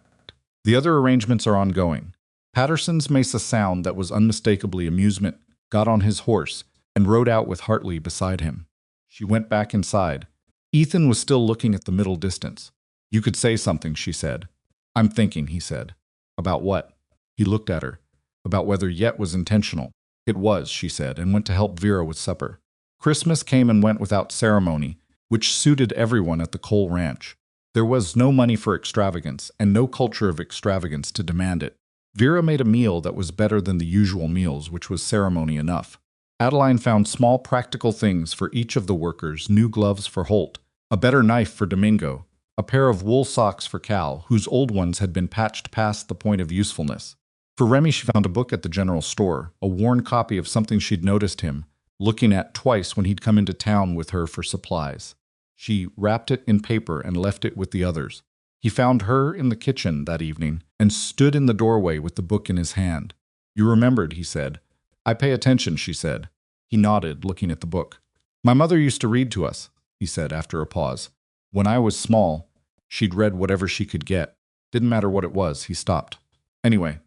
The other arrangements are ongoing." Patterson's Mesa sound that was unmistakably amusement got on his horse and rode out with Hartley beside him. She went back inside. Ethan was still looking at the middle distance. "You could say something," she said. "I'm thinking," he said. "About what?" He looked at her. "About whether yet was intentional." "It was," she said, and went to help Vera with supper. Christmas came and went without ceremony, which suited everyone at the coal ranch. There was no money for extravagance and no culture of extravagance to demand it. Vera made a meal that was better than the usual meals, which was ceremony enough. Adeline found small practical things for each of the workers: new gloves for Holt, a better knife for Domingo, a pair of wool socks for Cal, whose old ones had been patched past the point of usefulness. For Remy, she found a book at the general store, a worn copy of something she'd noticed him looking at twice when he'd come into town with her for supplies. She wrapped it in paper and left it with the others. He found her in the kitchen that evening and stood in the doorway with the book in his hand. "You remembered," he said. "I pay attention," she said. He nodded, looking at the book. "My mother used to read to us," he said after a pause. "When I was small, she'd read whatever she could get. Didn't matter what it was." He stopped. "Anyway,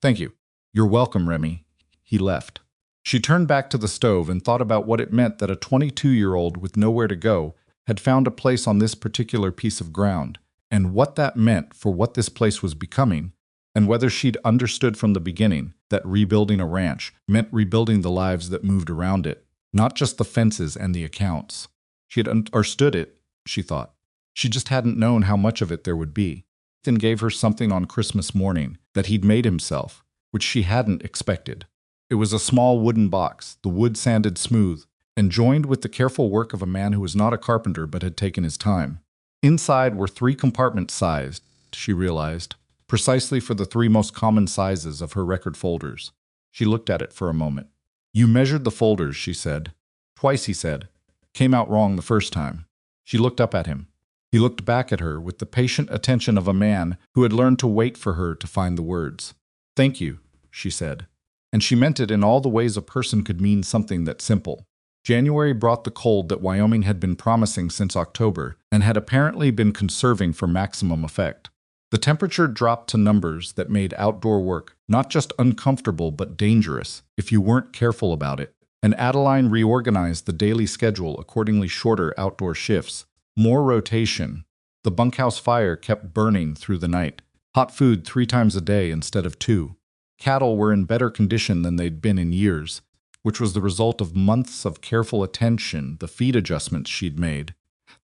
thank you." "You're welcome, Remy." He left. She turned back to the stove and thought about what it meant that a 22-year-old with nowhere to go had found a place on this particular piece of ground, and what that meant for what this place was becoming, and whether she'd understood from the beginning that rebuilding a ranch meant rebuilding the lives that moved around it, not just the fences and the accounts. She had understood it, she thought. She just hadn't known how much of it there would be. Ethan gave her something on Christmas morning that he'd made himself, which she hadn't expected. It was a small wooden box, the wood sanded smooth, and joined with the careful work of a man who was not a carpenter but had taken his time. Inside were 3 compartments sized, she realized, precisely for the 3 most common sizes of her record folders. She looked at it for a moment. "You measured the folders," she said. "Twice," he said. "Came out wrong the first time." She looked up at him. He looked back at her with the patient attention of a man who had learned to wait for her to find the words. "Thank you," she said. And she meant it in all the ways a person could mean something that simple. January brought the cold that Wyoming had been promising since October and had apparently been conserving for maximum effect. The temperature dropped to numbers that made outdoor work not just uncomfortable but dangerous if you weren't careful about it, and Adeline reorganized the daily schedule accordingly: shorter outdoor shifts, more rotation. The bunkhouse fire kept burning through the night, hot food 3 times a day instead of 2. Cattle were in better condition than they'd been in years, which was the result of months of careful attention, the feed adjustments she'd made,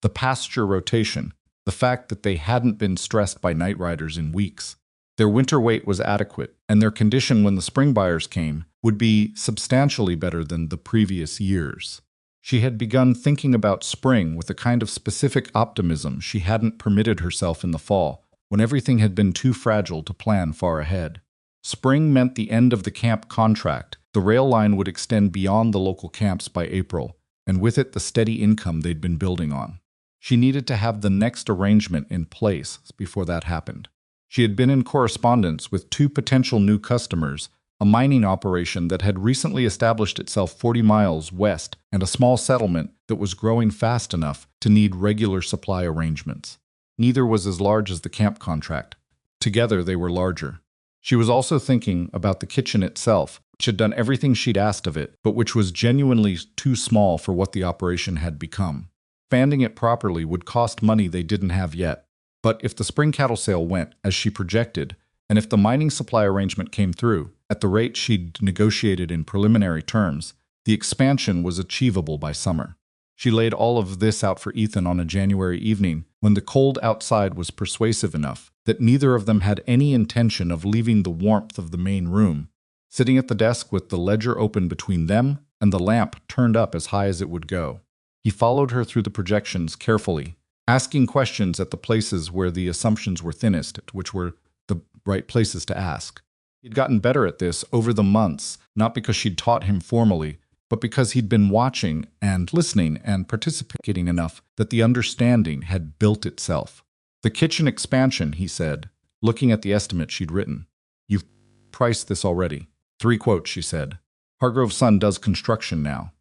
the pasture rotation, the fact that they hadn't been stressed by night riders in weeks. Their winter weight was adequate, and their condition when the spring buyers came would be substantially better than the previous years. She had begun thinking about spring with a kind of specific optimism she hadn't permitted herself in the fall, when everything had been too fragile to plan far ahead. Spring meant the end of the camp contract. The rail line would extend beyond the local camps by April, and with it the steady income they'd been building on. She needed to have the next arrangement in place before that happened. She had been in correspondence with 2 potential new customers, a mining operation that had recently established itself 40 miles west, and a small settlement that was growing fast enough to need regular supply arrangements. Neither was as large as the camp contract. Together they were larger. She was also thinking about the kitchen itself, which had done everything she'd asked of it, but which was genuinely too small for what the operation had become. Expanding it properly would cost money they didn't have yet. But if the spring cattle sale went as she projected, and if the mining supply arrangement came through, at the rate she'd negotiated in preliminary terms, the expansion was achievable by summer. She laid all of this out for Ethan on a January evening when the cold outside was persuasive enough that neither of them had any intention of leaving the warmth of the main room. Sitting at the desk with the ledger open between them and the lamp turned up as high as it would go, he followed her through the projections carefully, asking questions at the places where the assumptions were thinnest, which were the right places to ask. He'd gotten better at this over the months, not because she'd taught him formally, but because he'd been watching and listening and participating enough that the understanding had built itself. "The kitchen expansion," he said, looking at the estimate she'd written. "You've priced this already." 3 quotes, she said. "Hargrove's son does construction now.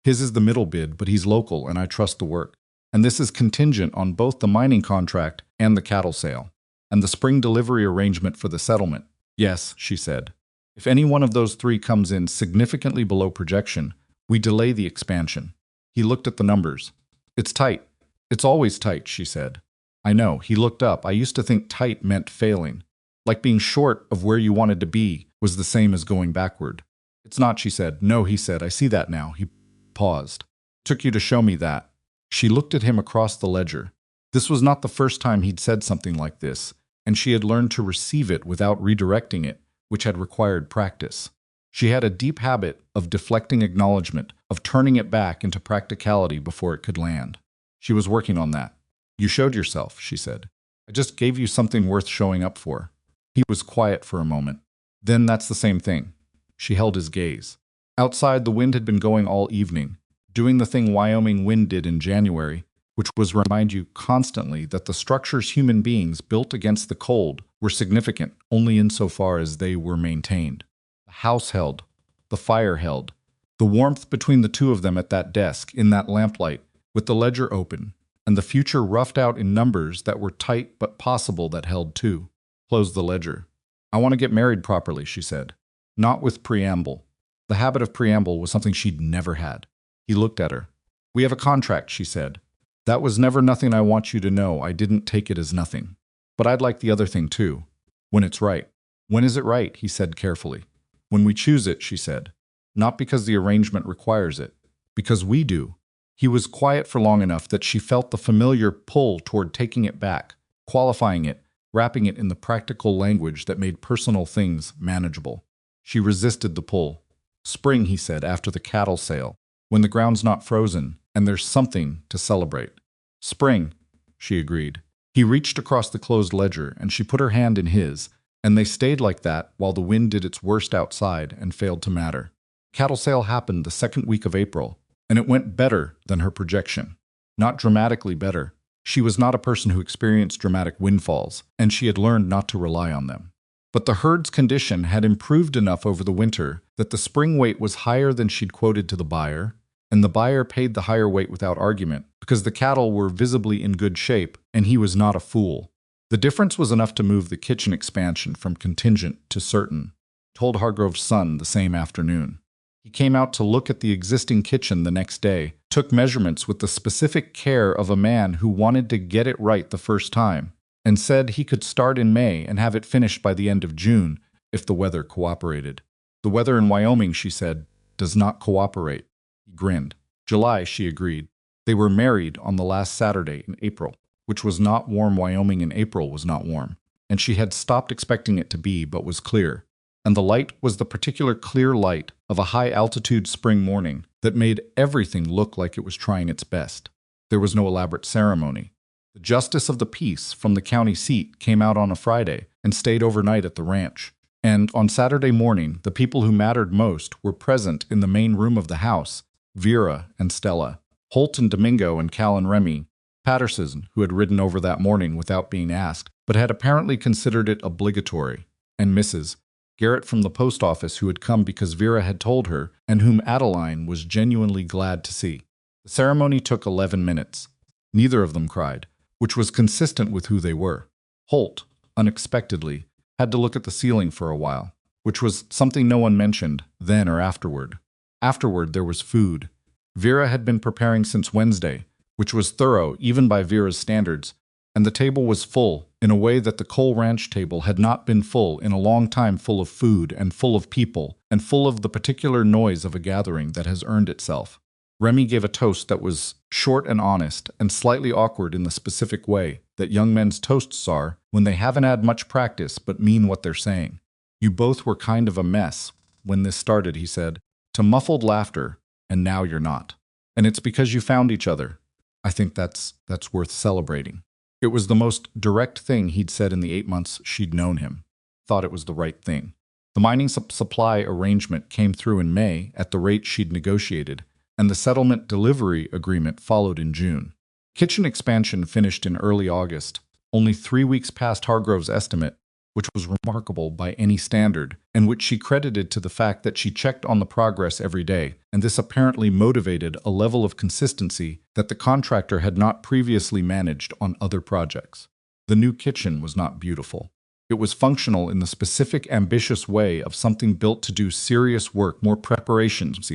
His is the middle bid, but he's local and I trust the work. And this is contingent on both the mining contract and the cattle sale. And the spring delivery arrangement for the settlement." "Yes," she said. "If any one of those 3 comes in significantly below projection, we delay the expansion." He looked at the numbers. "It's tight." "It's always tight," she said. "I know." He looked up. "I used to think tight meant failing. Like being short of where you wanted to be was the same as going backward." "It's not," she said. "No," he said. "I see that now." He paused. "Took you to show me that." She looked at him across the ledger. This was not the first time he'd said something like this, and she had learned to receive it without redirecting it, which had required practice. She had a deep habit of deflecting acknowledgement, of turning it back into practicality before it could land. She was working on that. "You showed yourself," she said. "I just gave you something worth showing up for." He was quiet for a moment. "Then that's the same thing." She held his gaze. Outside, the wind had been going all evening, doing the thing Wyoming wind did in January, which was remind you constantly that the structures human beings built against the cold were significant only insofar as they were maintained. The house held. The fire held. The warmth between the two of them at that desk, in that lamplight, with the ledger open, and the future roughed out in numbers that were tight but possible that held too. Closed the ledger. "I want to get married properly," she said. Not with preamble. The habit of preamble was something she'd never had. He looked at her. "We have a contract," she said. "That was never nothing. I want you to know I didn't take it as nothing. But I'd like the other thing too. When it's right." "When is it right?" he said carefully. "When we choose it," she said. "Not because the arrangement requires it. Because we do." He was quiet for long enough that she felt the familiar pull toward taking it back, qualifying it, wrapping it in the practical language that made personal things manageable. She resisted the pull. "Spring," he said, "after the cattle sale, when the ground's not frozen, and there's something to celebrate." "Spring," she agreed. He reached across the closed ledger, and she put her hand in his, and they stayed like that while the wind did its worst outside and failed to matter. Cattle sale happened the second week of April, and it went better than her projection. Not dramatically better. She was not a person who experienced dramatic windfalls, and she had learned not to rely on them. But the herd's condition had improved enough over the winter that the spring weight was higher than she'd quoted to the buyer, and the buyer paid the higher weight without argument, because the cattle were visibly in good shape, and he was not a fool. The difference was enough to move the kitchen expansion from contingent to certain, told Hargrove's son the same afternoon. He came out to look at the existing kitchen the next day, took measurements with the specific care of a man who wanted to get it right the first time, and said he could start in May and have it finished by the end of June if the weather cooperated. "The weather in Wyoming," she said, "does not cooperate." He grinned. "July," she agreed. They were married on the last Saturday in April, which was not warm. Wyoming in April was not warm, and she had stopped expecting it to be, but was clear. And the light was the particular clear light of a high-altitude spring morning that made everything look like it was trying its best. There was no elaborate ceremony. The justice of the peace from the county seat came out on a Friday and stayed overnight at the ranch. And on Saturday morning, the people who mattered most were present in the main room of the house: Vera and Stella, Holt and Domingo and Cal and Remy, Patterson, who had ridden over that morning without being asked, but had apparently considered it obligatory, and Mrs. Garrett from the post office, who had come because Vera had told her, and whom Adeline was genuinely glad to see. The ceremony took 11 minutes. Neither of them cried, which was consistent with who they were. Holt, unexpectedly, had to look at the ceiling for a while, which was something no one mentioned, then or afterward. Afterward, there was food. Vera had been preparing since Wednesday, which was thorough even by Vera's standards, and the table was full, in a way that the Cole Ranch table had not been full in a long time, full of food and full of people, and full of the particular noise of a gathering that has earned itself. Remy gave a toast that was short and honest, and slightly awkward in the specific way that young men's toasts are when they haven't had much practice but mean what they're saying. "You both were kind of a mess when this started," he said, to muffled laughter, "and now you're not. And it's because you found each other. I think that's worth celebrating." It was the most direct thing he'd said in the 8 months she'd known him. Thought it was the right thing. The mining supply arrangement came through in May at the rate she'd negotiated, and the settlement delivery agreement followed in June. Kitchen expansion finished in early August, only 3 weeks past Hargrove's estimate, which was remarkable by any standard, and which she credited to the fact that she checked on the progress every day, and this apparently motivated a level of consistency that the contractor had not previously managed on other projects. The new kitchen was not beautiful. It was functional in the specific, ambitious way of something built to do serious work, more preparations,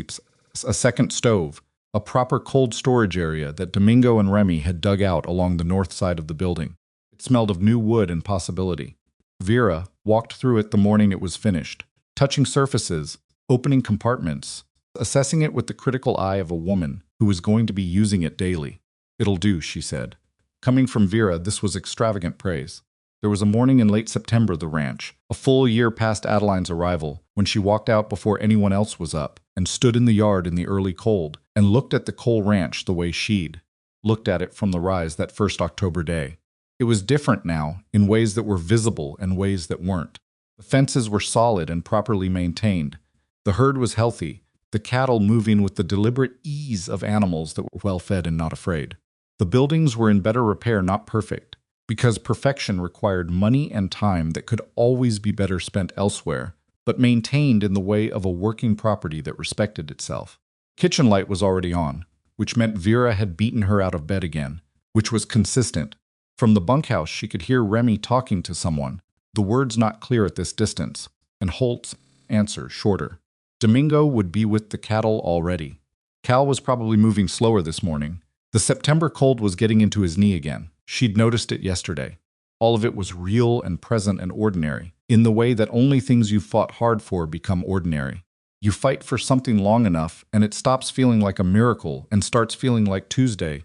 a second stove, a proper cold storage area that Domingo and Remy had dug out along the north side of the building. It smelled of new wood and possibility. Vera walked through it the morning it was finished, touching surfaces, opening compartments, assessing it with the critical eye of a woman who was going to be using it daily. "It'll do," she said. Coming from Vera, this was extravagant praise. There was a morning in late September, the ranch, a full year past Adeline's arrival, when she walked out before anyone else was up and stood in the yard in the early cold and looked at the coal ranch the way she'd looked at it from the rise that first October day. It was different now, in ways that were visible and ways that weren't. The fences were solid and properly maintained. The herd was healthy, the cattle moving with the deliberate ease of animals that were well-fed and not afraid. The buildings were in better repair, not perfect, because perfection required money and time that could always be better spent elsewhere, but maintained in the way of a working property that respected itself. Kitchen light was already on, which meant Vera had beaten her out of bed again, which was consistent. From the bunkhouse she could hear Remy talking to someone, the words not clear at this distance, and Holt's answer shorter. Domingo would be with the cattle already. Cal was probably moving slower this morning. The September cold was getting into his knee again. She'd noticed it yesterday. All of it was real and present and ordinary, in the way that only things you've fought hard for become ordinary. You fight for something long enough, and it stops feeling like a miracle and starts feeling like Tuesday.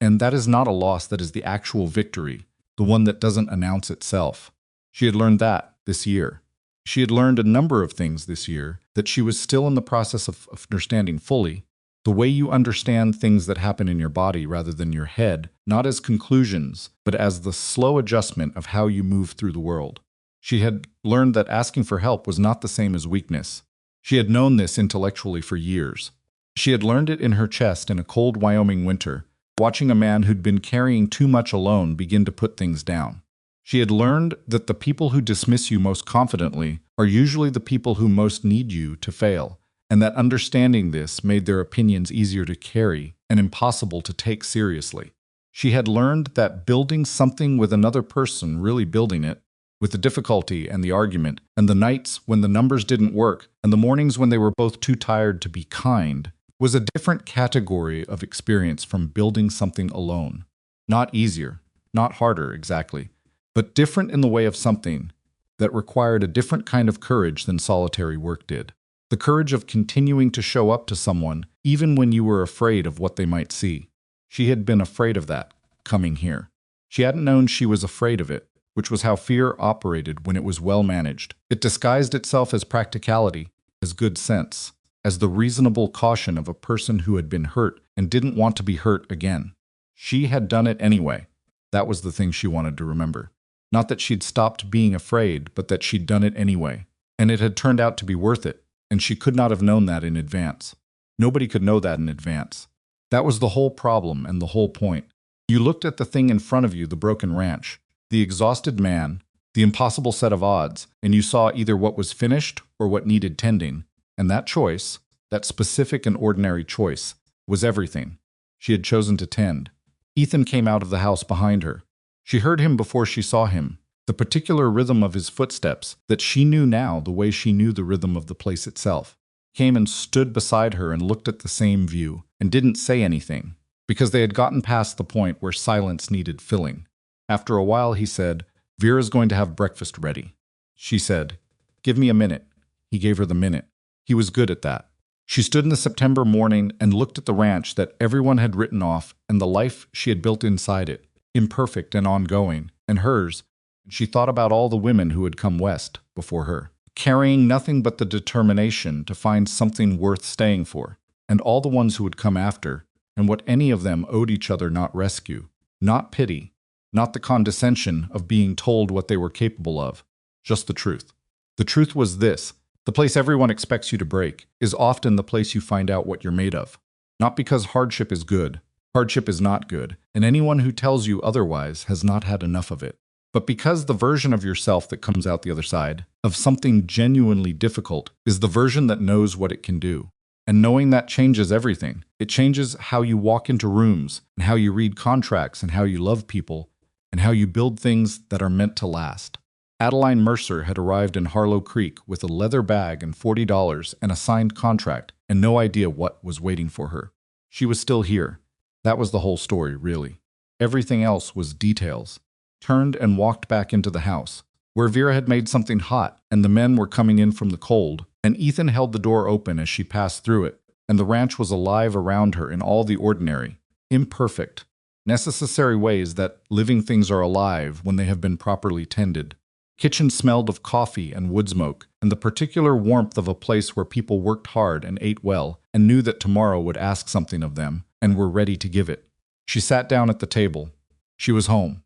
And that is not a loss, that is the actual victory, the one that doesn't announce itself. She had learned that this year. She had learned a number of things this year that she was still in the process of understanding fully. The way you understand things that happen in your body rather than your head, not as conclusions, but as the slow adjustment of how you move through the world. She had learned that asking for help was not the same as weakness. She had known this intellectually for years. She had learned it in her chest in a cold Wyoming winter, watching a man who'd been carrying too much alone begin to put things down. She had learned that the people who dismiss you most confidently are usually the people who most need you to fail, and that understanding this made their opinions easier to carry and impossible to take seriously. She had learned that building something with another person, really building it, with the difficulty and the argument, and the nights when the numbers didn't work, and the mornings when they were both too tired to be kind, was a different category of experience from building something alone. Not easier, not harder exactly, but different in the way of something that required a different kind of courage than solitary work did. The courage of continuing to show up to someone even when you were afraid of what they might see. She had been afraid of that, coming here. She hadn't known she was afraid of it, which was how fear operated when it was well managed. It disguised itself as practicality, as good sense, as the reasonable caution of a person who had been hurt and didn't want to be hurt again. She had done it anyway. That was the thing she wanted to remember. Not that she'd stopped being afraid, but that she'd done it anyway. And it had turned out to be worth it, and she could not have known that in advance. Nobody could know that in advance. That was the whole problem and the whole point. You looked at the thing in front of you, the broken ranch, the exhausted man, the impossible set of odds, and you saw either what was finished or what needed tending. And that choice, that specific and ordinary choice, was everything. She had chosen to tend. Ethan came out of the house behind her. She heard him before she saw him, the particular rhythm of his footsteps that she knew now the way she knew the rhythm of the place itself. Came and stood beside her and looked at the same view, and didn't say anything, because they had gotten past the point where silence needed filling. After a while he said, "Vera's going to have breakfast ready." She said, "Give me a minute." He gave her the minute. He was good at that. She stood in the September morning and looked at the ranch that everyone had written off and the life she had built inside it, imperfect and ongoing, and hers, and she thought about all the women who had come west before her, carrying nothing but the determination to find something worth staying for, and all the ones who would come after, and what any of them owed each other, not rescue, not pity, not the condescension of being told what they were capable of, just the truth. The truth was this: the place everyone expects you to break is often the place you find out what you're made of. Not because hardship is good. Hardship is not good, and anyone who tells you otherwise has not had enough of it. But because the version of yourself that comes out the other side of something genuinely difficult is the version that knows what it can do. And knowing that changes everything. It changes how you walk into rooms, and how you read contracts, and how you love people, and how you build things that are meant to last. Adeline Mercer had arrived in Harlow Creek with a leather bag and $40 and a signed contract, and no idea what was waiting for her. She was still here. That was the whole story, really. Everything else was details. Turned and walked back into the house, where Vera had made something hot, and the men were coming in from the cold, and Ethan held the door open as she passed through it, and the ranch was alive around her in all the ordinary, imperfect, necessary ways that living things are alive when they have been properly tended. Kitchen smelled of coffee and wood smoke, and the particular warmth of a place where people worked hard and ate well, and knew that tomorrow would ask something of them, and were ready to give it. She sat down at the table. She was home.